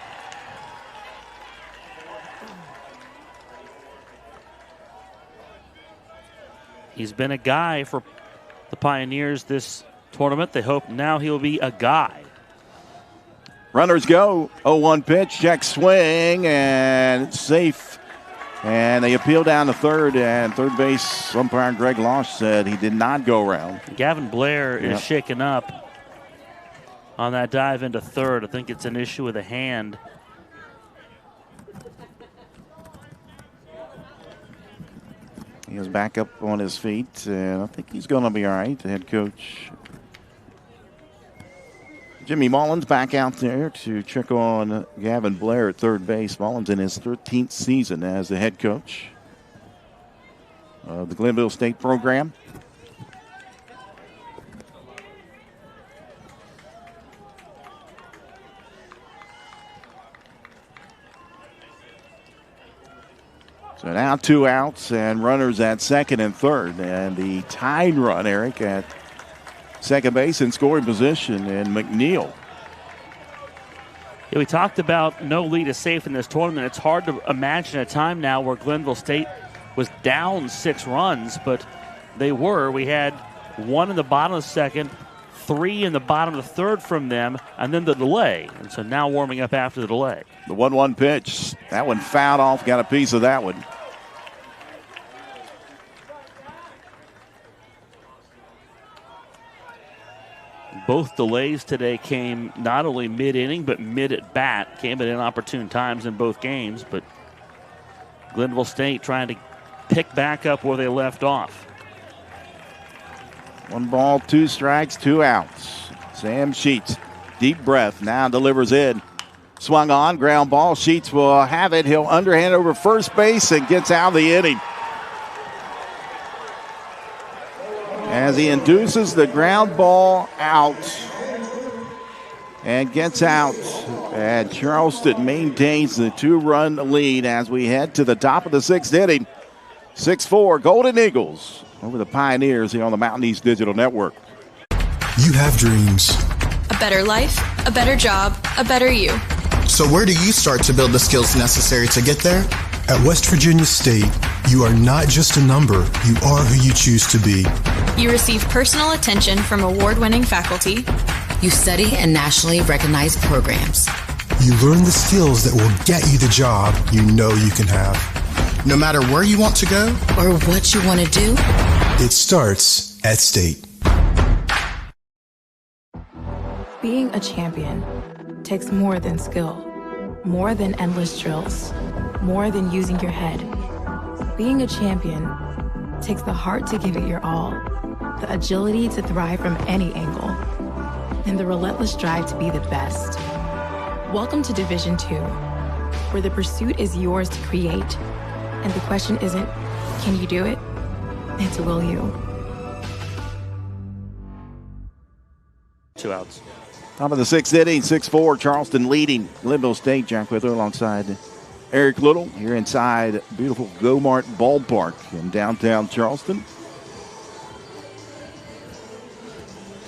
He's been a guy for the Pioneers this tournament. They hope now he'll be a guy. Runners go. 0-1 pitch, check swing, and it's safe. And they appeal down to third, and third base umpire Greg Losh said he did not go around. Gavin Blair is shaken up on that dive into third. I think it's an issue with a hand. He is back up on his feet, and I think he's going to be all right. The head coach Jimmy Mullins back out there to check on Gavin Blair at third base. Mullins in his 13th season as the head coach of the Glennville State program. So now 2 outs and runners at second and third. And the tied run, Eric, at second base in scoring position, and McNeil. Yeah, we talked about no lead is safe in this tournament. It's hard to imagine a time now where Glennville State was down 6 runs, but they were. We had 1 in the bottom of the second, 3 in the bottom of the third from them, and then the delay. And so now warming up after the delay. The 1-1 pitch. That one fouled off, got a piece of that one. Both delays today came not only mid-inning, but mid-at-bat. Came at inopportune times in both games, but Glennville State trying to pick back up where they left off. 1 ball, 2 strikes, 2 outs. Sam Sheets, deep breath, now delivers in. Swung on, ground ball. Sheets will have it. He'll underhand over first base and gets out of the inning. As he induces the ground ball out and gets out. And Charleston maintains the 2-run lead as we head to the top of the 6th inning. 6-4 Golden Eagles over the Pioneers here on the Mountain East Digital Network. You have dreams. A better life, a better job, a better you. So where do you start to build the skills necessary to get there? At West Virginia State, you are not just a number, you are who you choose to be. You receive personal attention from award-winning faculty. You study in nationally recognized programs. You learn the skills that will get you the job you know you can have. No matter where you want to go or what you want to do, it starts at State. Being a champion takes more than skill, more than endless drills, more than using your head. Being a champion takes the heart to give it your all, the agility to thrive from any angle, and the relentless drive to be the best. Welcome to Division II, where the pursuit is yours to create, and the question isn't, can you do it? It's will you? 2 outs. Top of the 6th inning, 6-4, Charleston leading Glennville State. Jack Withrow alongside Eric Little here inside beautiful Go-Mart Ballpark in downtown Charleston.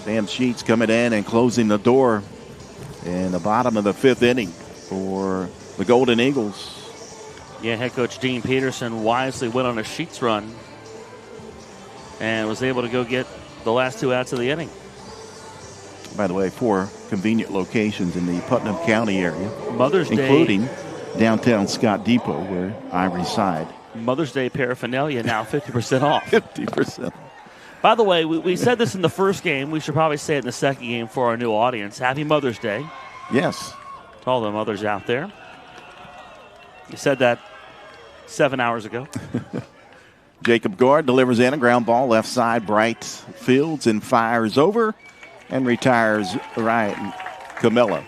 Sam Sheets coming in and closing the door in the bottom of the 5th inning for the Golden Eagles. Yeah, head coach Dean Peterson wisely went on a Sheets run and was able to go get the last 2 outs of the inning. By the way, 4 convenient locations in the Putnam County area. Mother's Day. Including downtown Scott Depot, where I reside. Mother's Day paraphernalia now 50% off. 50%. By the way, we said this in the first game. We should probably say it in the second game for our new audience. Happy Mother's Day. Yes. To all the mothers out there. You said that 7 hours ago. Jacob Gord delivers in a ground ball left side. Bright fields and fires over and retires Ryan Camilla.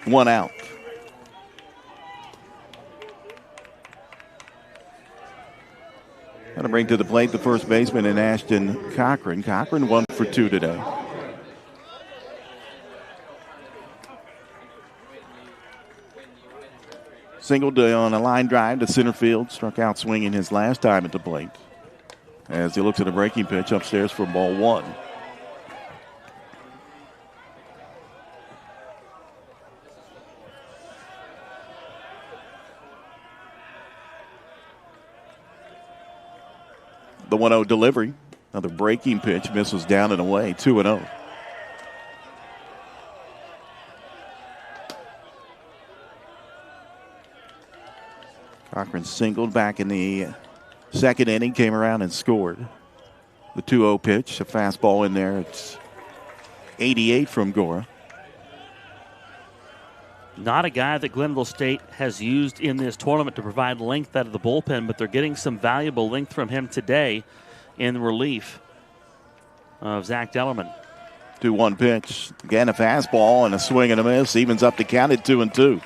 1 out. Going to bring to the plate the first baseman in Ashton Cochran. Cochran 1 for 2 today. Singled on a line drive to center field. Struck out swinging his last time at the plate. As he looks at a breaking pitch upstairs for ball 1. The 1-0 delivery. Another breaking pitch. Misses down and away. 2-0. Cochran singled back in the second inning. Came around and scored. The 2-0 pitch. A fastball in there. It's 88 from Gora. Not a guy that Glennville State has used in this tournament to provide length out of the bullpen, but they're getting some valuable length from him today in relief of Zach Dellerman. 2-1 pitch. Again, a fastball and a swing and a miss. Evens up the count at 2-2.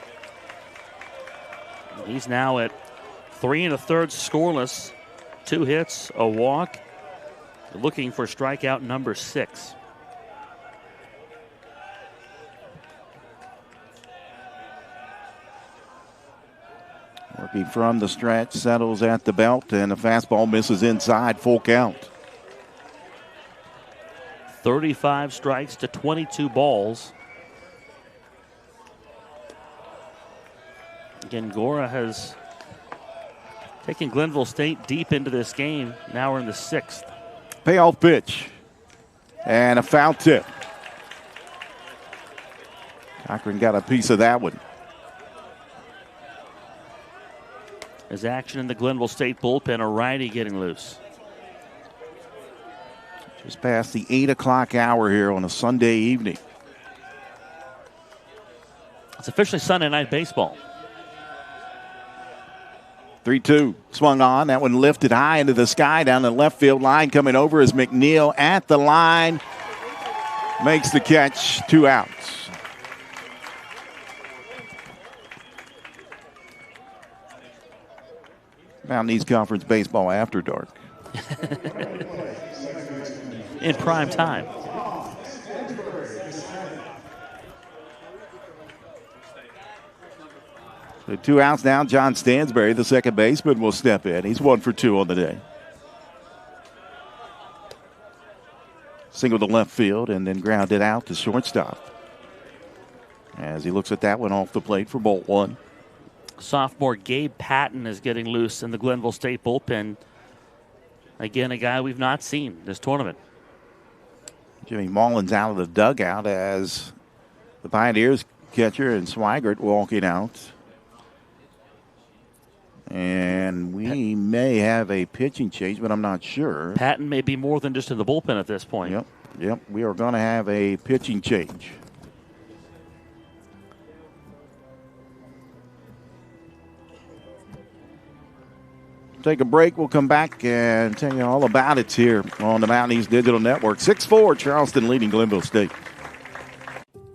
He's now at 3 1/3 scoreless. 2 hits, a walk. Looking for strikeout number 6. Working from the stretch, settles at the belt, and the fastball misses inside. Full count. 35 strikes to 22 balls. Again, Gora has taken Glennville State deep into this game. Now we're in the 6th. Payoff pitch. And a foul tip. Cochran got a piece of that one. There's action in the Glennville State bullpen. A righty getting loose. Just past the 8 o'clock hour here on a Sunday evening. It's officially Sunday night baseball. 3-2. Swung on. That one lifted high into the sky down the left field line. Coming over is McNeil at the line. Makes the catch. 2 outs. Mountain East Conference baseball after dark. In prime time. So 2 outs now. John Stansberry, the second baseman, will step in. He's 1 for 2 on the day. Single to left field and then grounded out to shortstop. As he looks at that one off the plate for ball 1. Sophomore Gabe Patton is getting loose in the Glennville State bullpen. Again, a guy we've not seen this tournament. Jimmy Mullins out of the dugout as the Pioneers catcher and Swigert walking out. And we may have a pitching change, but I'm not sure. Patton may be more than just in the bullpen at this point. Yep. We are going to have a pitching change. Take a break. We'll come back and tell you all about it here on the Mountain East Digital Network. 6-4, Charleston leading Glennville State.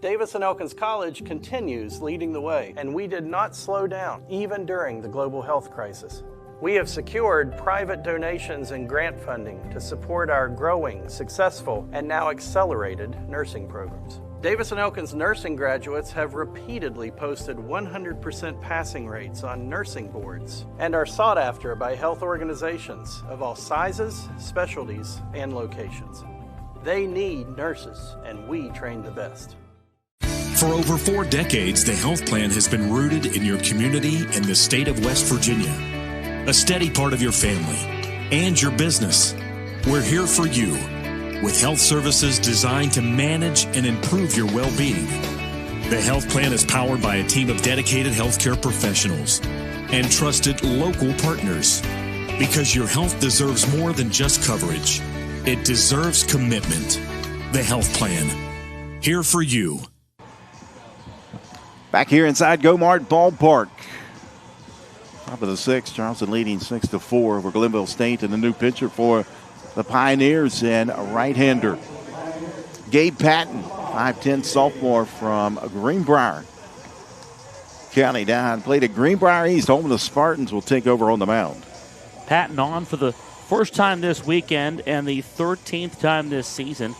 Davis and Elkins College continues leading the way, and we did not slow down, even during the global health crisis. We have secured private donations and grant funding to support our growing, successful, and now accelerated nursing programs. Davis and Elkins nursing graduates have repeatedly posted 100% passing rates on nursing boards and are sought after by health organizations of all sizes, specialties, and locations. They need nurses, and we train the best. For over 4 decades, the health plan has been rooted in your community and the state of West Virginia. A steady part of your family and your business. We're here for you with health services designed to manage and improve your well-being. The health plan is powered by a team of dedicated healthcare professionals and trusted local partners. Because your health deserves more than just coverage. It deserves commitment. The health plan. Here for you. Back here inside Gomart Ballpark. Top of the sixth, Charleston leading 6-4 over Glennville State, and the new pitcher for the Pioneers and a right-hander, Gabe Patton, 5'10" sophomore from Greenbrier County down. Played at Greenbrier East. Home of the Spartans will take over on the mound. Patton on for the first time this weekend and the 13th time this season.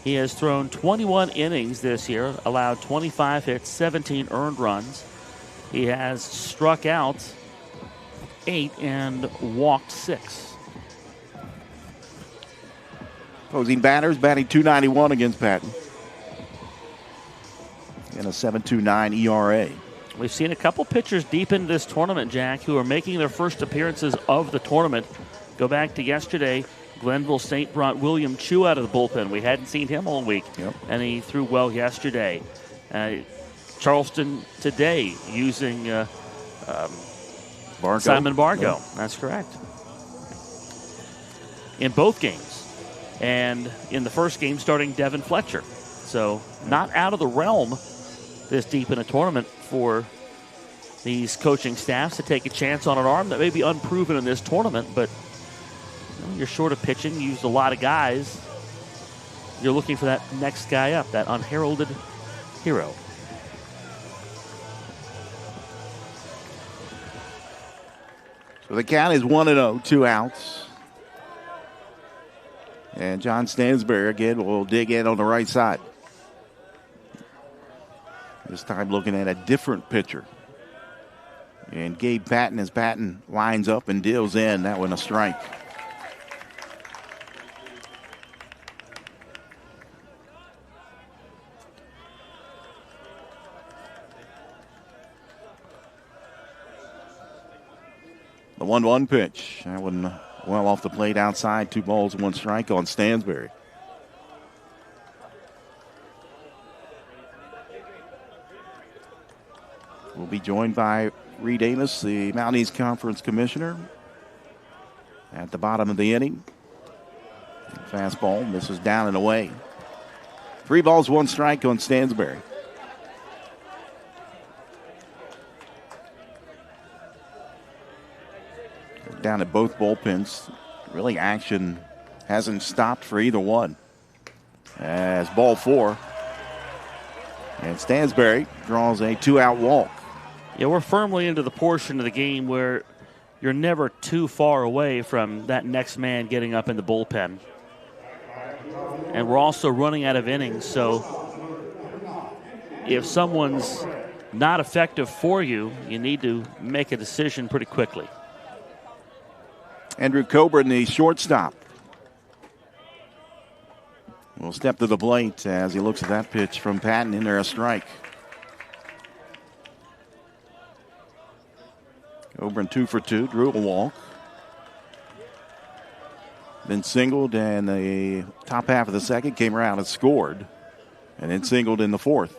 He has thrown 21 innings this year, allowed 25 hits, 17 earned runs. He has struck out 8 and walked 6. Opposing batters batting .291 against Patton. And a 7.29 ERA. We've seen a couple pitchers deep into this tournament, Jack, who are making their first appearances of the tournament. Go back to yesterday. Glennville State brought William Chu out of the bullpen. We hadn't seen him all week, and he threw well yesterday. Charleston today using Simon Bargo. That's correct. In both games. And in the first game, starting Devin Fletcher. So not out of the realm this deep in a tournament for these coaching staffs to take a chance on an arm that may be unproven in this tournament, but you're short of pitching. You used a lot of guys. You're looking for that next guy up, that unheralded hero. So the count is 1-0, 2 outs. And John Stansberry again will dig in on the right side. This time looking at a different pitcher. And Gabe Patton, as Patton lines up and deals in. That one a strike. The 1-1 pitch. That one well off the plate outside. 2 balls, 1 strike on Stansberry. We'll be joined by Reed Amos, the Mountain East Conference Commissioner. At the bottom of the inning. Fastball misses down and away. 3 balls, 1 strike on Stansberry. Down at both bullpens. Really, action hasn't stopped for either one. As ball 4. And Stansberry draws a 2-out walk. Yeah, we're firmly into the portion of the game where you're never too far away from that next man getting up in the bullpen. And we're also running out of innings, so if someone's not effective for you, you need to make a decision pretty quickly. Andrew Coburn, the shortstop, will step to the plate as he looks at that pitch from Patton. In there, a strike. Coburn 2 for 2, drew a walk. Then singled, and the top half of the second came around and scored, and then singled in the fourth.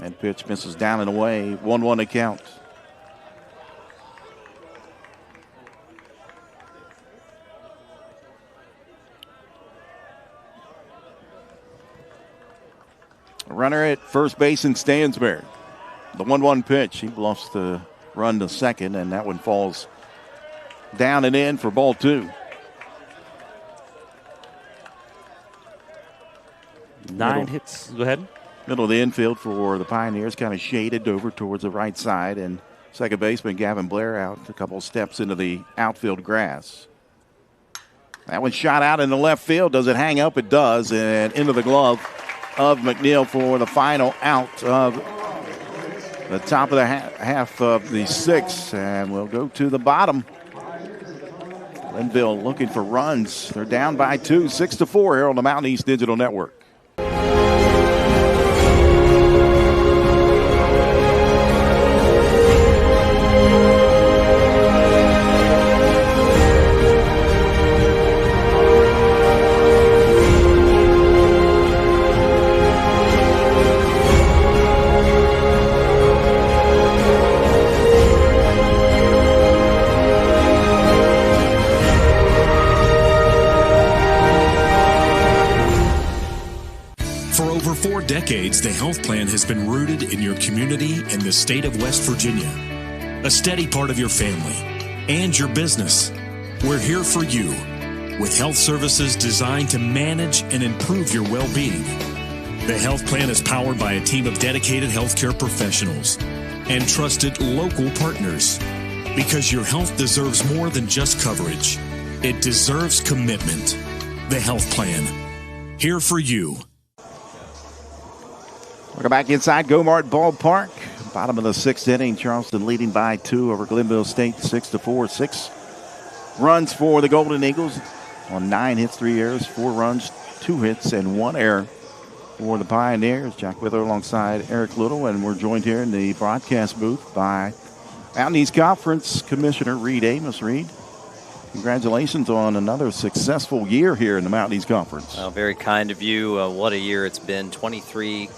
And pitch misses down and away. 1-1 to count. Runner at first base in Stansberry. The 1-1 pitch. He bluffs the run to second, and that one falls down and in for ball 2. 9 hits. Go ahead. Middle of the infield for the Pioneers, kind of shaded over towards the right side, and second baseman Gavin Blair out a couple steps into the outfield grass. That one shot out in the left field. Does it hang up? It does, and into the glove of McNeil for the final out of the top of the half of the 6th. And we'll go to the bottom. Glenville looking for runs. They're down by 2, 6-4 here on the Mountain East Digital Network. For 4 decades, the health plan has been rooted in your community and the state of West Virginia. a steady part of your family, and your business. We're here for you with health services designed to manage and improve your well-being. The health plan is powered by a team of dedicated healthcare professionals and trusted local partners, because your health deserves more than just coverage. It deserves commitment. The health plan, here for you. Welcome back inside Go-Mart Ballpark. Bottom of the sixth inning, Charleston leading by 2 over Glennville State, 6-4. 6 runs for the Golden Eagles on 9 hits, 3 errors, 4 runs, 2 hits, and 1 error for the Pioneers. Jack Wither alongside Eric Little, and we're joined here in the broadcast booth by Mountain East Conference Commissioner Reed Amos. Reed, congratulations on another successful year here in the Mountain East Conference. Well, very kind of you. What a year it's been. 23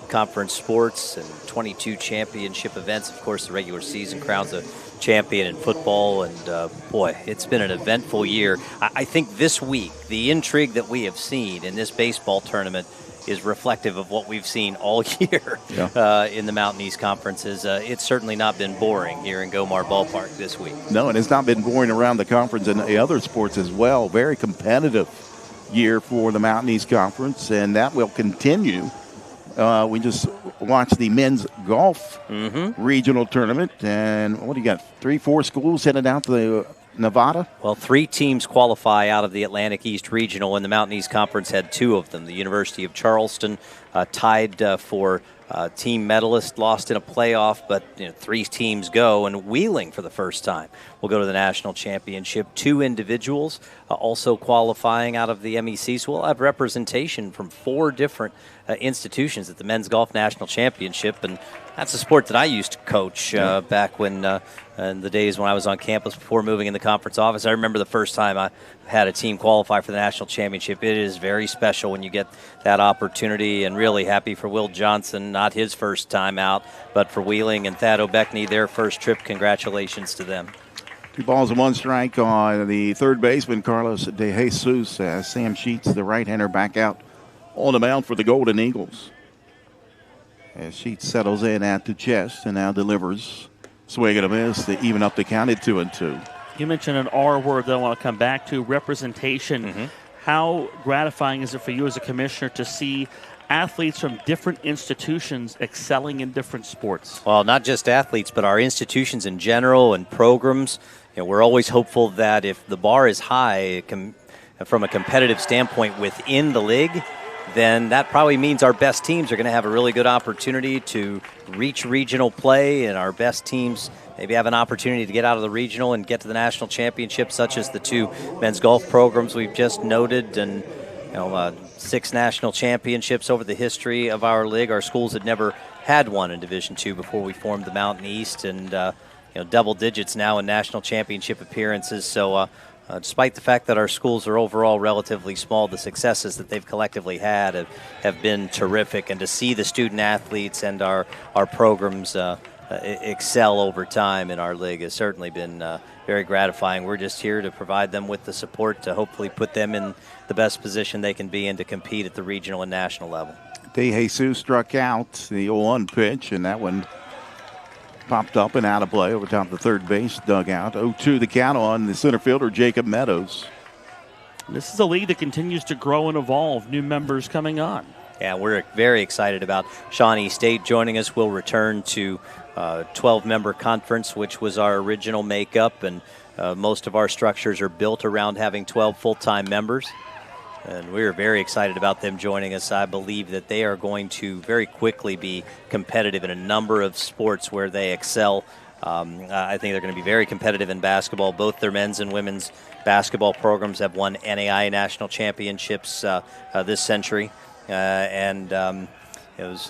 conference sports and 22 championship events. Of course, the regular season crowns a champion in football, and boy, it's been an eventful year. I think this week, the intrigue that we have seen in this baseball tournament is reflective of what we've seen all year in the Mountain East Conferences. It's certainly not been boring here in Go-Mart Ballpark this week. No, and it's not been boring around the conference and the other sports as well. Very competitive year for the Mountain East Conference, and that will continue. We just watched the men's golf regional tournament, and what do you got? 3-4 schools headed out to Nevada? Well, 3 teams qualify out of the Atlantic East Regional, and the Mountain East Conference had 2 of them. The University of Charleston tied for team medalist, lost in a playoff, but 3 teams go, and Wheeling for the first time will go to the national championship. 2 individuals also qualifying out of the MEC, so we'll have representation from 4 different institutions at the men's golf national championship, and that's a sport that I used to coach back when in the days when I was on campus before moving in the conference office. I remember the first time I had a team qualify for the national championship. It is very special when you get that opportunity, and really happy for Will Johnson, not his first time out, but for Wheeling and Thad O'Beckney, their first trip. Congratulations to them. 2 balls and 1 strike on the third baseman, Carlos De Jesus, as Sam Sheets, the right-hander, back out on the mound for the Golden Eagles. As Sheets settles in at the chest and now delivers. Swing and a miss to even up the count at 2-2. You mentioned an R word that I want to come back to, representation. How gratifying is it for you as a commissioner to see athletes from different institutions excelling in different sports? Well, not just athletes, but our institutions in general and programs. We're always hopeful that if the bar is high from a competitive standpoint within the league, then that probably means our best teams are going to have a really good opportunity to reach regional play, and our best teams maybe have an opportunity to get out of the regional and get to the national championship, such as the 2 men's golf programs we've just noted, and 6 national championships over the history of our league. Our schools had never had one in Division II before we formed the Mountain East, and double digits now in national championship appearances. So despite the fact that our schools are overall relatively small, the successes that they've collectively had have been terrific. And to see the student athletes and our programs excel over time in our league has certainly been very gratifying. We're just here to provide them with the support to hopefully put them in the best position they can be in to compete at the regional and national level. De Jesus struck out the 0-1 pitch, and that one popped up and out of play over top of the third base dugout. 0-2 the count on the center fielder, Jacob Meadows. This is a league that continues to grow and evolve. New members coming on. Yeah, we're very excited about Shawnee State joining us. We'll return to 12-member conference, which was our original makeup, and most of our structures are built around having 12 full-time members. And we're very excited about them joining us. I believe that they are going to very quickly be competitive in a number of sports where they excel. I think they're going to be very competitive in basketball. Both their men's and women's basketball programs have won NAIA national championships this century. It was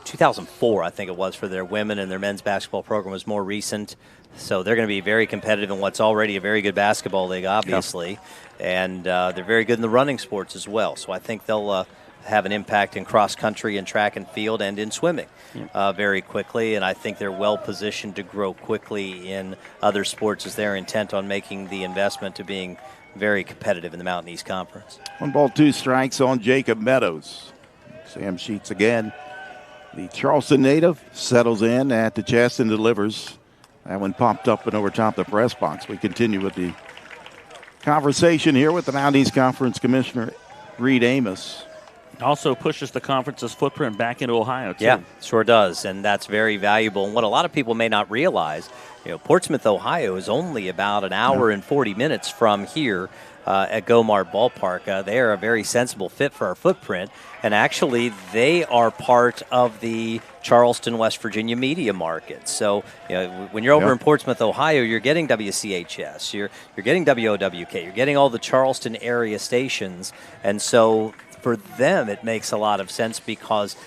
2004, I think it was, for their women, and their men's basketball program was more recent. So they're going to be very competitive in what's already a very good basketball league, obviously. Yep. And they're very good in the running sports as well. So I think they'll have an impact in cross country and track and field and in swimming very quickly. And I think they're well positioned to grow quickly in other sports as they're intent on making the investment to being very competitive in the Mountain East Conference. 1 ball, 2 strikes on Jacob Meadows. Sam Sheets again. The Charleston native settles in at the chest and delivers. That one popped up and over top the press box. We continue with the conversation here with the Mountain East Conference Commissioner, Reed Amos. Also pushes the conference's footprint back into Ohio, too. Yeah, sure does, and that's very valuable. And what a lot of people may not realize, Portsmouth, Ohio is only about an hour and 40 minutes from here at Gomar Ballpark. They are a very sensible fit for our footprint, and actually they are part of the Charleston, West Virginia media market. So when you're over in Portsmouth, Ohio, you're getting WCHS, you're getting WOWK, you're getting all the Charleston area stations, and so for them, it makes a lot of sense because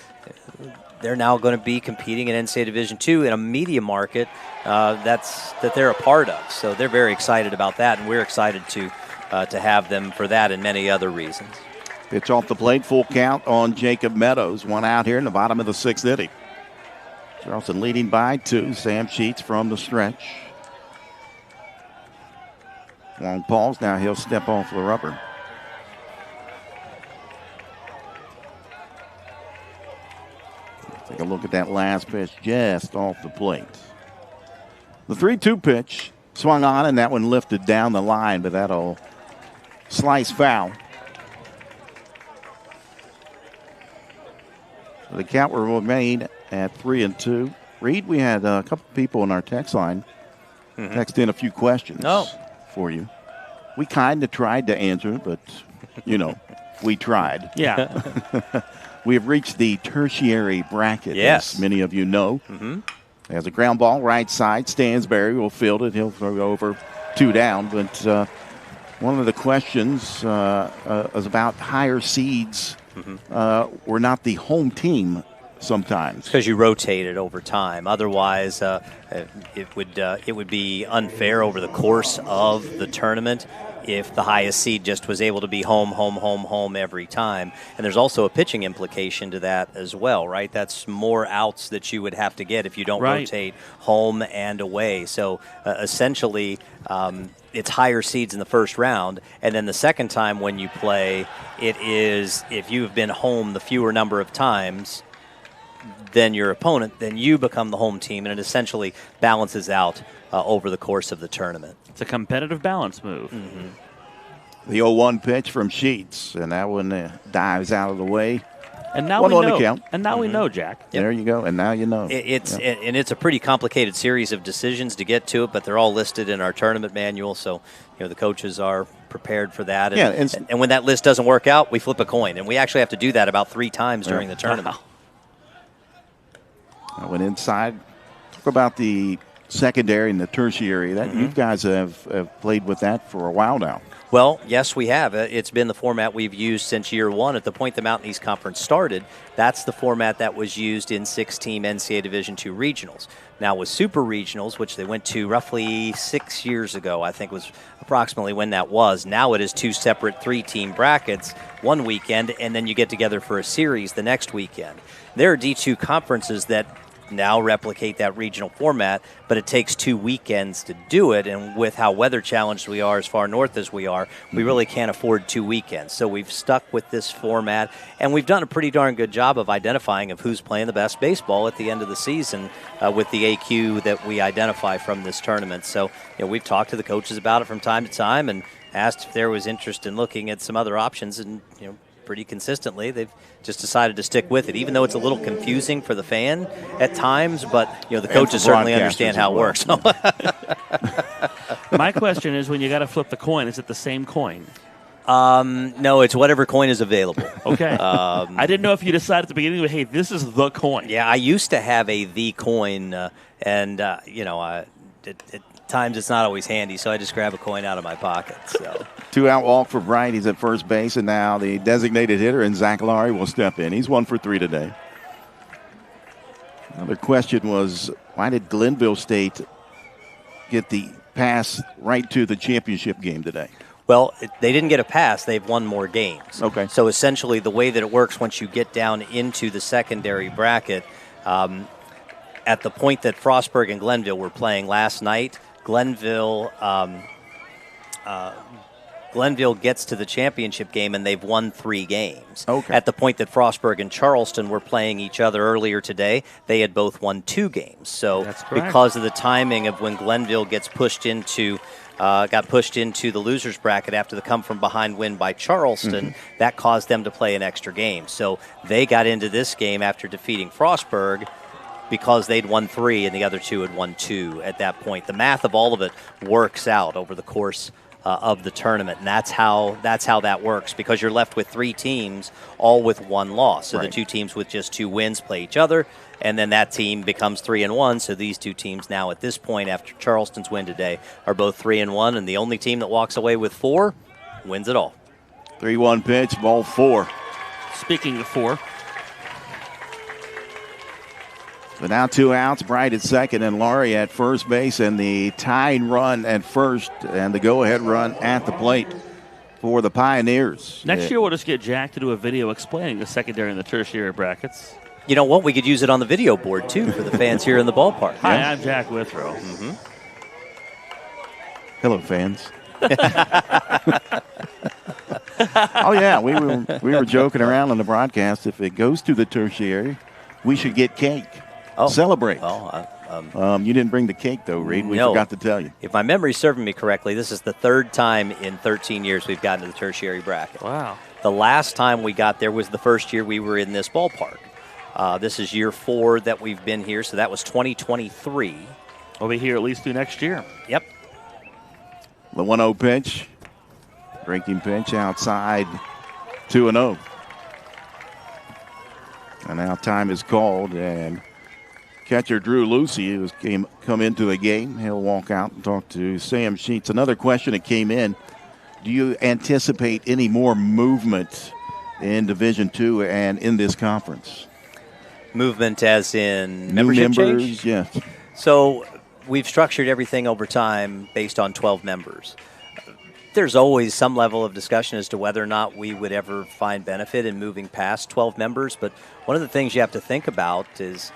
they're now going to be competing in NCAA Division II in a media market that they're a part of. So they're very excited about that, and we're excited to have them for that and many other reasons. Pitch off the plate, full count on Jacob Meadows. One out here in the bottom of the 6th inning. Charleston leading by 2. Sam Sheets from the stretch. Long pause. Now he'll step off the rubber. Take a look at that last pitch just off the plate. The 3-2 pitch swung on, and that one lifted down the line, but that'll slice foul. So the count will remain at 3-2. Reed, we had a couple people in our text line text in a few questions for you. We kind of tried to answer, but, we tried. Yeah. We have reached the tertiary bracket, as many of you know. As a ground ball, right side, Stansberry will field it. He'll throw over 2 down. But one of the questions is about higher seeds were not the home team sometimes. Because you rotate it over time. Otherwise, it would be unfair over the course of the tournament if the highest seed just was able to be home every time. And there's also a pitching implication to that as well, right? That's more outs that you would have to get if you don't rotate home and away. So essentially, it's higher seeds in the first round, and then the second time when you play, it is if you have been home the fewer number of times than your opponent, then you become the home team, and it essentially balances out over the course of the tournament. It's a competitive balance move. The 0-1 pitch from Sheets, and that one dives out of the way. And now 1-1 we know. to count. And now we know, Jack. There you go, and now you know. And it's a pretty complicated series of decisions to get to it, but they're all listed in our tournament manual, so the coaches are prepared for that. And when that list doesn't work out, we flip a coin, and we actually have to do that about 3 times during the tournament. I went inside. Talk about the secondary and the tertiary. That you guys have played with that for a while now. Well, yes, we have. It's been the format we've used since year one. At the point the Mountain East Conference started, that's the format that was used in 6-team NCAA Division II regionals. Now with super regionals, which they went to roughly 6 years ago, I think was approximately when that was. Now it is 2 separate 3-team brackets one weekend, and then you get together for a series the next weekend. There are D2 conferences that now replicate that regional format, but it takes 2 weekends to do it, and with how weather challenged we are as far north as we are, we really can't afford 2 weekends. So we've stuck with this format, and we've done a pretty darn good job of identifying of who's playing the best baseball at the end of the season with the AQ that we identify from this tournament. So we've talked to the coaches about it from time to time and asked if there was interest in looking at some other options, and pretty consistently they've just decided to stick with it, even though it's a little confusing for the fan at times, but the coaches certainly understand how it works. My question is, when you got to flip the coin, is it the same coin? No, it's whatever coin is available. Okay. I didn't know if you decided at the beginning, hey, this is the coin. Yeah, I used to have the coin, and at times it's not always handy, so I just grab a coin out of my pocket. So 2-out walk for Bright. He's at first base, and now the designated hitter, and Zach Laurie will step in. He's 1 for 3 today. Another question was, why did Glennville State get the pass right to the championship game today? Well, they didn't get a pass. They've won more games. Okay. So essentially the way that it works once you get down into the secondary bracket, at the point that Frostburg and Glenville were playing last night, Glenville Glenville gets to the championship game and they've won 3 games. Okay. At the point that Frostburg and Charleston were playing each other earlier today, they had both won 2 games. So because of the timing of when Glenville gets pushed into got pushed into the losers bracket after the come-from-behind win by Charleston, that caused them to play an extra game. So they got into this game after defeating Frostburg because they'd won 3 and the other 2 had won 2 at that point. The math of all of it works out over the course of the tournament, and that's how that works, because you're left with 3 teams all with 1 loss. So the 2 teams with just 2 wins play each other, and then that team becomes 3-1. So these 2 teams now at this point, after Charleston's win today, are both 3-1, and the only team that walks away with 4 wins it all. 3-1 pitch, ball 4. Speaking of 4. So now 2 outs, Bright at second and Laurie at first base, and the tying run at first and the go-ahead run at the plate for the Pioneers. Next year we'll just get Jack to do a video explaining the secondary and the tertiary brackets. You know what? We could use it on the video board, too, for the fans here in the ballpark. Hi, I'm Jack Withrow. Hello, fans. Oh, yeah, we were joking around on the broadcast. If it goes to the tertiary, we should get cake. Celebrate. Well, you didn't bring the cake, though, Reed. We forgot to tell you. If my memory's serving me correctly, this is the 3rd time in 13 years we've gotten to the tertiary bracket. Wow. The last time we got there was the first year we were in this ballpark. This is year 4 that we've been here, so that was 2023. We'll be here at least through next year. Yep. The 1-0 pitch. Breaking pitch outside, 2-0. And now time is called, and catcher Drew Lucy, who's come into the game, he'll walk out and talk to Sam Sheets. Another question that came in, do you anticipate any more movement in Division II and in this conference? Movement as in New membership members, change? yes. So we've structured everything over time based on 12 members. There's always some level of discussion as to whether or not we would ever find benefit in moving past 12 members. But one of the things you have to think about is,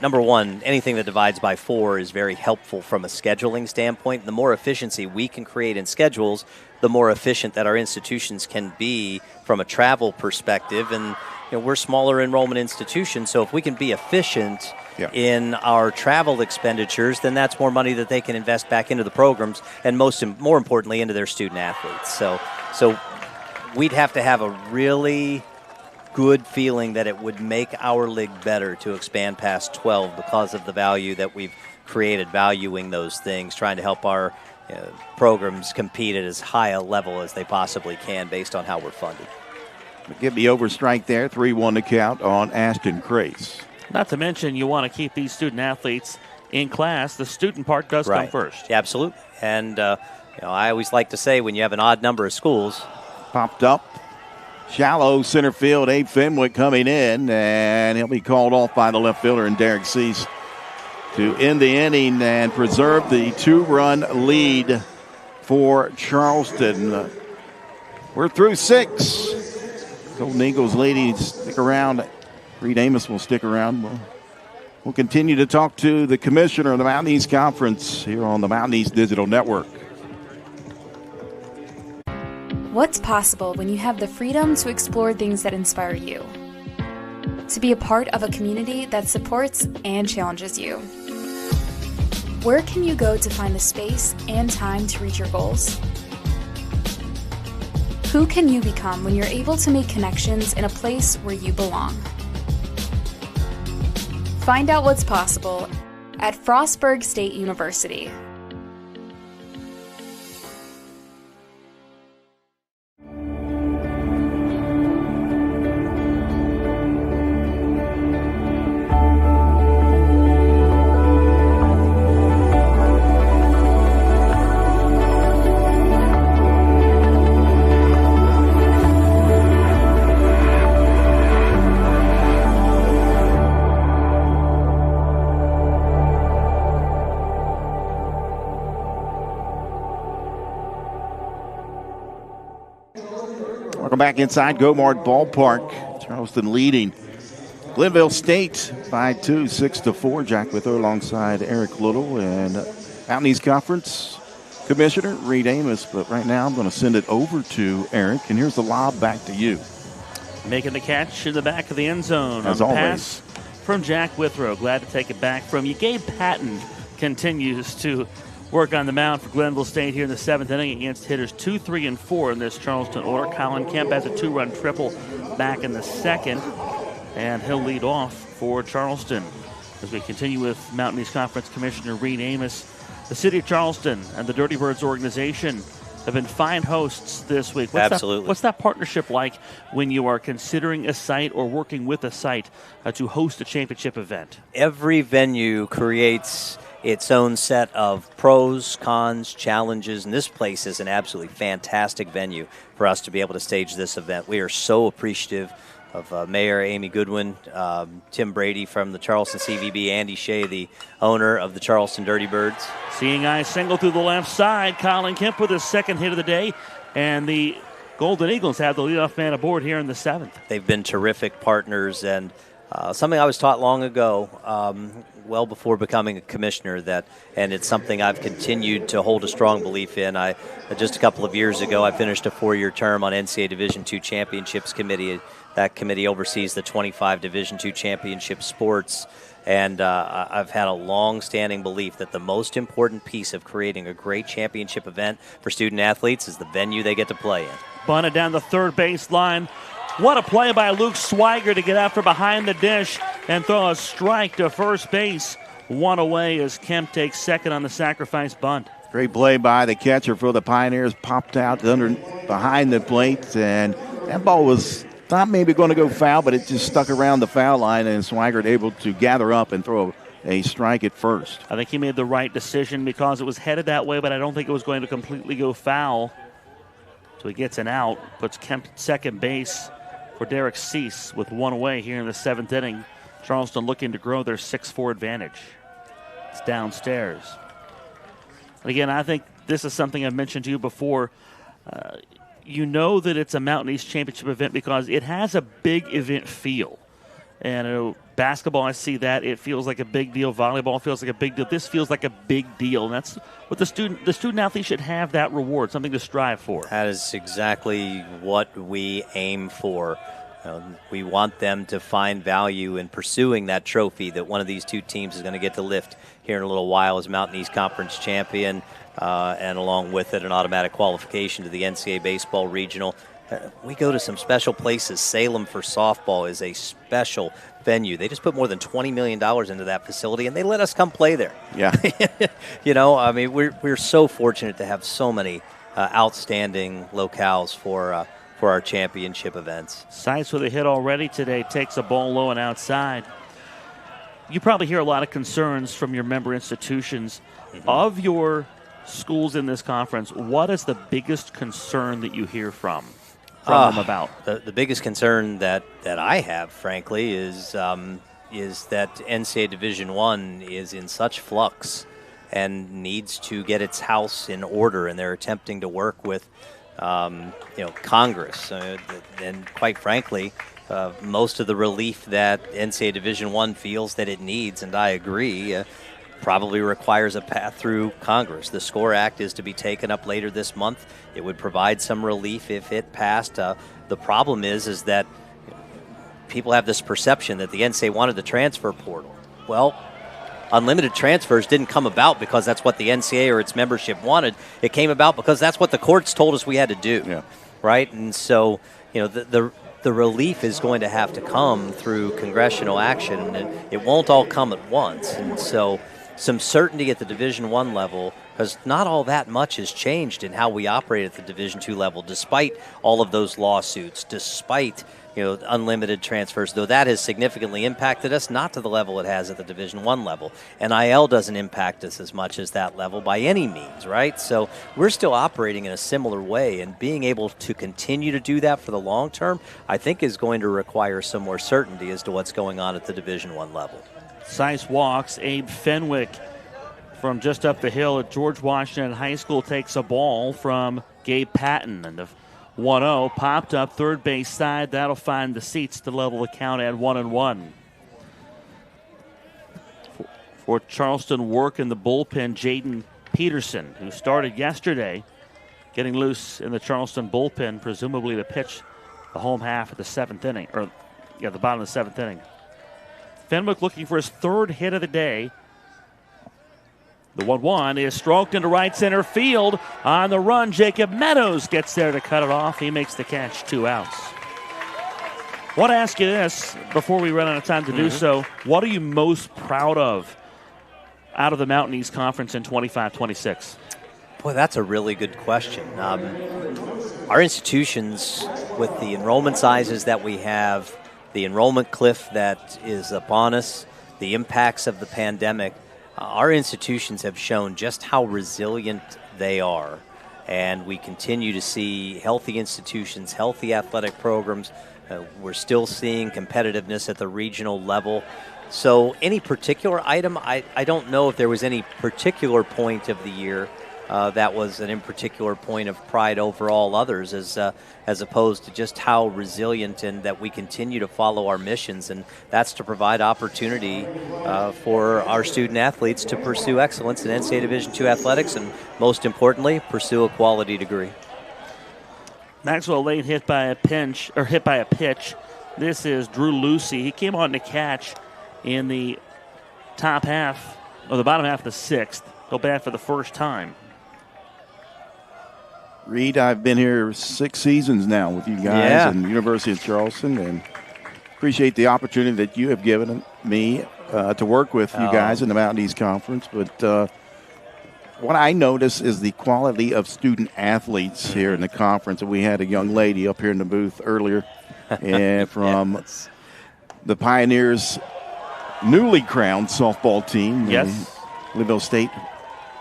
number one, anything that divides by 4 is very helpful from a scheduling standpoint. The more efficiency we can create in schedules, the more efficient that our institutions can be from a travel perspective. And we're smaller enrollment institutions, so if we can be efficient in our travel expenditures, then that's more money that they can invest back into the programs, and more importantly, into their student athletes. So we'd have to have a really good feeling that it would make our league better to expand past 12 because of the value that we've created, valuing those things, trying to help our programs compete at as high a level as they possibly can based on how we're funded. Get the over strike there, 3-1 to count on Ashton Crace. Not to mention, you want to keep these student athletes in class. The student part does come first. Yeah, absolutely. And I always like to say, when you have an odd number of schools. Popped up. Shallow center field, Abe Fenwick coming in, and he'll be called off by the left fielder, and Derek Cease to end the inning and preserve the 2-run lead for Charleston. We're through 6. Golden Eagles ladies stick around. Reed Amos will stick around. We'll continue to talk to the commissioner of the Mountain East Conference here on the Mountain East Digital Network. What's possible when you have the freedom to explore things that inspire you? To be a part of a community that supports and challenges you. Where can you go to find the space and time to reach your goals? Who can you become when you're able to make connections in a place where you belong? Find out what's possible at Frostburg State University. Welcome back inside Gomart Ballpark. Charleston leading Glennville State by 2, 6-4. Jack Withrow alongside Eric Little, and Mountain East Conference Commissioner Reed Amos, but right now I'm going to send it over to Eric, and here's the lob back to you. Making the catch in the back of the end zone. As on the always. Pass from Jack Withrow. Glad to take it back from you. Gabe Patton continues to work on the mound for Glennville State here in the 7th inning against hitters 2, 3, and 4 in this Charleston order. Colin Kemp has a 2-run triple back in the 2nd, and he'll lead off for Charleston. As we continue with Mountain East Conference Commissioner Reed Amos, the City of Charleston and the Dirty Birds organization have been fine hosts this week. Absolutely. What's that partnership like when you are considering a site or working with a site to host a championship event? Every venue creates its own set of pros, cons, challenges, and this place is an absolutely fantastic venue for us to be able to stage this event. We are so appreciative of Mayor Amy Goodwin, Tim Brady from the Charleston CVB, Andy Shea, the owner of the Charleston Dirty Birds. Seeing eye single through the left side, Colin Kemp with his 2nd hit of the day, and the Golden Eagles have the leadoff man aboard here in the 7th. They've been terrific partners, and something I was taught long ago, well before becoming a commissioner, and it's something I've continued to hold a strong belief in. Just a couple of years ago, I finished a 4-year term on NCAA Division II Championships Committee. That committee oversees the 25 Division II championship sports, and I've had a long-standing belief that the most important piece of creating a great championship event for student athletes is the venue they get to play in. Bunted down the third baseline. What a play by Luke Swiger to get after behind the dish and throw a strike to first base. 1 away as Kemp takes 2nd on the sacrifice bunt. Great play by the catcher for the Pioneers. Popped out behind the plate, and that ball was thought maybe going to go foul, but it just stuck around the foul line, and Swigert able to gather up and throw a strike at first. I think he made the right decision because it was headed that way, but I don't think it was going to completely go foul. So he gets an out, puts Kemp at second base for Derek Cease with 1 away here in the 7th inning. Charleston looking to grow their 6-4 advantage. It's downstairs. And again, I think this is something I've mentioned to you before. You know that it's a Mountain East Championship event because it has a big event feel. And basketball, I see that. It feels like a big deal. Volleyball feels like a big deal. This feels like a big deal. And that's what the student athlete should have, that reward, something to strive for. That is exactly what we aim for. We want them to find value in pursuing that trophy that one of these two teams is going to get to lift here in a little while as Mountain East Conference champion, and along with it an automatic qualification to the NCAA Baseball Regional. We go to some special places. Salem for softball is a special venue. They just put more than $20 million into that facility, and they let us come play there. Yeah. We're so fortunate to have so many outstanding locales for our championship events. Sites with a hit already today, takes a ball low and outside. You probably hear a lot of concerns from your member institutions. Mm-hmm. Of your schools in this conference, what is the biggest concern that you hear from them about? The biggest concern that I have, frankly, is that NCAA Division I is in such flux and needs to get its house in order, and they're attempting to work with Congress, and quite frankly, most of the relief that NCAA Division I feels that it needs, and I agree, probably requires a path through Congress. The SCORE Act is to be taken up later this month. It would provide some relief if it passed. The problem is that people have this perception that the NCAA wanted the transfer portal. Well, unlimited transfers didn't come about because that's what the NCAA or its membership wanted. It came about because that's what the courts told us we had to do, right? And so, the relief is going to have to come through congressional action, and it won't all come at once. And so some certainty at the Division I level, because not all that much has changed in how we operate at the Division II level, despite all of those lawsuits, despite unlimited transfers, though that has significantly impacted us, not to the level it has at the Division I level. NIL doesn't impact us as much as that level by any means, right? So we're still operating in a similar way, and being able to continue to do that for the long term, I think is going to require some more certainty as to what's going on at the Division I level. Sice walks. Abe Fenwick from just up the hill at George Washington High School takes a ball from Gabe Patton, and the 1-0 popped up third base side. That'll find the seats to level the count at 1-1. For Charleston, work in the bullpen, Jaden Peterson, who started yesterday, getting loose in the Charleston bullpen, presumably to pitch the home half of the 7th inning, or the bottom of the 7th inning. Fenwick looking for his 3rd hit of the day. The 1-1 is stroked into right center field. On the run, Jacob Meadows gets there to cut it off. He makes the catch, 2 outs. I want to ask you this before we run out of time to do so. What are you most proud of out of the Mountain East Conference in 25-26? Boy, that's a really good question. Our institutions, with the enrollment sizes that we have, the enrollment cliff that is upon us, the impacts of the pandemic, our institutions have shown just how resilient they are. And we continue to see healthy institutions, healthy athletic programs. We're still seeing competitiveness at the regional level. So any particular item, I don't know if there was any particular point of the year that was an in particular point of pride over all others, as opposed to just how resilient and that we continue to follow our missions, and that's to provide opportunity for our student athletes to pursue excellence in NCAA Division II athletics, and most importantly, pursue a quality degree. Maxwell Lane hit by a pitch. This is Drew Lucy. He came on to catch in the top half, or the bottom half of the 6th. Go back for the first time. Reed, I've been here 6 seasons now with you guys and the University of Charleston, and appreciate the opportunity that you have given me to work with you guys in the Mountain East Conference. But what I notice is the quality of student athletes here in the conference. And we had a young lady up here in the booth earlier and from the Pioneers' newly crowned softball team. Glennville State.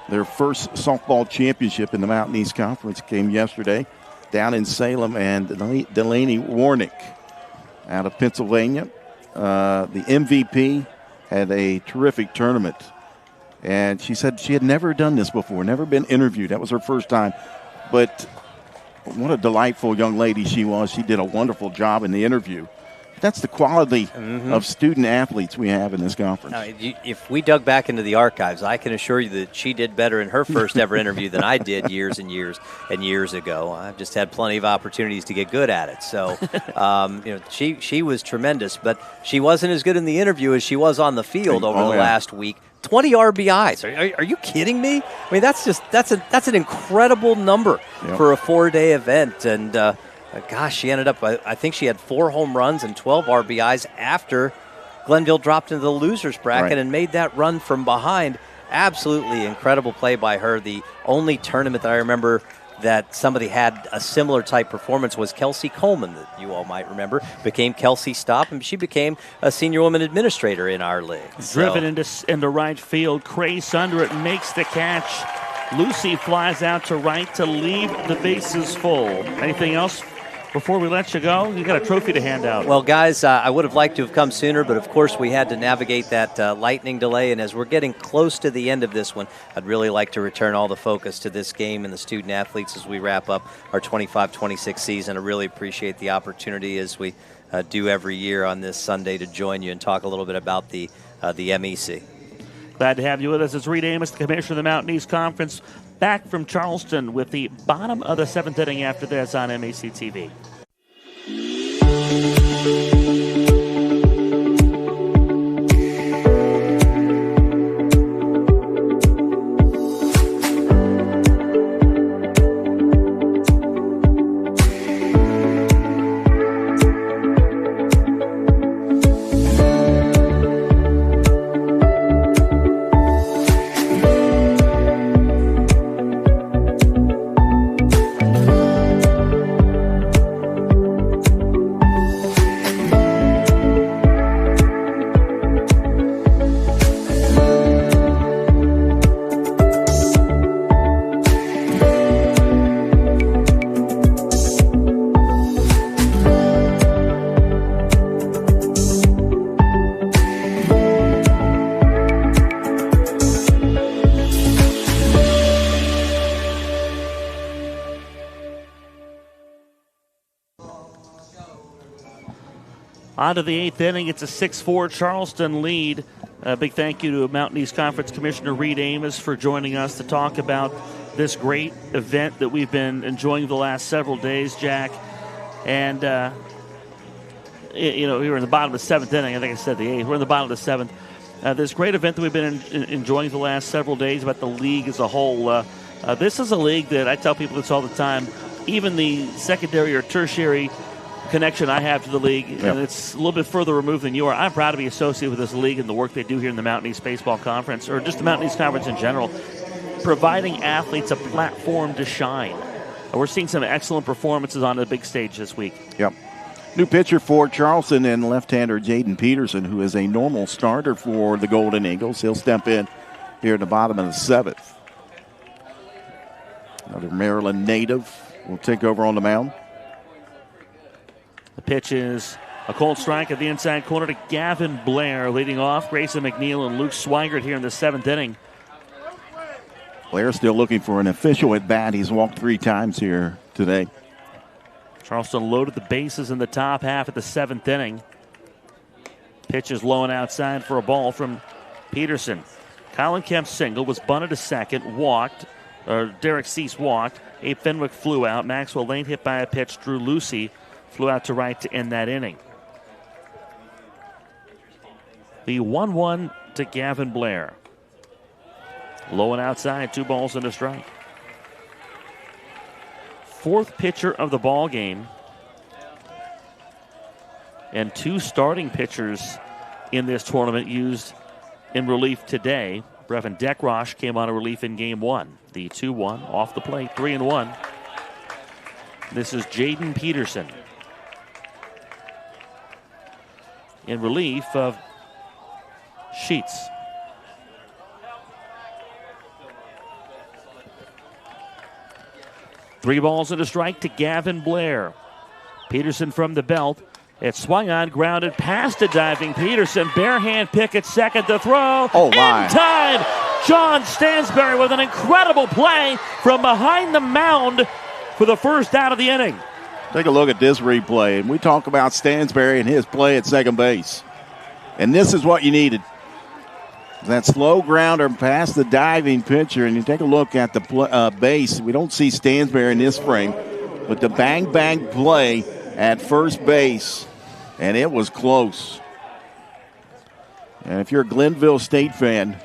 Their first softball championship in the Mountain East Conference came yesterday down in Salem, and Delaney Warick out of Pennsylvania. The MVP had a terrific tournament, and she said she had never done this before, never been interviewed. That was her first time, but what a delightful young lady she was. She did a wonderful job in the interview. That's the quality of student athletes we have in this conference. Now, if we dug back into the archives, I can assure you that she did better in her first ever interview than I did years and years and years ago. I've just had plenty of opportunities to get good at it. So, she was tremendous, but she wasn't as good in the interview as she was on the field over the last week. 20 RBIs. Are you kidding me? I mean, that's an incredible number for a 4-day event. And gosh, she ended up, I think she had 4 home runs and 12 RBIs after Glenville dropped into the loser's bracket and made that run from behind. Absolutely incredible play by her. The only tournament that I remember that somebody had a similar type performance was Kelsey Coleman, that you all might remember, became Kelsey Stopp, and she became a senior woman administrator in our league. Driven into right field. Crace under it, makes the catch. Lucy flies out to right to leave the bases full. Anything else before we let you go? You got a trophy to hand out. Well, guys, I would have liked to have come sooner, but of course we had to navigate that lightning delay, and as we're getting close to the end of this one, I'd really like to return all the focus to this game and the student athletes as we wrap up our 25-26 season. I really appreciate the opportunity, as we do every year on this Sunday, to join you and talk a little bit about the MEC. Glad to have you with us. It's Reed Amos, the Commissioner of the Mountain East Conference, back from Charleston with the bottom of the 7th inning after this on MEC TV. On to the 8th inning. It's a 6-4 Charleston lead A big thank you to Mountain East Conference Commissioner Reed Amos for joining us to talk about this great event that we've been enjoying the last several days, Jack. And, we were in the bottom of the 7th inning. I think I said the 8th. We're in the bottom of the 7th. This great event that we've been enjoying the last several days about the league as a whole. This is a league that I tell people this all the time. Even the secondary or tertiary connection I have to the league, and it's a little bit further removed than you are. I'm proud to be associated with this league and the work they do here in the Mountain East Baseball Conference, or just the Mountain East Conference in general, providing athletes a platform to shine. We're seeing some excellent performances on the big stage this week. Yep. New pitcher for Charleston and left-hander Jaden Peterson, who is a normal starter for the Golden Eagles. He'll step in here at the bottom of the 7th. Another Maryland native will take over on the mound. The pitch is a cold strike at the inside corner to Gavin Blair, leading off Grayson McNeil and Luke Swigert here in the 7th inning. Blair still looking for an official at bat. He's walked 3 times here today. Charleston loaded the bases in the top half of the 7th inning. Pitch is low and outside for a ball from Peterson. Colin Kemp's single was bunted to second, Derek Cease walked. Abe Fenwick flew out. Maxwell Lane hit by a pitch. Drew Lucy flew out to right to end that inning. The 1-1 to Gavin Blair. Low and outside, 2 balls and a strike. 4th pitcher of the ball game, and 2 starting pitchers in this tournament used in relief today. Brevin Dekrosh came on a relief in game 1. The 2-1 off the plate, 3-1. This is Jaden Peterson in relief of Sheets. Three balls and a strike to Gavin Blair. Peterson from the belt. It swung on, grounded past a diving Peterson. Bare hand pick at second to throw. Oh, my. In time, John Stansberry with an incredible play from behind the mound for the first out of the inning. Take a look at this replay. And we talk about Stansberry and his play at second base. And this is what you needed. That slow grounder past the diving pitcher, and you take a look at the base. We don't see Stansberry in this frame, but the bang-bang play at first base, and it was close. And if you're a Glennville State fan,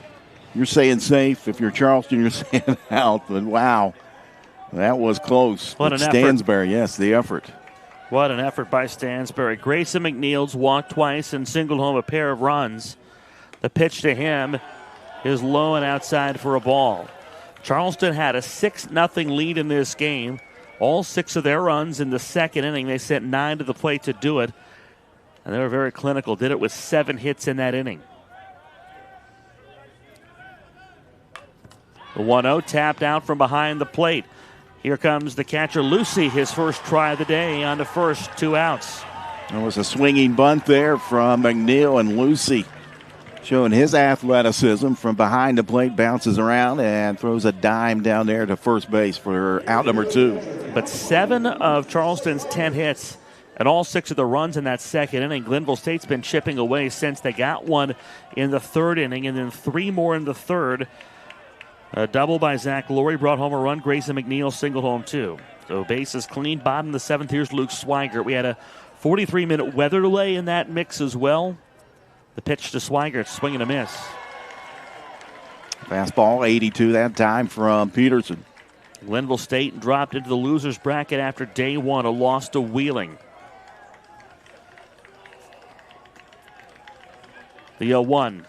you're saying safe. If you're Charleston, you're saying out. But, wow, that was close. What an Stansberry, yes, the effort. What an effort by Stansberry. Grayson McNeil's walked twice and singled home a pair of runs. The pitch to him is low and outside for a ball. Charleston had a 6-0 lead in this game. All 6 of their runs in the second inning. They sent 9 to the plate to do it. And they were very clinical. Did it with 7 hits in that inning. The 1-0 tapped out from behind the plate. Here comes the catcher, Lucy, his first try of the day on the first, 2 outs. There was a swinging bunt there from McNeil, and Lucy showing his athleticism from behind the plate, bounces around and throws a dime down there to first base for out number 2. But 7 of Charleston's 10 hits and all 6 of the runs in that second inning. Glennville State's been chipping away since they got one in the 3rd inning, and then 3 more in the 3rd. A double by Zach Laurie brought home a run. Grayson McNeil singled home 2. So bases clean. Bottom of the 7th, here's Luke Swigert. We had a 43-minute weather delay in that mix as well. The pitch to Swigert, swing and a miss. Fastball, 82 that time from Peterson. Glennville State dropped into the loser's bracket after day 1, a loss to Wheeling. The 0-1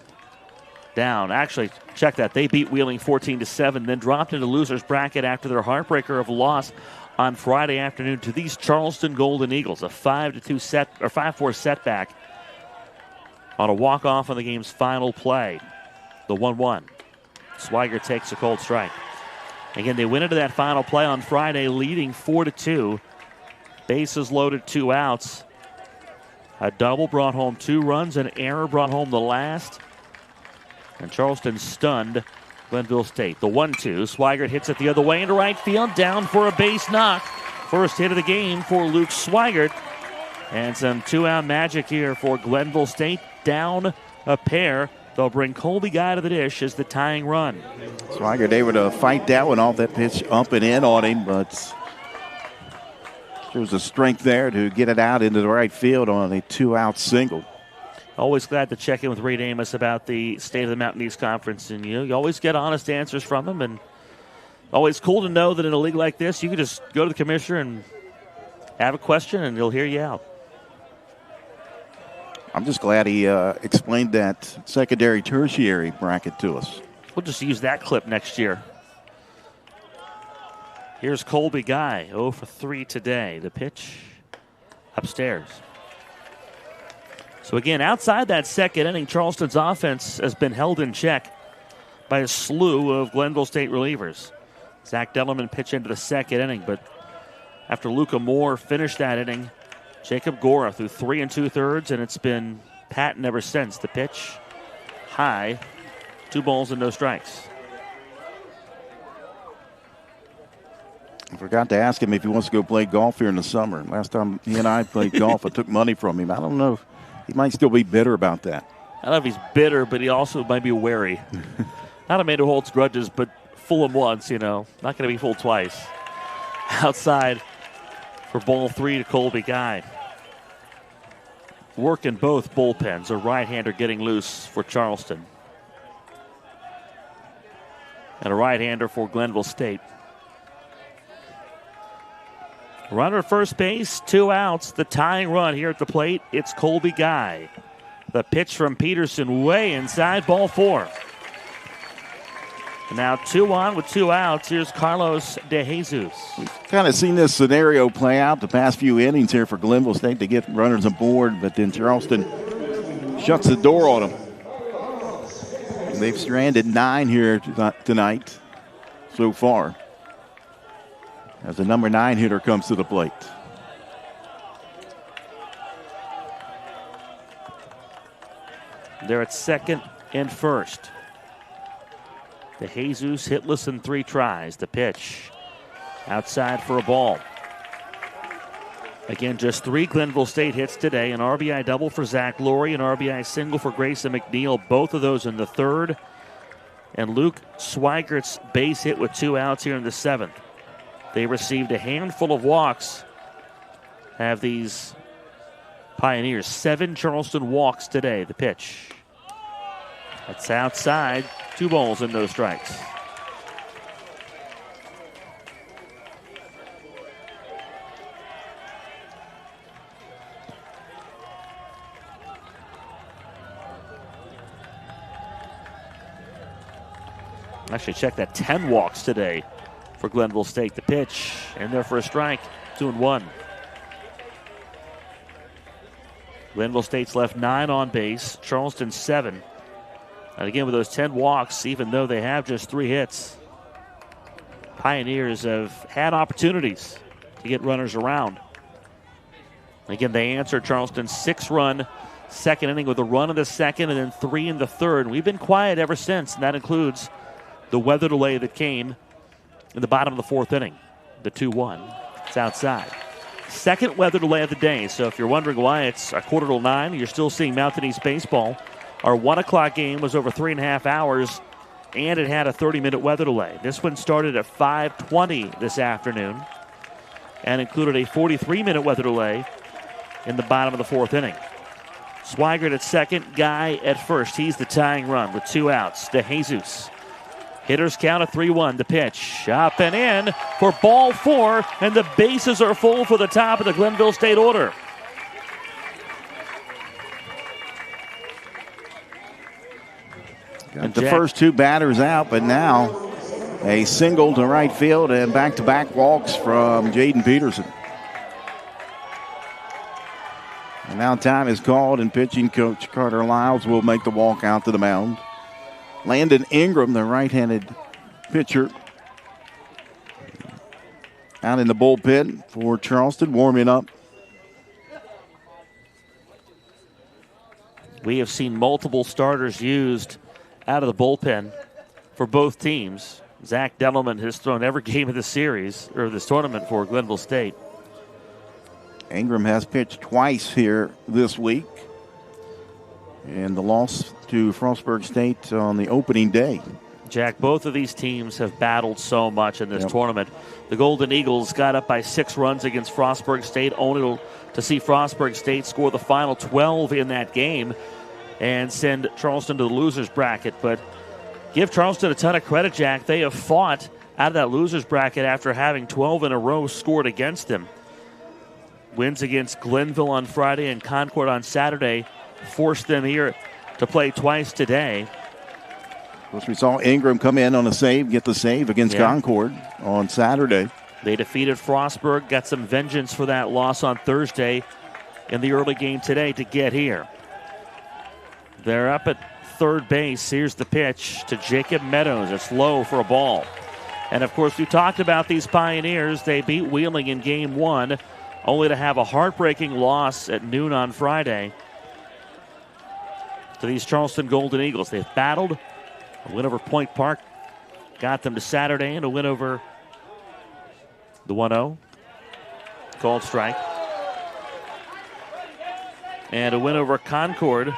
down. Actually, check that. They beat Wheeling 14-7, then dropped into loser's bracket after their heartbreaker of loss on Friday afternoon to these Charleston Golden Eagles. A 5-4 setback on a walk-off on the game's final play. The 1-1. Swigert takes a cold strike. Again, they went into that final play on Friday leading 4-2. Bases loaded, 2 outs. A double brought home 2 runs. An error brought home the last. And Charleston stunned Glennville State. The 1-2. Swigert hits it the other way into right field. Down for a base knock. First hit of the game for Luke Swigert. And some 2-out magic here for Glennville State. Down a pair They'll bring Colby Guy to the dish as the tying run. Swigert able to fight that one off, that pitch up and in on him, but there's a strength there to get it out into the right field on a 2-out single. Always glad to check in with Reed Amos about the state of the Mountain East Conference, and you always get honest answers from him, and always cool to know that in a league like this, you can just go to the commissioner and have a question, and he'll hear you out. I'm just glad he explained that secondary, tertiary bracket to us. We'll just use that clip next year. Here's Colby Guy, 0 for 3 today. The pitch upstairs. So again, outside that second inning, Charleston's offense has been held in check by a slew of Glennville State relievers. Zach Dellerman pitched into the second inning, but after Luca Moore finished that inning, Jacob Gora threw 3 2/3, and it's been patent ever since. The pitch high, 2 balls and no strikes. I forgot to ask him if he wants to go play golf here in the summer. Last time he and I played golf, I took money from him. I don't know. He might still be bitter about that. I don't know if he's bitter, but he also might be wary. Not a man who holds grudges, but fool him once, Not going to be fooled twice. Outside for ball 3 to Colby Guy. Working both bullpens. A right-hander getting loose for Charleston. And a right-hander for Glennville State. Runner at first base, 2 outs. The tying run here at the plate. It's Colby Guy. The pitch from Peterson way inside, ball 4. And now 2 on with 2 outs. Here's Carlos De Jesus. We've kind of seen this scenario play out the past few innings here for Glenville State to get runners aboard, but then Charleston shuts the door on them. They've stranded 9 here tonight so far, as the number 9 hitter comes to the plate. They're at second and first. De Jesus hitless in 3 tries. The pitch outside for a ball. Again, just 3 Glennville State hits today. An RBI double for Zach Laurie, an RBI single for Grayson McNeil. Both of those in the 3rd. And Luke Swigert's base hit with 2 outs here in the 7th. They received a handful of walks. Have these Pioneers 7 Charleston walks today. The pitch. That's outside. 2 balls and no strikes. Actually, check that. 10 walks today for Glennville State. The pitch in there for a strike. 2-1. Glennville State's left 9 on base. Charleston 7. And again, with those 10 walks, even though they have just 3 hits, Pioneers have had opportunities to get runners around. Again, they answered Charleston's 6-run second inning with a run in the second and then 3 in the 3rd. We've been quiet ever since, and that includes the weather delay that came in the bottom of the 4th inning. The 2-1. It's outside. Second weather delay of the day. So if you're wondering why it's 8:45, you're still seeing Mountain East baseball. Our 1 o'clock game was over 3.5 hours, and it had a 30-minute weather delay. This one started at 5:20 this afternoon and included a 43-minute weather delay in the bottom of the 4th inning. Swigert at second, Guy at first. He's the tying run with 2 outs. De Jesus. Hitters count at 3-1. The pitch up and in for ball 4, and the bases are full for the top of the Glennville State order. Got the first 2 batters out, but now a single to right field and back-to-back walks from Jaden Peterson. And now time is called, and pitching coach Carter Lyles will make the walk out to the mound. Landon Ingram, the right-handed pitcher, out in the bullpen for Charleston, warming up. We have seen multiple starters used out of the bullpen for both teams. Zach Dellerman has thrown every game of the series, or this tournament, for Glennville State. Ingram has pitched twice here this week. And the loss to Frostburg State on the opening day. Jack, both of these teams have battled so much in this tournament. The Golden Eagles got up by 6 runs against Frostburg State, only to see Frostburg State score the final 12 in that game and send Charleston to the loser's bracket. But give Charleston a ton of credit, Jack. They have fought out of that loser's bracket after having 12 in a row scored against them. Wins against Glenville on Friday and Concord on Saturday forced them here to play twice today. Of course, we saw Ingram come in on a save, get the save against Concord on Saturday. They defeated Frostburg, got some vengeance for that loss on Thursday in the early game today to get here. They're up at third base. Here's the pitch to Jacob Meadows. It's low for a ball. And, of course, we talked about these Pioneers. They beat Wheeling in Game 1, only to have a heartbreaking loss at noon on Friday to these Charleston Golden Eagles. They've battled. A win over Point Park got them to Saturday, and a win over the 1-0. Called strike. And a win over Concord.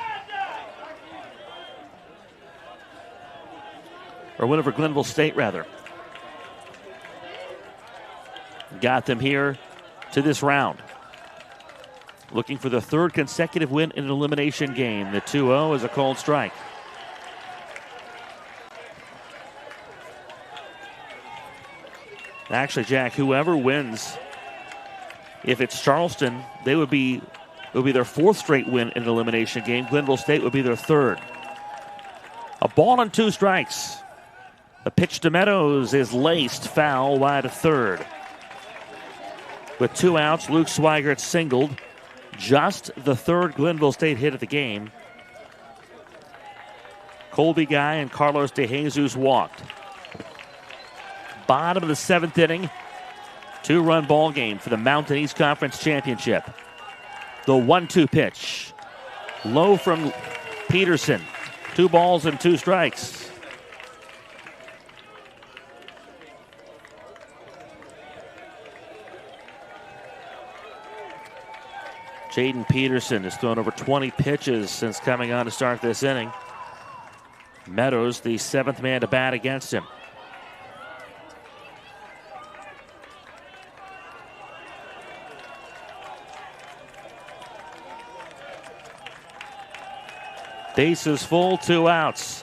Or a win over Glennville State, rather. Got them here to this round. Looking for the third consecutive win in an elimination game. The 2-0 is a called strike. Actually, Jack, whoever wins, if it's Charleston, it would be their 4th straight win in an elimination game. Glennville State would be their 3rd. A ball and 2 strikes. The pitch to Meadows is laced foul wide of third. With 2 outs, Luke Swigert singled. Just the 3rd Glennville State hit of the game. Colby Guy and Carlos De Jesus walked. Bottom of the 7th inning. 2-run ball game for the Mountain East Conference Championship. The 1-2 pitch. Low from Peterson. 2 balls and 2 strikes. Jaden Peterson has thrown over 20 pitches since coming on to start this inning. Meadows, the 7th man to bat against him. Bases full, 2 outs.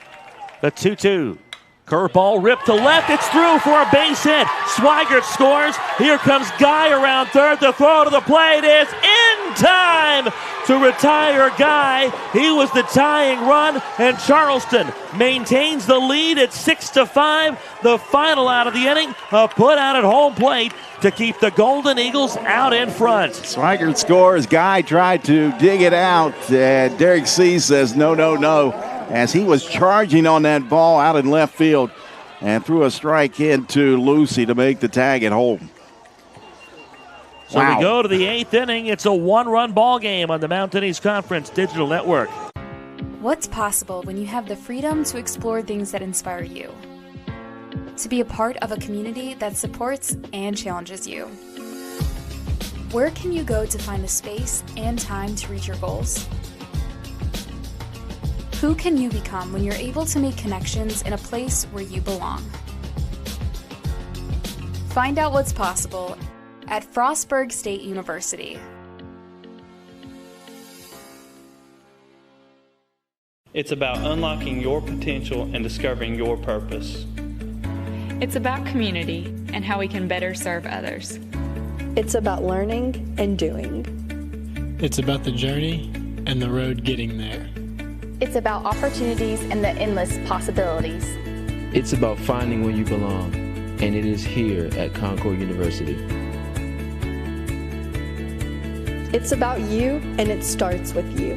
The 2-2. Curveball ripped to left. It's through for a base hit. Swigert scores. Here comes Guy around third. The throw to the plate is in time to retire Guy. He was the tying run, and Charleston maintains the lead at 6-5. The final out of the inning, a put out at home plate to keep the Golden Eagles out in front. Swigert scores. Guy tried to dig it out. Derek C. says no, no, no, as he was charging on that ball out in left field and threw a strike into Lucy to make the tag at home. So we go to the 8th inning. It's a 1-run ball game on the Mountain East Conference Digital Network. What's possible when you have the freedom to explore things that inspire you? To be a part of a community that supports and challenges you. Where can you go to find the space and time to reach your goals? Who can you become when you're able to make connections in a place where you belong? Find out what's possible at Frostburg State University. It's about unlocking your potential and discovering your purpose. It's about community and how we can better serve others. It's about learning and doing. It's about the journey and the road getting there. It's about opportunities and the endless possibilities. It's about finding where you belong, and it is here at Concord University. It's about you, and it starts with you.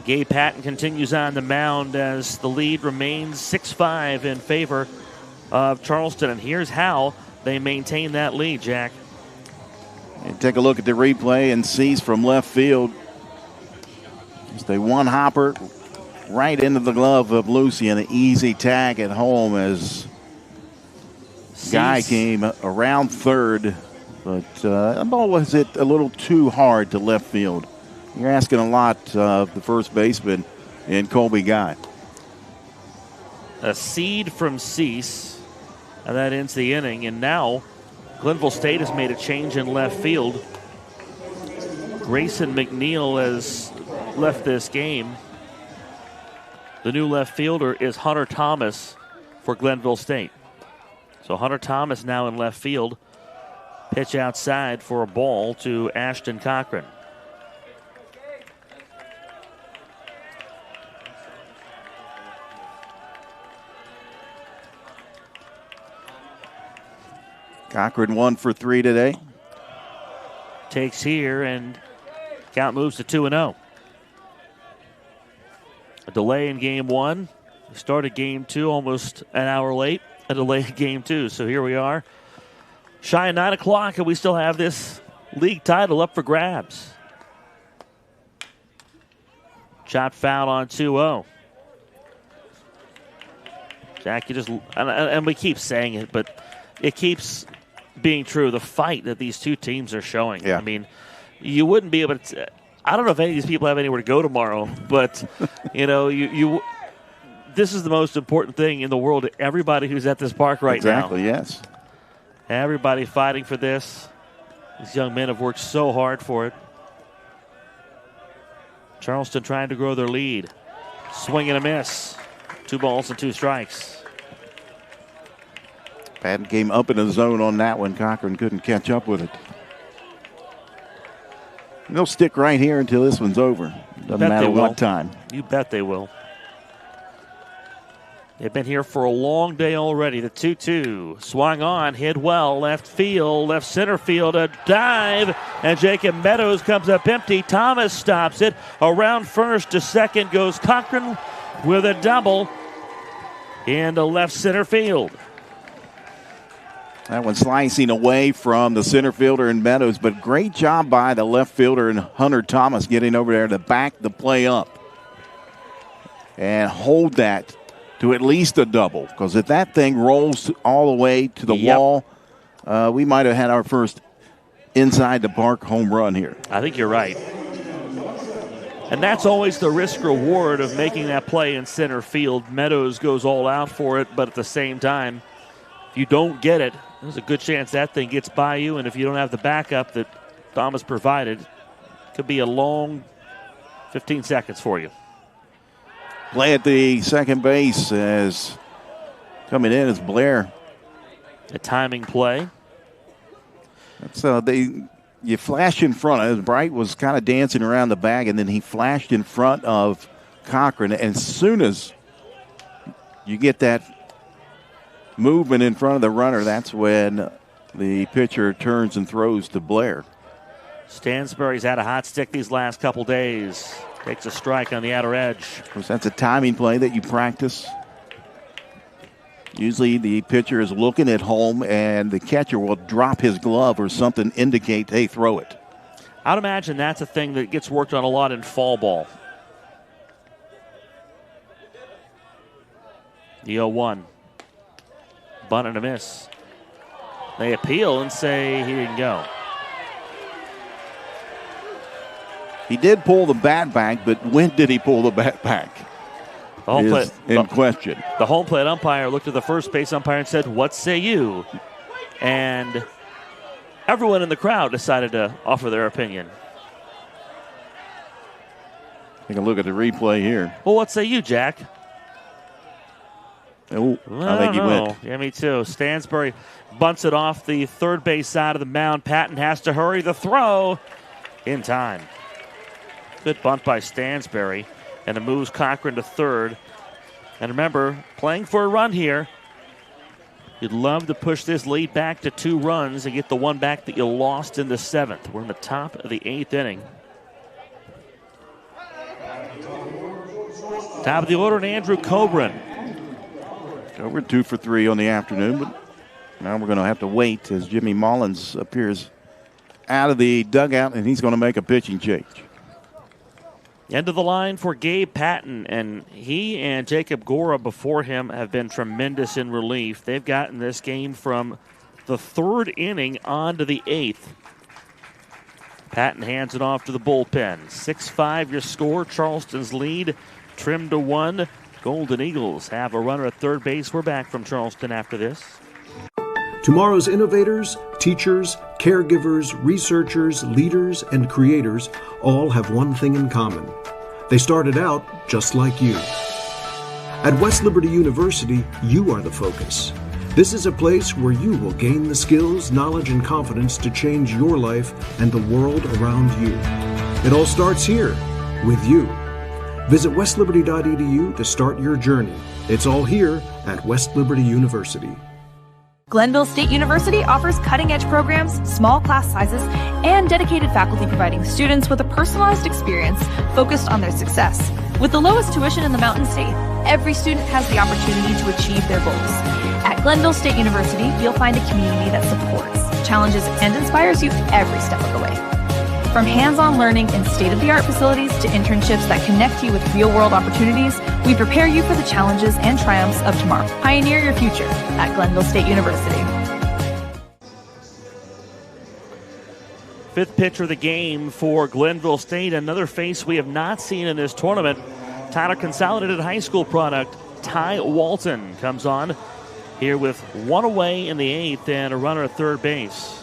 Gabe Patton continues on the mound as the lead remains 6-5 in favor of Charleston. And here's how they maintain that lead, Jack. And take a look at the replay and sees from left field. Just a one-hopper right into the glove of Lucy, and an easy tag at home as Guy came around third But the ball was hit a little too hard to left field. You're asking a lot of the first baseman in Colby Guy. A seed from Cease, and that ends the inning. And now Glennville State has made a change in left field. Grayson McNeil has left this game. The new left fielder is Hunter Thomas for Glenville State. So Hunter Thomas now in left field. Pitch outside for a ball to Ashton Cochran. Cochran 1 for 3 today. Takes here, and count moves to 2-0. A delay in game one. We started game two almost an hour late. A delay in game two. So here we are. Shy of 9 o'clock, and we still have this league title up for grabs. Shot foul on 2-0. Jack, you just, and we keep saying it, but it keeps being true. The fight that these two teams are showing. Yeah. I mean, you wouldn't be able to. I don't know if any of these people have anywhere to go tomorrow, but you this is the most important thing in the world to everybody who's at this park right now. Exactly, yes. Everybody fighting for this. These young men have worked so hard for it. Charleston trying to grow their lead. Swing and a miss. 2 balls and 2 strikes. Patton came up in the zone on that one. Cochran couldn't catch up with it. And they'll stick right here until this one's over. Doesn't matter what time. You bet they will. They've been here for a long day already. The 2-2. Swung on, hit well, left field, left center field, a dive, and Jacob Meadows comes up empty. Thomas stops it. Around first to second goes Cochran with a double into left center field. That one slicing away from the center fielder in Meadows, but great job by the left fielder and Hunter Thomas getting over there to back the play up and hold that to at least a double, because if that thing rolls all the way to the wall, we might have had our first inside the park home run here. I think you're right. And that's always the risk reward of making that play in center field. Meadows goes all out for it, but at the same time, if you don't get it, there's a good chance that thing gets by you, and if you don't have the backup that Thomas provided, it could be a long 15 seconds for you. Play at the second base as coming in is Blair. A timing play. That's you flash in front. As Bright was kind of dancing around the bag, and then he flashed in front of Cochran. And as soon as you get that movement in front of the runner, that's when the pitcher turns and throws to Blair. Stansbury's had a hot stick these last couple days. Takes a strike on the outer edge. Of course, that's a timing play that you practice. Usually the pitcher is looking at home and the catcher will drop his glove or something, indicate, hey, throw it. I'd imagine that's a thing that gets worked on a lot in fall ball. The 0-1. Bunt and a miss. They appeal and say he didn't go. He did pull the bat back, but when did he pull the bat back? The home plate in question. The home plate umpire looked at the first base umpire and said, "What say you?" And everyone in the crowd decided to offer their opinion. Take a look at the replay here. Well, what say you, Jack? Oh, I think he went. Yeah, me too. Stansbury bunts it off the third base side of the mound. Patton has to hurry the throw in time. Good bunt by Stansbury, and it moves Cochran to third. And remember, playing for a run here. You'd love to push this lead back to 2 runs and get the one back that you lost in the 7th. We're in the top of the 8th inning. Top of the order, and Andrew Coburn. We're 2 for 3 on the afternoon, but now we're going to have to wait as Jimmy Mullins appears out of the dugout, and he's going to make a pitching change. End of the line for Gabe Patton, and he and Jacob Gora before him have been tremendous in relief. They've gotten this game from the third inning on to the eighth. Patton hands it off to the bullpen. 6-5 your score. Charleston's lead trimmed to 1. Golden Eagles have a runner at third base. We're back from Charleston after this. Tomorrow's innovators, teachers, caregivers, researchers, leaders, and creators all have one thing in common. They started out just like you. At West Liberty University, you are the focus. This is a place where you will gain the skills, knowledge, and confidence to change your life and the world around you. It all starts here, with you. Visit westliberty.edu to start your journey. It's all here at West Liberty University. Glennville State University offers cutting-edge programs, small class sizes, and dedicated faculty providing students with a personalized experience focused on their success. With the lowest tuition in the Mountain State, every student has the opportunity to achieve their goals. At Glenville State University, you'll find a community that supports, challenges, and inspires you every step of the way. From hands-on learning in state-of-the-art facilities to internships that connect you with real-world opportunities, we prepare you for the challenges and triumphs of tomorrow. Pioneer your future at Glenville State University. Fifth pitcher of the game for Glennville State. Another face we have not seen in this tournament. Tyler Consolidated High School product, Ty Walton, comes on here with one away in the eighth and a runner at third base.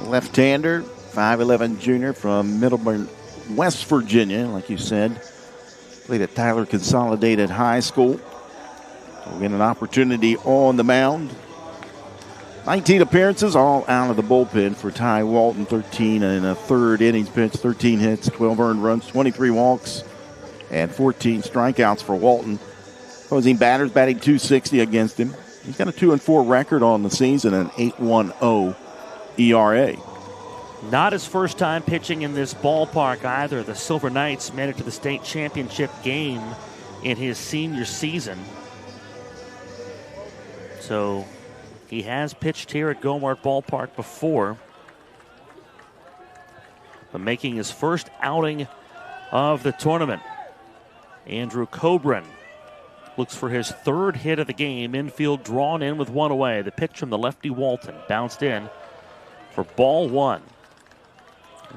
Left-hander, 5'11 junior from Middleburn, West Virginia, like you said. Played at Tyler Consolidated High School. We'll get an opportunity on the mound. 19 appearances, all out of the bullpen for Ty Walton. 13 and a third innings pitched, 13 hits, 12 earned runs, 23 walks, and 14 strikeouts for Walton. Opposing batters batting .260 against him. He's got a 2-4 record on the season, an 8.10 ERA. Not his first time pitching in this ballpark either. The Silver Knights made it to the state championship game in his senior season. So he has pitched here at Gomart Ballpark before, but making his first outing of the tournament. Andrew Cobran looks for his third hit of the game. Infield drawn in with one away. The pitch from the lefty Walton bounced in for ball one.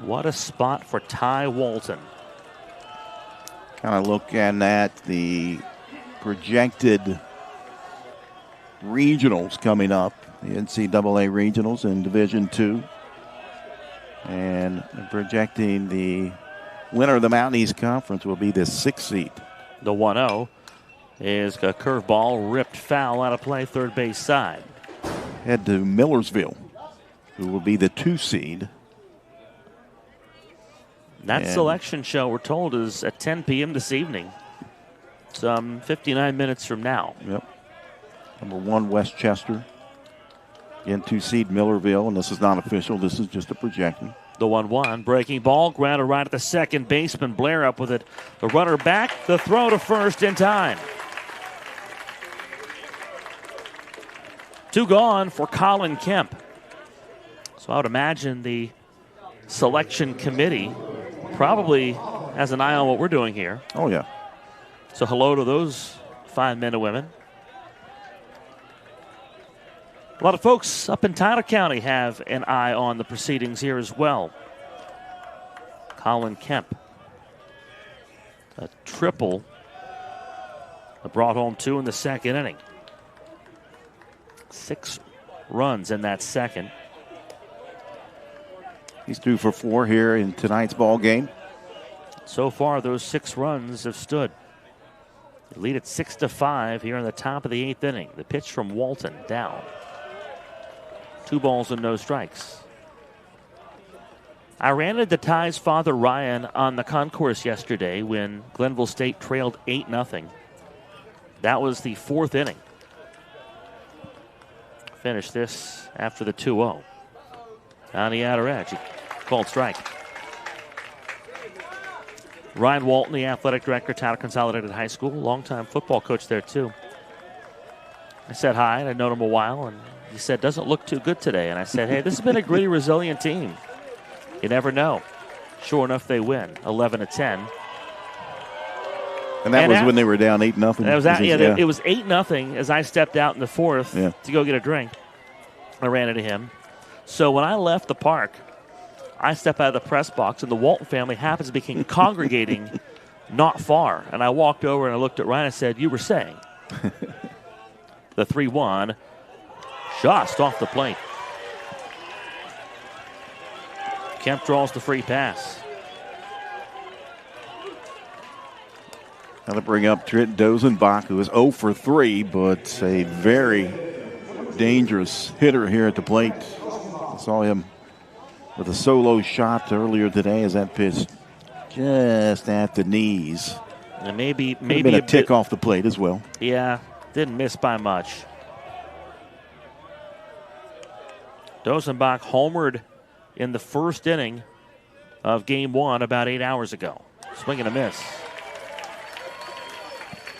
What a spot for Ty Walton. Kind of looking at the projected regionals coming up, the NCAA regionals in Division II. And projecting the winner of the Mountain East Conference will be the 6th seed. The 1-0 is a curveball ripped foul out of play, third base side. Head to Millersville, who will be the 2 seed. That selection show, we're told, is at 10 p.m. this evening. Some 59 minutes from now. Yep. Number 1, Westchester. Again, 2 seed Millerville, and this is not official. This is just a projection. The 1-1 breaking ball, grounded right at the second baseman. Blair up with it. The runner back, the throw to first in time. 2 gone for Colin Kemp. So I would imagine the selection committee probably has an eye on what we're doing here. Oh, yeah. So hello to those fine men and women. A lot of folks up in Tyler County have an eye on the proceedings here as well. Colin Kemp, a triple that brought home 2 in the second inning. 6 runs in that second. He's 2 for 4 here in tonight's ball game. So far, those 6 runs have stood. They lead at 6-5 here in the top of the 8th inning. The pitch from Walton down. 2 balls and no strikes. I ran into Ty's father, Ryan, on the concourse yesterday when Glennville State trailed 8-0. That was the 4th inning. Finished this after the 2-0. On the outer edge, he called strike. Ryan Walton, the athletic director at Tyler Consolidated High School, longtime football coach there too. I said hi, and I'd known him a while, and he said, doesn't look too good today. And I said, hey, this has been a gritty, resilient team. You never know. Sure enough, they win, 11-10. And that was when they were down 8-0. It was 8-0 as I stepped out in the fourth to go get a drink. I ran into him. So when I left the park, I stepped out of the press box, and the Walton family happens to be congregating not far. And I walked over and I looked at Ryan and said, "You were saying." The 3-1, just off the plate. Kemp draws the free pass. Now to bring up Trent Dozenbach, who is 0 for 3, but a very dangerous hitter here at the plate. I saw him with a solo shot earlier today as that pitch just at the knees. And maybe a tick off the plate as well. Yeah, didn't miss by much. Dozenbach homered in the first inning of Game 1 about 8 hours ago. Swing and a miss.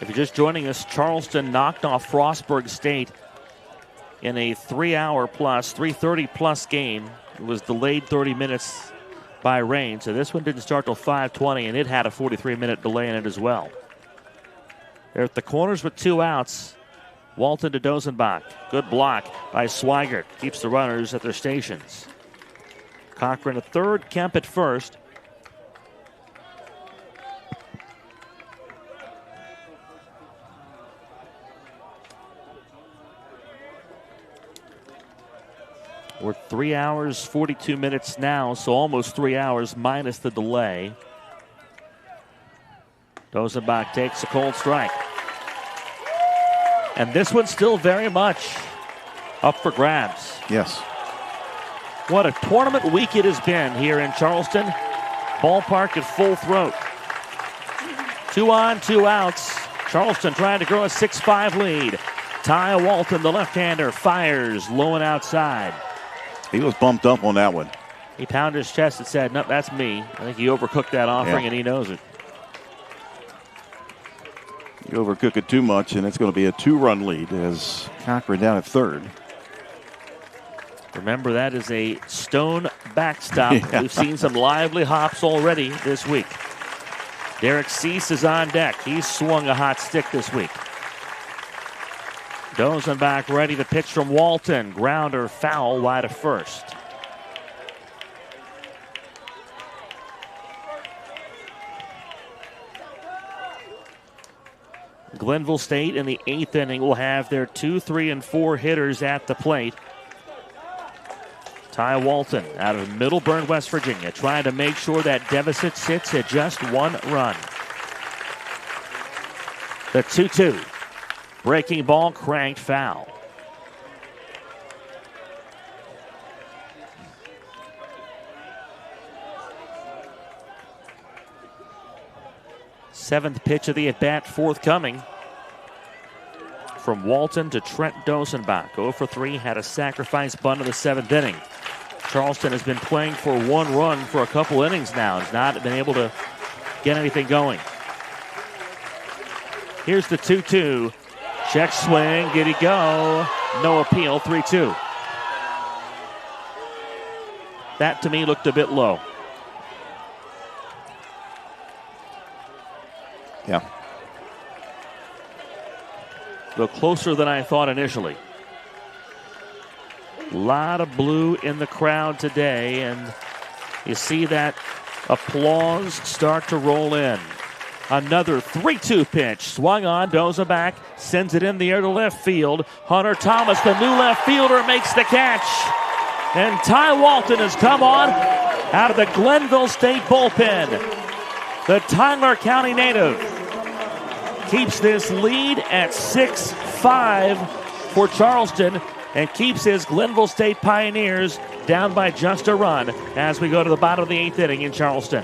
If you're just joining us, Charleston knocked off Frostburg State in a 3-hour+, game. It was delayed 30 minutes by rain, so this one didn't start till 5:20, and it had a 43-minute delay in it as well. They're at the corners with 2 outs. Walton to Dozenbach. Good block by Swigert. Keeps the runners at their stations. Cochran at third, Kemp at first. We're 3 hours, 42 minutes now, so almost 3 hours minus the delay. Dozenbach takes a cold strike. And this one's still very much up for grabs. Yes. What a tournament week it has been here in Charleston. Ballpark at full throat. 2 on, 2 outs. Charleston trying to grow a 6-5 lead. Ty Walton, the left-hander, fires low and outside. He was bumped up on that one. He pounded his chest and said, "No, that's me." I think he overcooked that offering, and he knows it. You overcook it too much, and it's going to be a 2-run lead as Cochran down at third. Remember, that is a stone backstop. Yeah. We've seen some lively hops already this week. Derek Cease is on deck. He's swung a hot stick this week. Dozenbach ready to pitch from Walton. Grounder foul wide of first. Glennville State in the 8th inning will have their 2, 3, and 4 hitters at the plate. Ty Walton out of Middleburn, West Virginia, trying to make sure that deficit sits at just 1 run. The 2-2. Breaking ball cranked foul. Seventh pitch of the at-bat forthcoming. From Walton to Trent Dozenbach. 0 for 3, had a sacrifice bunt in the 7th inning. Charleston has been playing for 1 run for a couple innings now. Has not been able to get anything going. Here's the 2-2. Check swing. Did he go? No appeal. 3-2. That to me looked a bit low. Yeah. A little closer than I thought initially. A lot of blue in the crowd today, and you see that applause start to roll in. Another 3-2 pitch. Swung on. Dozenbach sends it in the air to left field. Hunter Thomas, the new left fielder, makes the catch. And Ty Walton has come on out of the Glennville State bullpen. The Tyler County native keeps this lead at 6-5 for Charleston and keeps his Glennville State Pioneers down by just a run as we go to the bottom of the 8th inning in Charleston.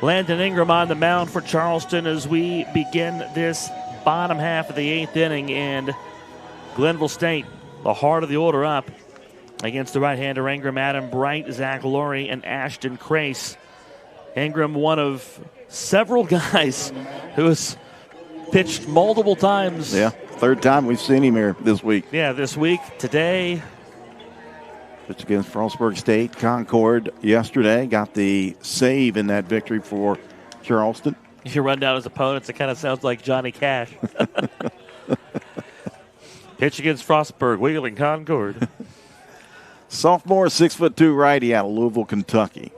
Landon Ingram on the mound for Charleston as we begin this bottom half of the 8th inning, and Glennville State, the heart of the order up against the right-hander Ingram, Adam Bright, Zach Laurie, and Ashton Crace. Ingram, one of several guys who has pitched multiple times. Yeah, third time we've seen him here this week. Yeah, this week, today. Pitched against Frostburg State, Concord yesterday. Got the save in that victory for Charleston. If you run down his opponents, it kind of sounds like Johnny Cash. Pitch against Frostburg, Wheeling, Concord. Sophomore, 6'2" righty out of Louisville, Kentucky.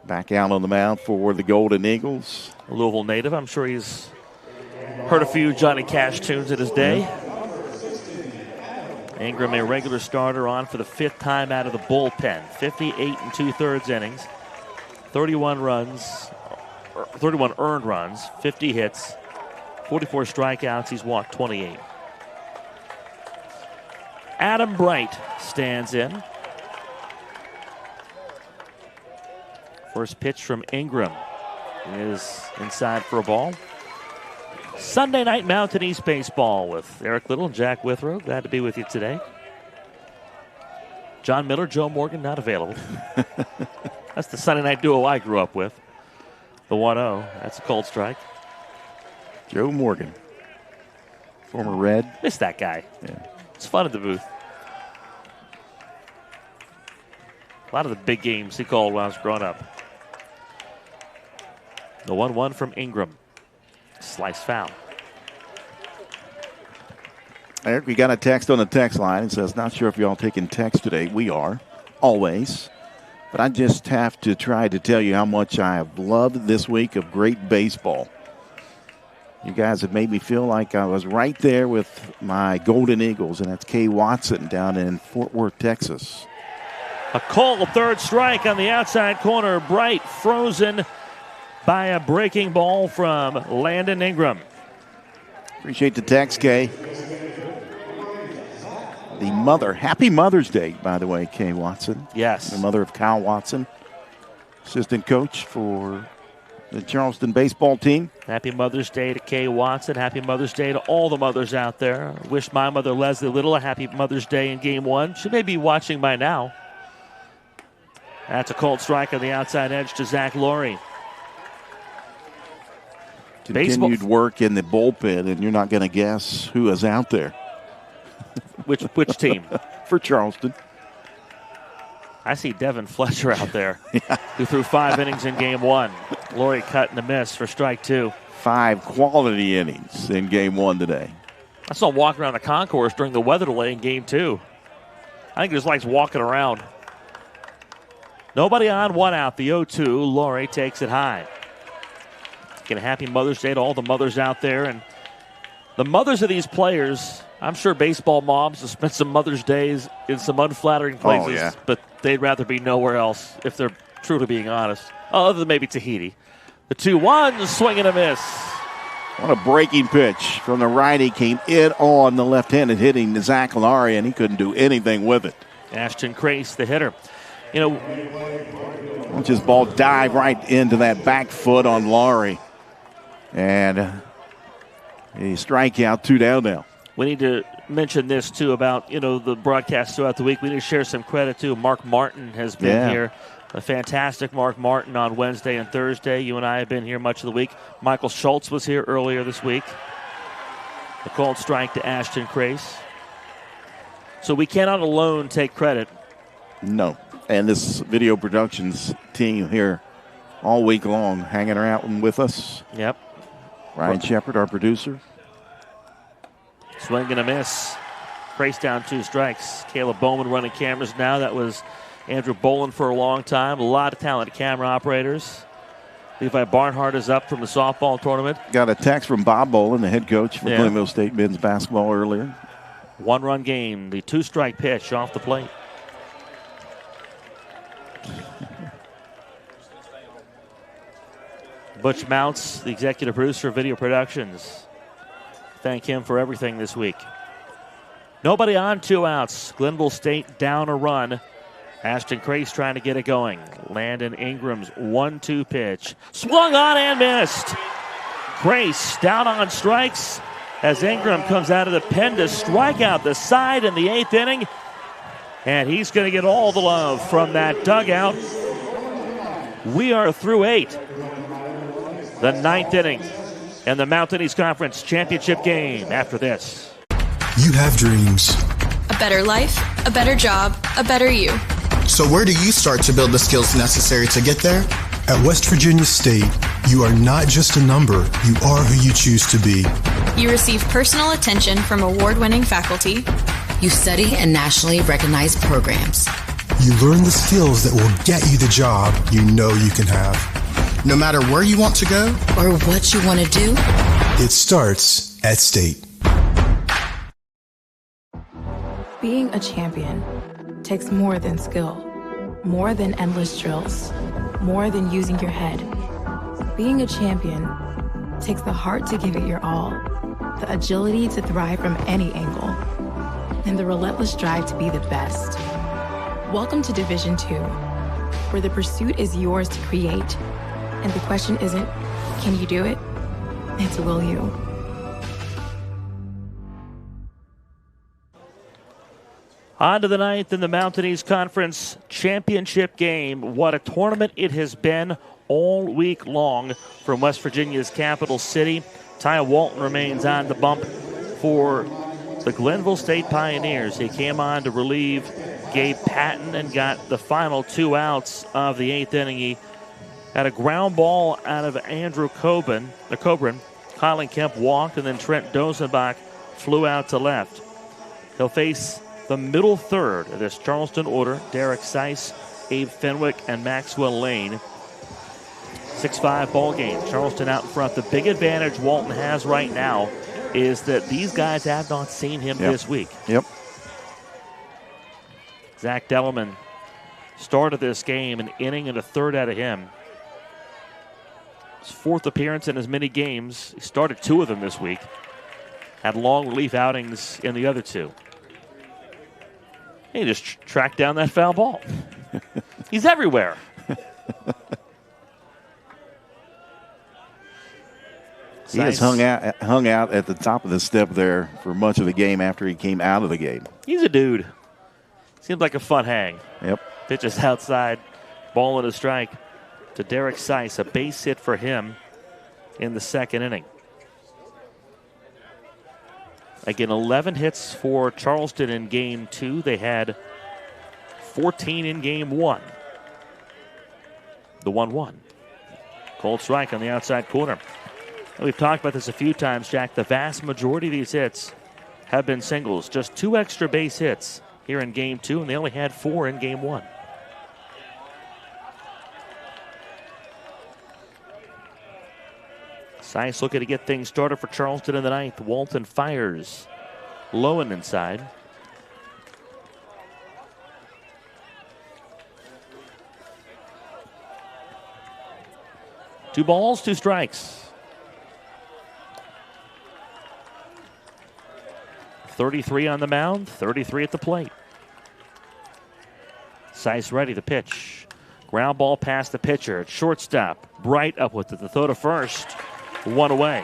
Back out on the mound for the Golden Eagles. A Louisville native. I'm sure he's heard a few Johnny Cash tunes in his day. Yeah. Ingram, a regular starter, on for the 5th time out of the bullpen. 58 2/3 innings. 31 earned runs, 50 hits, 44 strikeouts. He's walked 28. Adam Bright stands in. First pitch from Ingram is inside for a ball. Sunday night Mountain East baseball with Eric Little and Jack Withrow. Glad to be with you today. John Miller, Joe Morgan not available. That's the Sunday night duo I grew up with. The 1-0. That's a cold strike. Joe Morgan, former Red. Miss that guy. Yeah. It's fun at the booth. A lot of the big games he called when I was growing up. The 1-1 from Ingram. Slice foul. Eric, we got a text on the text line. It says, not sure if y'all taking text today. We are, always. But I just have to try to tell you how much I have loved this week of great baseball. You guys have made me feel like I was right there with my Golden Eagles, and that's Kay Watson down in Fort Worth, Texas. A cold third strike on the outside corner. Bright frozen by a breaking ball from Landon Ingram. Appreciate the text, Kay. The mother, happy Mother's Day, by the way, Kay Watson. Yes. The mother of Kyle Watson, assistant coach for the Charleston baseball team. Happy Mother's Day to Kay Watson. Happy Mother's Day to all the mothers out there. Wish my mother, Leslie Little, a happy Mother's Day in Game 1. She may be watching by now. That's a cold strike on the outside edge to Zach Laurie. Continued work in the bullpen, and you're not going to guess who is out there. Which team? For Charleston. I see Devin Fletcher out there, who threw 5 innings in Game 1. Laurie cut and a miss for strike 2. 5 quality innings in Game 1 today. I saw him walking around the concourse during the weather delay in Game 2. I think he just likes walking around. Nobody on, 1 out. The 0-2. Laurie takes it high. Again, a happy Mother's Day to all the mothers out there. And the mothers of these players, I'm sure baseball moms have spent some Mother's Days in some unflattering places, but they'd rather be nowhere else if they're truly being honest, other than maybe Tahiti. The 2-1, swing and a miss. What a breaking pitch from the righty, came in on the left-handed hitting Zach Laurie, and he couldn't do anything with it. Ashton Crace, the hitter. You know, watch his ball dive right into that back foot on Laurie. And a strikeout, 2 down now. We need to mention this, too, about, the broadcast throughout the week. We need to share some credit, too. Mark Martin has been here. A fantastic Mark Martin on Wednesday and Thursday. You and I have been here much of the week. Michael Schultz was here earlier this week. A cold strike to Ashton Crace. So we cannot alone take credit. No. And this video productions team here all week long hanging around with us. Yep. Ryan Shepard, our producer. Swing and a miss. Crace down 2 strikes. Caleb Bowman running cameras now. That was Andrew Bolin for a long time. A lot of talented camera operators. Levi Barnhart is up from the softball tournament. Got a text from Bob Bolin, the head coach for Glenville State men's basketball earlier. 1-run game. The 2-strike pitch off the plate. Butch Mounts, the executive producer of Video Productions. Thank him for everything this week. Nobody on, 2 outs. Glennville State down a run Ashton Crace trying to get it going. Landon Ingram's 1-2 pitch. Swung on and missed. Crace down on strikes as Ingram comes out of the pen to strike out the side in the 8th inning. And he's going to get all the love from that dugout. We are through 8. The 9th inning and the Mountain East Conference Championship game after this. You have dreams. A better life, a better job, a better you. So where do you start to build the skills necessary to get there? At West Virginia State, you are not just a number, you are who you choose to be. You receive personal attention from award-winning faculty. You study in nationally recognized programs. You learn the skills that will get you the job you know you can have. No matter where you want to go or what you want to do, it starts at State. Being a champion takes more than skill, more than endless drills, more than using your head. Being a champion takes the heart to give it your all, the agility to thrive from any angle, and the relentless drive to be the best. Welcome to Division II, where the pursuit is yours to create, and the question isn't, can you do it? It's will you? On to the 9th in the Mountain East Conference Championship game. What a tournament it has been all week long from West Virginia's capital city. Ty Walton remains on the bump for the Glennville State Pioneers. He came on to relieve Gabe Patton and got the final 2 outs of the 8th inning. He had a ground ball out of Andrew Coburn. Colin Kemp walked, and then Trent Dosenbach flew out to left. He'll face the middle third of this Charleston order: Derek Seiss, Abe Fenwick, and Maxwell Lane. 6-5 ball game. Charleston out in front. The big advantage Walton has right now is that these guys have not seen him this week. Yep. Zach Dellerman started this game an inning and a third out of him. His 4th appearance in as many games. He started 2 of them this week. Had long relief outings in the other 2. He just tracked down that foul ball. He's everywhere. He has hung out at the top of the step there for much of the game after he came out of the game. He's a dude. Seems like a fun hang. Yep. Pitches outside, ball and a strike to Derek Seiss. A base hit for him in the 2nd inning. Again, 11 hits for Charleston in Game 2. They had 14 in Game 1. The 1-1. Cold strike on the outside corner. We've talked about this a few times, Jack. The vast majority of these hits have been singles. Just 2 extra base hits here in Game 2, and they only had 4 in Game 1. Seiss looking to get things started for Charleston in the 9th. Walton fires low and inside. Two balls, 2 strikes. 33 on the mound, 33 at the plate. Seiss ready to pitch. Ground ball past the pitcher. At shortstop. Bright up with it. The throw to first. 1 away.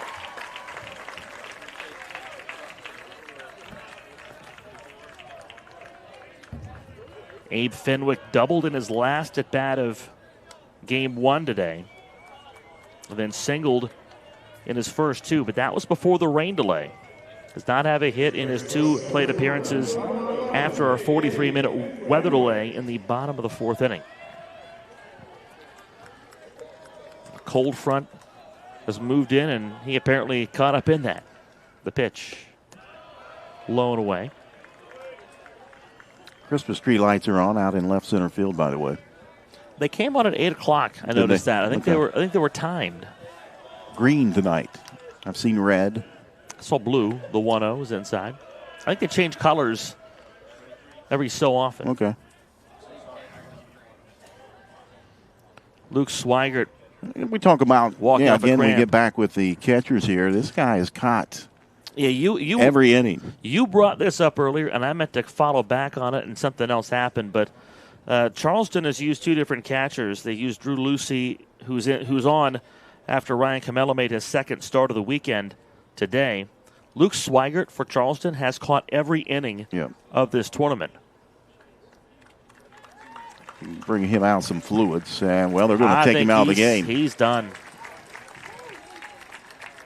Abe Fenwick doubled in his last at bat of Game 1 today. And then singled in his first 2, but that was before the rain delay. Does not have a hit in his 2 plate appearances after a 43-minute weather delay in the bottom of the 4th inning. A cold front has moved in, and he apparently caught up in that. The pitch low and away. Christmas tree lights are on out in left center field, by the way. They came on at 8 o'clock. I noticed that. I think they were timed. Green tonight. I've seen red. I saw blue. The 1-0 is inside. I think they change colors every so often. Okay. Luke Swigert. We talk about again. We get back with the catchers here. This guy is caught. Yeah, you every inning. You brought this up earlier, and I meant to follow back on it, and something else happened. But Charleston has used two different catchers. They used Drew Lucy, who's on after Ryan Camelo made his second start of the weekend today. Luke Swigert for Charleston has caught every inning of this tournament. Bring him out some fluids, and they're going to take him out of the game. He's done.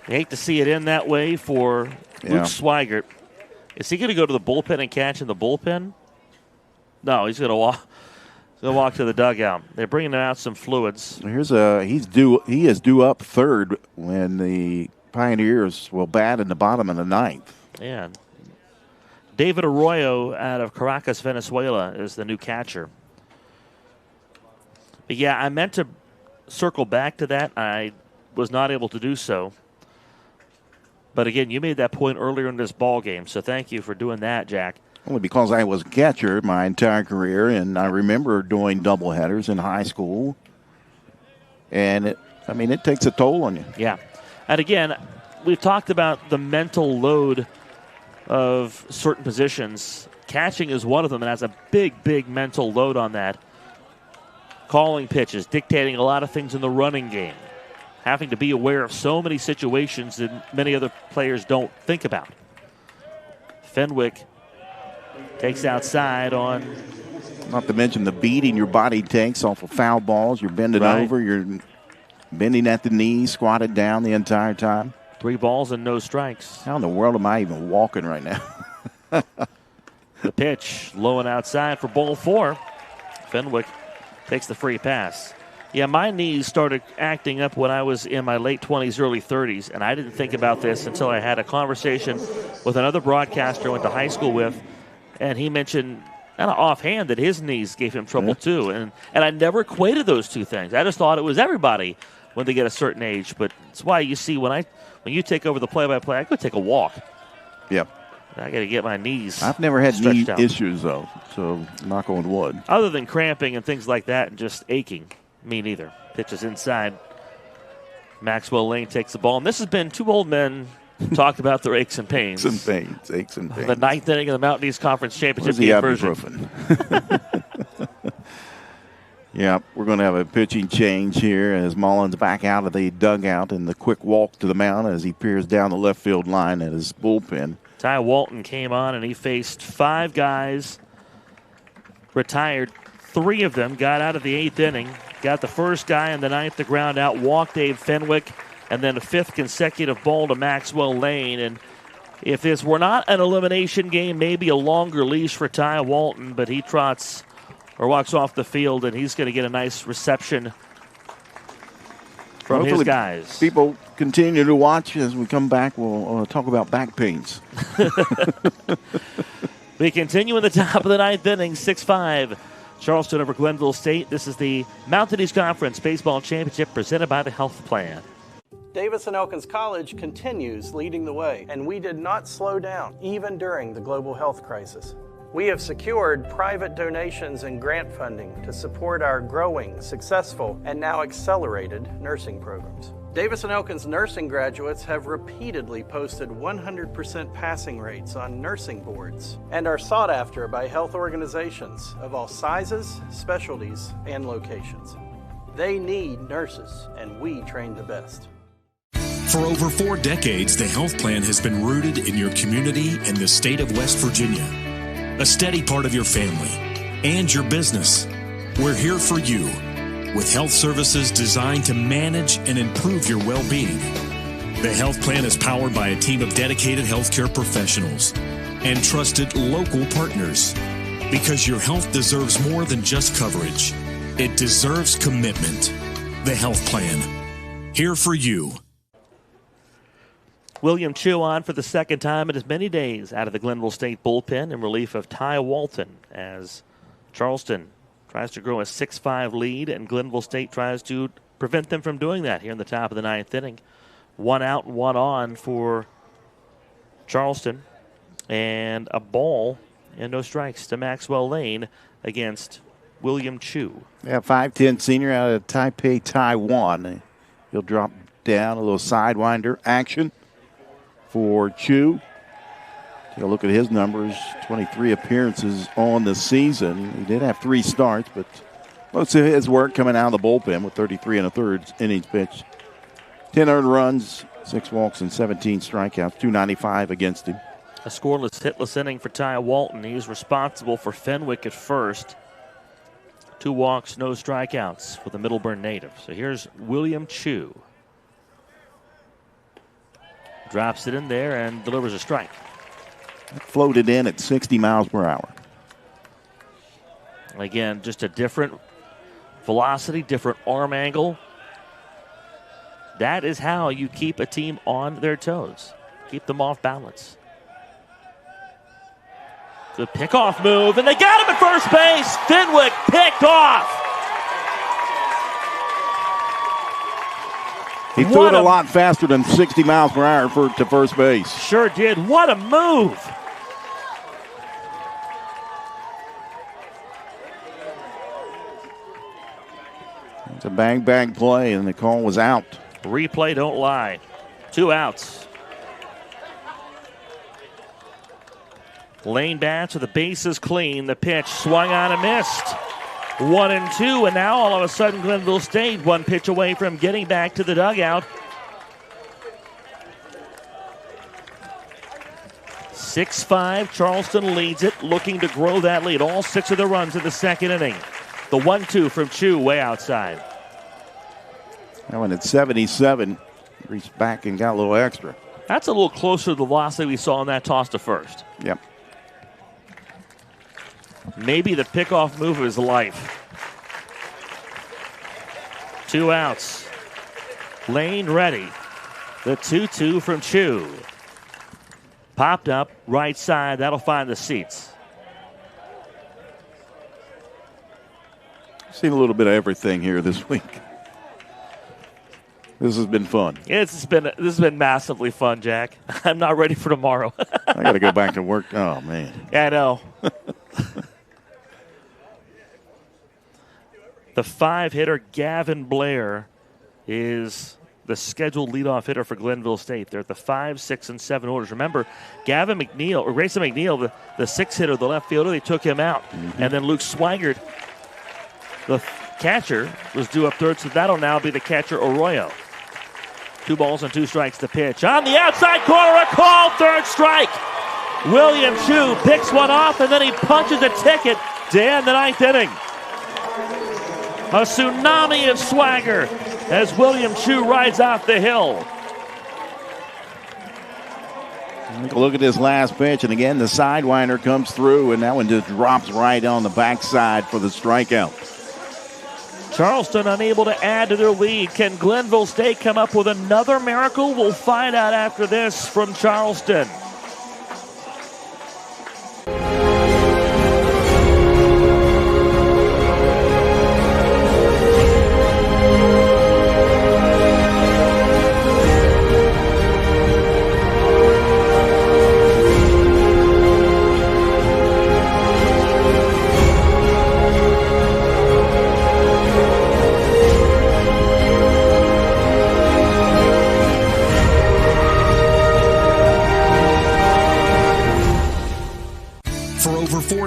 I hate to see it end that way for Luke Swigert. Is he going to go to the bullpen and catch in the bullpen? No, he's going to walk. He'll walk to the dugout. They're bringing out some fluids. He is due up third when the Pioneers will bat in the bottom of the ninth. Yeah. David Arroyo out of Caracas, Venezuela is the new catcher. But yeah, I meant to circle back to that. I was not able to do so. But again, you made that point earlier in this ball game, so thank you for doing that, Jack. Only because I was a catcher my entire career, and I remember doing doubleheaders in high school. And it takes a toll on you. Yeah. And again, we've talked about the mental load of certain positions. Catching is one of them and has a big, big mental load on that. Calling pitches, dictating a lot of things in the running game. Having to be aware of so many situations that many other players don't think about. Fenwick takes outside on. Not to mention the beating your body takes off of foul balls. You're bending over. You're bending at the knees, squatted down the entire time. 3 balls and no strikes. How in the world am I even walking right now? The pitch low and outside for ball 4. Fenwick takes the free pass. Yeah, my knees started acting up when I was in my late 20s, early 30s, and I didn't think about this until I had a conversation with another broadcaster I went to high school with. And he mentioned, kind of offhand, that his knees gave him trouble too. And I never equated those two things. I just thought it was everybody when they get a certain age. But it's why you see when you take over the play-by-play, I could take a walk. Yep. I got to get my knees. I've never had knee out. issues, though, so knock on wood. Other than cramping and things like that and just aching. Me neither. Pitches inside. Maxwell Lane takes the ball. And this has been two old men talk about their aches and pains. Aches and pains. The ninth inning of the Mountain East Conference Championship game version. Yeah, we're going to have a pitching change here as Mullins back out of the dugout and the quick walk to the mound as he peers down the left field line at his bullpen. Ty Walton came on and he faced 5 guys, retired 3 of them, got out of the 8th inning, got the first guy in the 9th to ground out, walked Dave Fenwick, and then a 5th consecutive ball to Maxwell Lane. And if this were not an elimination game, maybe a longer leash for Ty Walton, but he trots or walks off the field, and he's going to get a nice reception from his guys. People continue to watch as we come back. We'll talk about back pains. We continue in the top of the 9th inning, 6-5. Charleston over Glennville State. This is the Mountain East Conference Baseball Championship presented by the Health Plan. Davis and Elkins College continues leading the way, and we did not slow down, even during the global health crisis. We have secured private donations and grant funding to support our growing, successful, and now accelerated nursing programs. Davis and Elkins nursing graduates have repeatedly posted 100% passing rates on nursing boards and are sought after by health organizations of all sizes, specialties, and locations. They need nurses, and we train the best. For over 4 decades, the health plan has been rooted in your community and the state of West Virginia. A steady part of your family and your business. We're here for you with health services designed to manage and improve your well-being. The health plan is powered by a team of dedicated healthcare professionals and trusted local partners. Because your health deserves more than just coverage. It deserves commitment. The health plan. Here for you. William Chu on for the second time in as many days out of the Glennville State bullpen in relief of Ty Walton as Charleston tries to grow a 6-5 lead, and Glennville State tries to prevent them from doing that here in the top of the 9th inning. 1 out and 1 on for Charleston, and a ball and no strikes to Maxwell Lane against William Chu. Yeah, 5'10" senior out of Taipei, Taiwan. He'll drop down, a little sidewinder action for Chu. Take a look at his numbers, 23 appearances on the season. He did have 3 starts, but most of his work coming out of the bullpen with 33 1/3 innings pitched. 10 earned runs, 6 walks, and 17 strikeouts, 295 against him. A scoreless, hitless inning for Ty Walton. He's responsible for Fenwick at first. 2 walks, no strikeouts for the Middleburn native. So here's William Chu. Drops it in there and delivers a strike. Floated in at 60 miles per hour. Again, just a different velocity, different arm angle. That is how you keep a team on their toes. Keep them off balance. Good pickoff move, and they got him at first base. Fenwick picked off. He threw it a lot faster than 60 miles per hour to first base. Sure did. What a move. It's a bang play, and the call was out. Replay don't lie. 2 outs. Lane bats with the bases clean. The pitch swung on and missed. 1-2, and now all of a sudden Glennville State 1 pitch away from getting back to the dugout. 6-5, Charleston leads it, looking to grow that lead. All 6 of the runs in the second inning. The 1-2 from Chu way outside. That one at 77, reached back and got a little extra. That's a little closer to the velocity we saw on that toss to first. Yep. Maybe the pickoff move of his life. 2 outs. Lane ready. The 2-2 from Chu. Popped up, right side. That'll find the seats. Seen a little bit of everything here this week. This has been fun. This has been massively fun, Jack. I'm not ready for tomorrow. I got to go back to work. Oh, man. Yeah, I know. The 5-hitter, Gavin Blair, is the scheduled leadoff hitter for Glennville State. They're at the 5, 6, and 7 orders. Remember, Grayson McNeil, the 6-hitter, the left fielder, they took him out. Mm-hmm. And then Luke Swigert, the catcher, was due up third, so that'll now be the catcher, Arroyo. 2 balls and 2 strikes to pitch. On the outside corner, a call, 3rd strike. William Chu picks one off, and then he punches a ticket to end the 9th inning. A tsunami of swagger as William Chu rides off the hill. Look at this last pitch, and again, the sidewinder comes through, and that one just drops right on the backside for the strikeout. Charleston unable to add to their lead. Can Glennville State come up with another miracle? We'll find out after this from Charleston.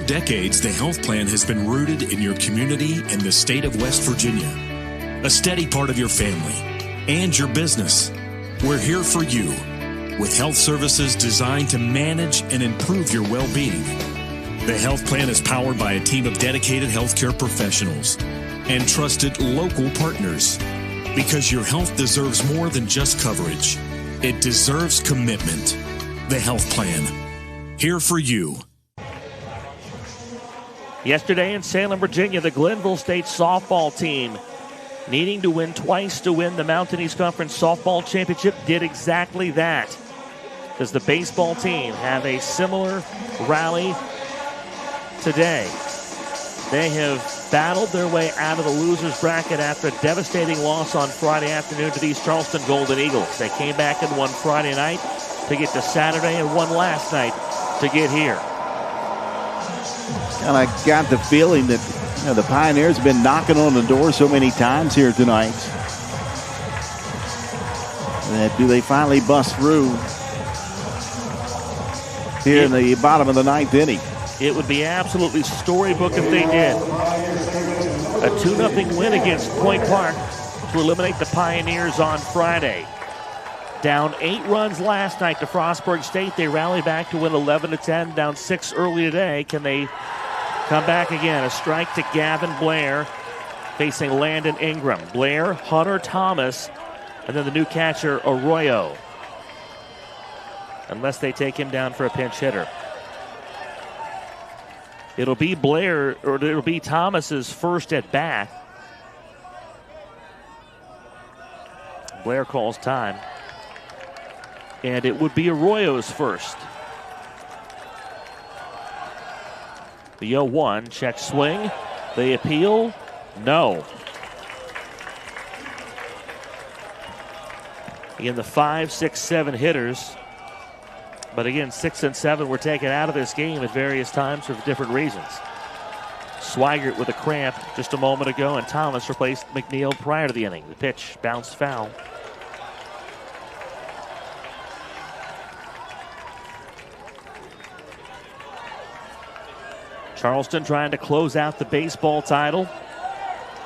Decades, the health plan has been rooted in your community and the state of West Virginia. A steady part of your family and your business. We're here for you with health services designed to manage and improve your well-being. The health plan is powered by a team of dedicated healthcare professionals and trusted local partners. Because your health deserves more than just coverage. It deserves commitment. The health plan. Here for you. Yesterday in Salem, Virginia, the Glennville State softball team, needing to win twice to win the Mountain East Conference softball championship, did exactly that. Does the baseball team have a similar rally today? They have battled their way out of the loser's bracket after a devastating loss on Friday afternoon to these Charleston Golden Eagles. They came back and won Friday night to get to Saturday and won last night to get here. And I got the feeling that the Pioneers have been knocking on the door so many times here tonight. That do they finally bust through? here in the bottom of the ninth inning. It would be absolutely storybook if they did. A 2-0 win against Point Park to eliminate the Pioneers on Friday. Down 8 runs last night to Frostburg State. They rally back to win 11-10, down 6 early today. Can they come back again? A strike to Gavin Blair facing Landon Ingram. Blair, Hunter Thomas, and then the new catcher, Arroyo. Unless they take him down for a pinch hitter. It'll be Blair, or it'll be Thomas's first at bat. Blair calls time. And it would be Arroyo's first. The 0-1, check swing. They appeal. No. Again, the 5, 6, 7 hitters. But again, 6 and 7 were taken out of this game at various times for different reasons. Swigert with a cramp just a moment ago, and Thomas replaced McNeil prior to the inning. The pitch bounced foul. Charleston trying to close out the baseball title.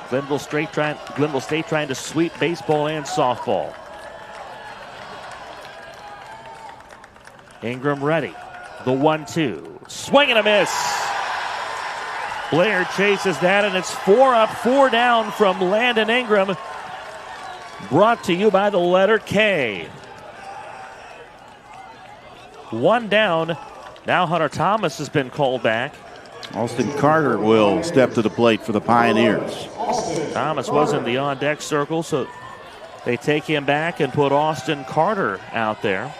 Glennville State trying to sweep baseball and softball. Ingram ready. The 1-2. Swing and a miss. Blair chases that, and it's 4 up, 4 down from Landon Ingram. Brought to you by the letter K. 1 down. Now Hunter Thomas has been called back. Austin Carter will step to the plate for the Pioneers. Thomas was in the on-deck circle, so they take him back and put Austin Carter out there.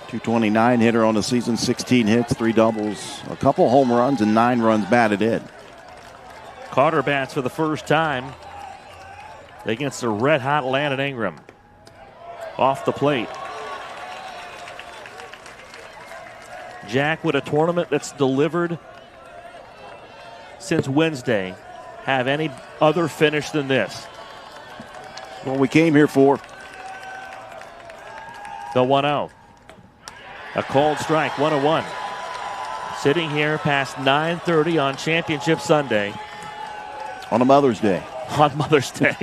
229 hitter on the season, 16 hits, 3 doubles, a couple home runs, and 9 runs batted in. Carter bats for the first time against the red-hot Landon Ingram. Off the plate. Jack, with a tournament that's delivered since Wednesday, have any other finish than this? What we came here for. The 1-0. A called strike, 1-1. Sitting here past 9:30 on Championship Sunday. On a Mother's Day. On Mother's Day.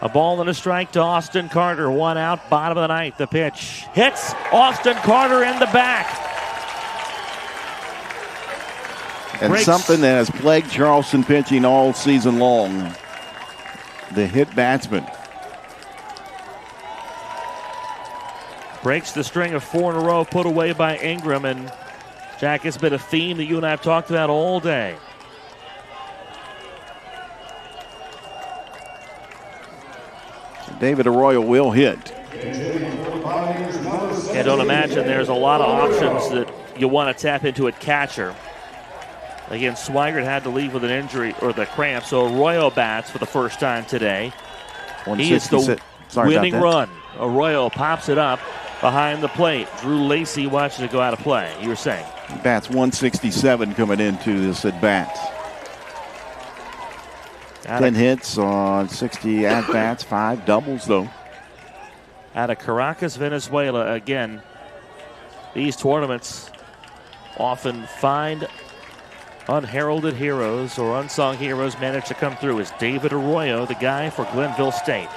A ball and a strike to Austin Carter. 1 out, bottom of the ninth. The pitch hits Austin Carter in the back. And Breaks. Something that has plagued Charleston pitching all season long. The hit batsman. Breaks the string of 4 in a row put away by Ingram. And Jack, it's been a theme that you and I have talked about all day. David Arroyo will hit. I don't imagine there's a lot of options that you want to tap into at catcher. Again, Swigert had to leave with an injury or the cramp, so Arroyo bats for the first time today. He is the winning run. Arroyo pops it up behind the plate. Drew Lacey watches it go out of play. You were saying? He bats 167 coming into this at bat. 10 hits on 60 at-bats, 5 doubles, though. Out of Caracas, Venezuela, again, these tournaments often find unheralded heroes or unsung heroes manage to come through. Is David Arroyo, the guy for Glennville State.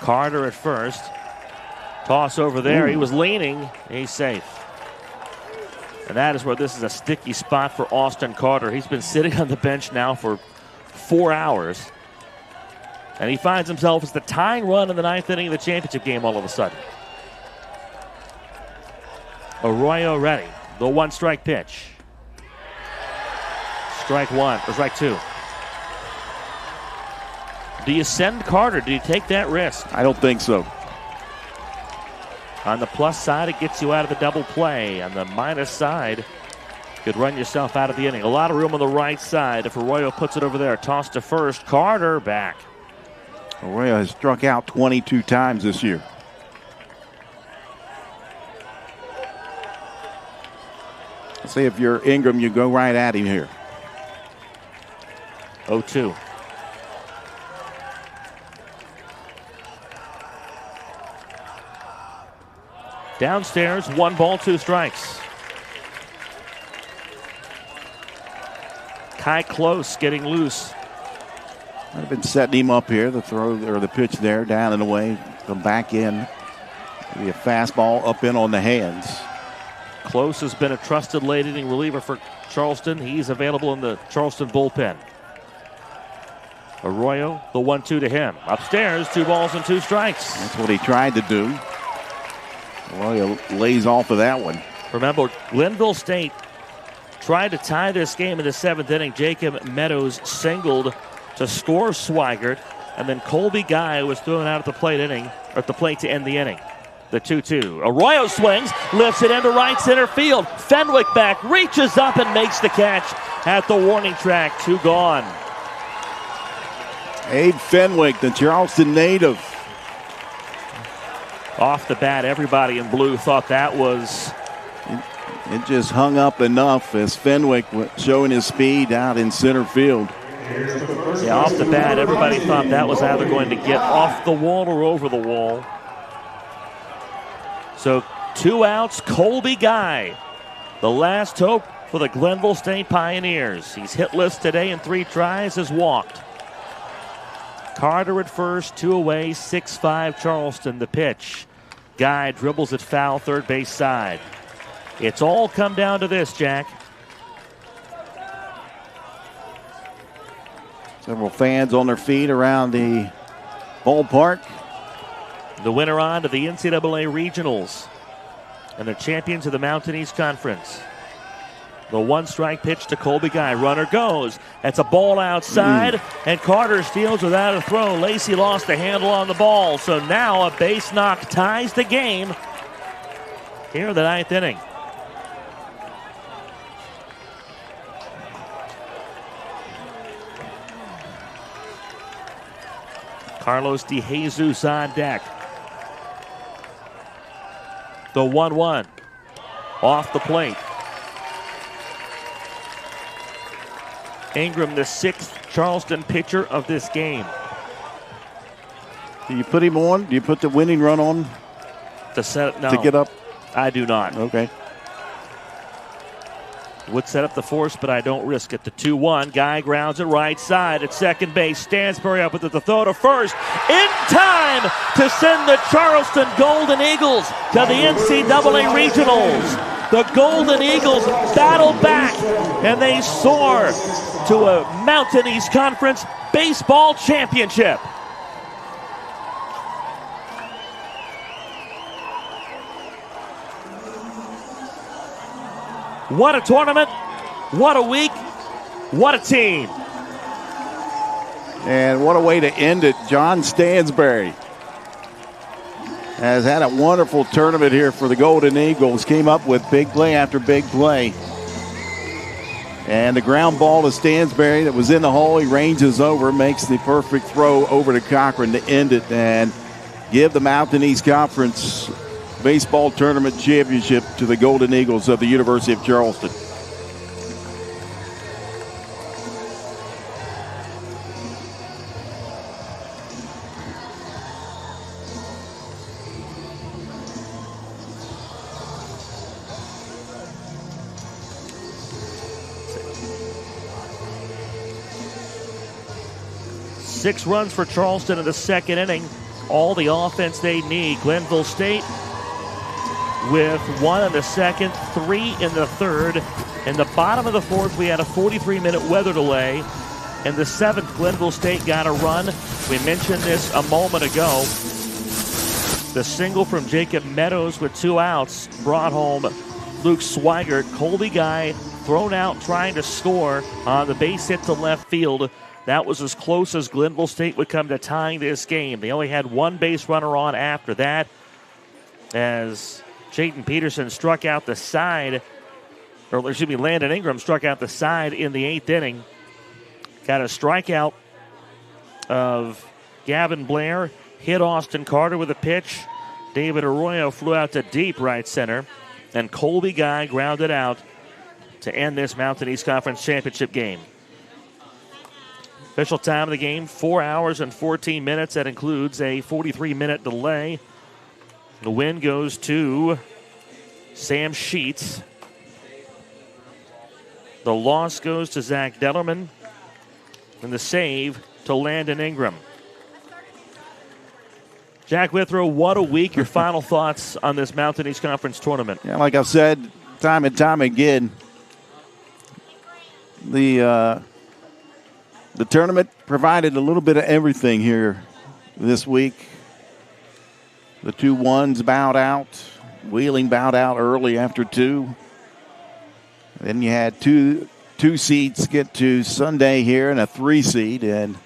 Carter at first. Toss over there. Ooh. He was leaning. He's safe. And that is where this is a sticky spot for Austin Carter. He's been sitting on the bench now for 4 hours. And he finds himself as the tying run in the ninth inning of the championship game all of a sudden. Arroyo ready. The 1-strike pitch. Strike 1, or strike 2. Do you send Carter? Do you take that risk? I don't think so. On the plus side, it gets you out of the double play. On the minus side, could run yourself out of the inning. A lot of room on the right side. If Arroyo puts it over there, toss to first. Carter back. Arroyo has struck out 22 times this year. Say if you're Ingram, you go right at him here. 0-2. Downstairs, 1 ball, 2 strikes. Kai Close getting loose. Might have been setting him up here. The throw or the pitch there, down and away, come back in. Maybe a fastball up in on the hands. Close has been a trusted late inning reliever for Charleston. He's available in the Charleston bullpen. Arroyo, the 1-2 to him. Upstairs, 2 balls and 2 strikes. That's what he tried to do. Arroyo lays off of that one. Remember, Glennville State tried to tie this game in the 7th inning. Jacob Meadows singled to score Swigert, and then Colby Guy was thrown out at the plate to end the inning. The 2-2. Arroyo swings, lifts it into right center field. Fenwick back, reaches up and makes the catch at the warning track. 2 gone. Abe Fenwick, the Charleston native. Off the bat, everybody in blue thought that was... It just hung up enough as Fenwick showing his speed out in center field. Yeah, off the bat, everybody thought that was either going to get off the wall or over the wall. So 2 outs, Colby Guy, the last hope for the Glennville State Pioneers. He's hitless today in 3 tries, has walked. Carter at first, 2 away, 6-5 Charleston. The pitch. Guy dribbles it foul, third base side. It's all come down to this, Jack. Several fans on their feet around the ballpark. The winner on to the NCAA Regionals and the champions of the Mountain East Conference. The 1-strike pitch to Colby Guy. Runner goes. That's a ball outside, and Carter steals without a throw. Lacey lost the handle on the ball, so now a base knock ties the game here in the 9th inning. Carlos De Jesus on deck. The 1-1 off the plate. Ingram, the 6th Charleston pitcher of this game. Do you put him on? Do you put the winning run on to get up? I do not. Okay. Would set up the force, but I don't risk it. The 2-1. Guy grounds it right side at second base. Stansbury up with the throw to first. In time to send the Charleston Golden Eagles to the NCAA Regionals. The Golden Eagles battle back, and they soar to a Mountain East Conference baseball championship. What a tournament, what a week, what a team. And what a way to end it. John Stansbury has had a wonderful tournament here for the Golden Eagles. Came up with big play after big play. And the ground ball to Stansbury that was in the hole. He ranges over, makes the perfect throw over to Cochran to end it and give the Mountain East Conference baseball tournament championship to the Golden Eagles of the University of Charleston. Six runs for Charleston in the 2nd inning. All the offense they need. Glennville State with 1 in the 2nd, 3 in the 3rd. In the bottom of the 4th, we had a 43-minute weather delay. In the 7th, Glenville State got a run. We mentioned this a moment ago. The single from Jacob Meadows with 2 outs brought home Luke Swigert. Colby Guy thrown out trying to score on the base hit to left field. That was as close as Glenville State would come to tying this game. They only had 1 base runner on after that, as Jayden Peterson struck out the side, or excuse me, Landon Ingram struck out the side in the 8th inning. Got a strikeout of Gavin Blair, hit Austin Carter with a pitch. David Arroyo flew out to deep right center, and Colby Guy grounded out to end this Mountain East Conference Championship game. Official time of the game, 4 hours and 14 minutes. That includes a 43-minute delay. The win goes to Sam Sheets. The loss goes to Zach Dellerman. And the save to Landon Ingram. Jack Withrow, what a week. Your final thoughts on this Mountain East Conference tournament? Yeah, like I've said time and time again, the tournament provided a little bit of everything here this week. The 2-1s bowed out. Wheeling bowed out early after 2. Then you had two seeds get to Sunday here and a 3 seed. And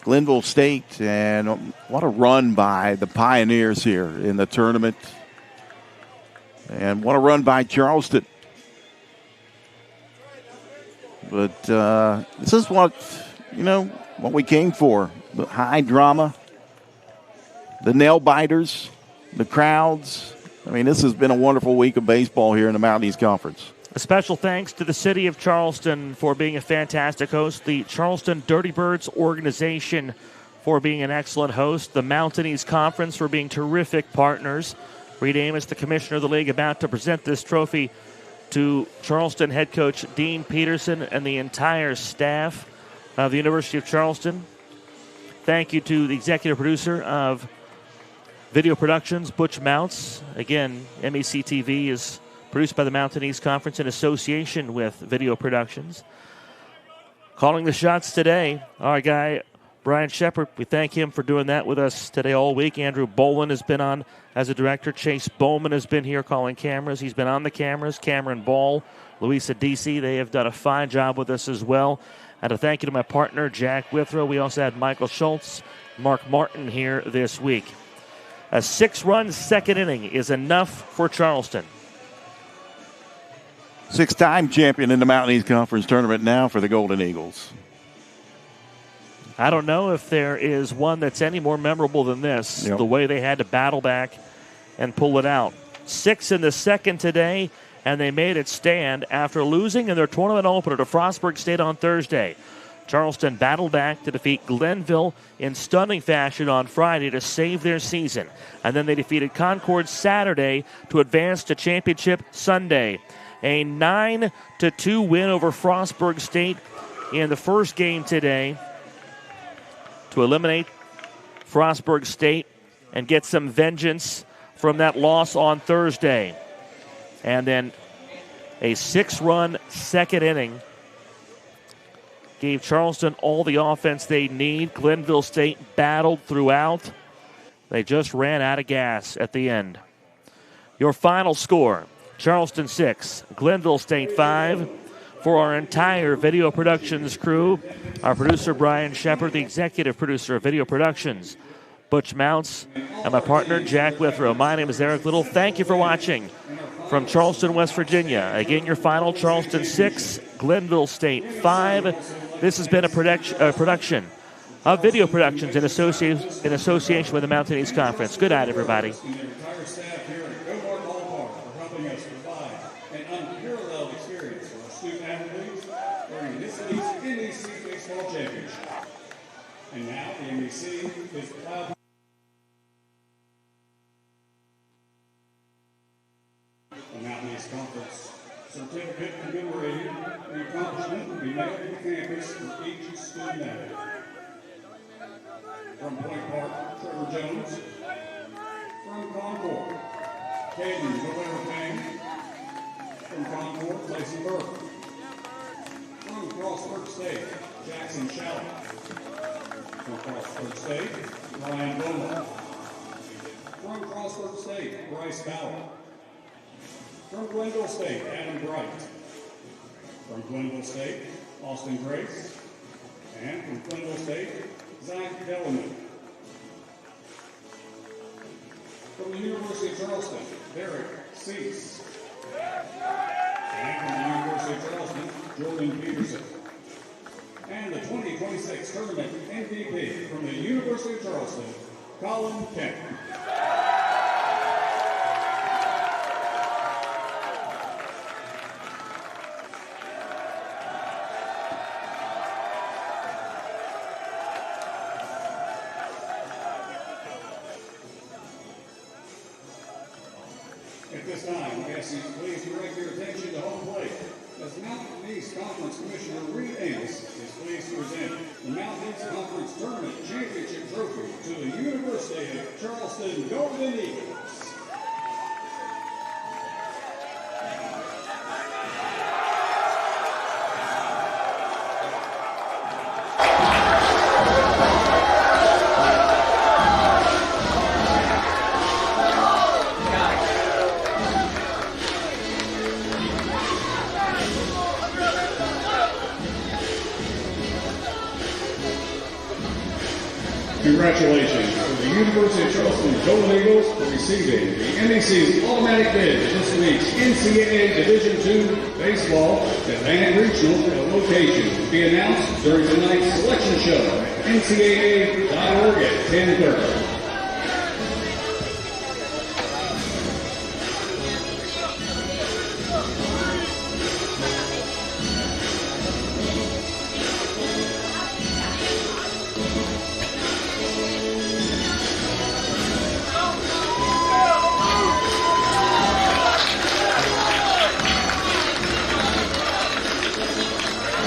Glennville State, and what a run by the Pioneers here in the tournament. And what a run by Charleston. But this is what we came for. The high drama, the nail biters, the crowds. I mean, this has been a wonderful week of baseball here in the Mountain East Conference. A special thanks to the city of Charleston for being a fantastic host, the Charleston Dirty Birds organization for being an excellent host, the Mountain East Conference for being terrific partners. Reed Amos, the commissioner of the league, about to present this trophy to Charleston head coach Dean Peterson and the entire staff of the University of Charleston. Thank you to the executive producer of Video Productions, Butch Mounts. Again, MEC TV is produced by the Mountain East Conference in association with Video Productions. Calling the shots today, our guy Brian Shepard. We thank him for doing that with us today all week. Andrew Bolin has been on as a director. Chase Bowman has been here calling cameras. He's been on the cameras. Cameron Ball, Louisa DC, they have done a fine job with us as well. And a thank you to my partner, Jack Withrow. We also had Michael Schultz, Mark Martin here this week. A 6-run second inning is enough for Charleston. 6-time champion in the Mountain East Conference tournament now for the Golden Eagles. I don't know if there is one that's any more memorable than this, the way they had to battle back and pull it out. 6 in the second today, and they made it stand after losing in their tournament opener to Frostburg State on Thursday. Charleston battled back to defeat Glenville in stunning fashion on Friday to save their season. And then they defeated Concord Saturday to advance to championship Sunday. A 9-2 win over Frostburg State in the first game today to eliminate Frostburg State and get some vengeance from that loss on Thursday. And then a 6-run second inning gave Charleston all the offense they need. Glennville State battled throughout. They just ran out of gas at the end. Your final score, Charleston 6, Glennville State 5. For our entire Video Productions crew, our producer Brian Shepard, the executive producer of Video Productions, Butch Mounts, and my partner Jack Withrow. My name is Eric Little. Thank you for watching from Charleston, West Virginia. Again, your final, Charleston 6, Glennville State 5. This has been a production of Video Productions in association with the Mountain East Conference. Good night, everybody. And now the MEC is proud. The Mountain East Conference certificate commemorating the accomplishment will be made on campus for each student athlete. From Point Park, Trevor Jones. From Concord, Caden Valero. From Concord, Lacey Burke. From Frostburg State, Jackson Shalley. From Frostburg State, Ryan Bowman. From Frostburg State, Bryce Bauer. From Glennville State, Adam Bright. From Glennville State, Austin Grace. And from Glennville State, Zach Dellerman. From the University of Charleston, Derek Cease. And from the University of Charleston, Jordan Peterson. And the 2026 tournament MVP from the University of Charleston, Colin Kemp. At this this time, I ask you to please direct your attention to home plate. As Mountain East Conference Commissioner Reed Amos is pleased to present the Mountain East Conference Tournament Championship Trophy to the University of Charleston Golden Eagles. Congratulations to the University of Charleston Golden Eagles for receiving the MEC's automatic bid for this week's NCAA Division II Baseball Delaney Regional location to be announced during tonight's selection show at ncaa.org at 10:30.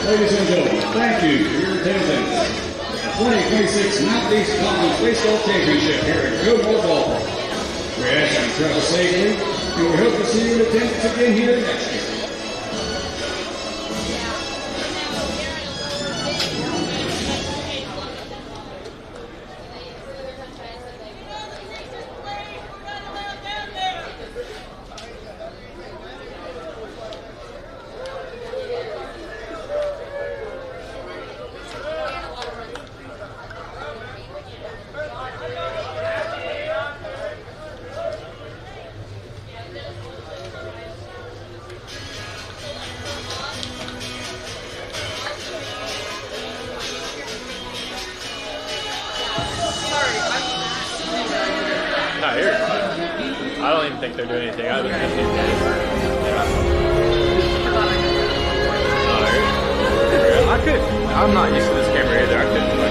Ladies and gentlemen, thank you for your attendance. The 2026 Mountain East Conference Baseball Championship here at Glennville Ballpark. We ask you to travel safely, and we hope to see you in attendance again here next year. Not here. I don't even think they're doing anything either. I'm not used to this camera either. I couldn't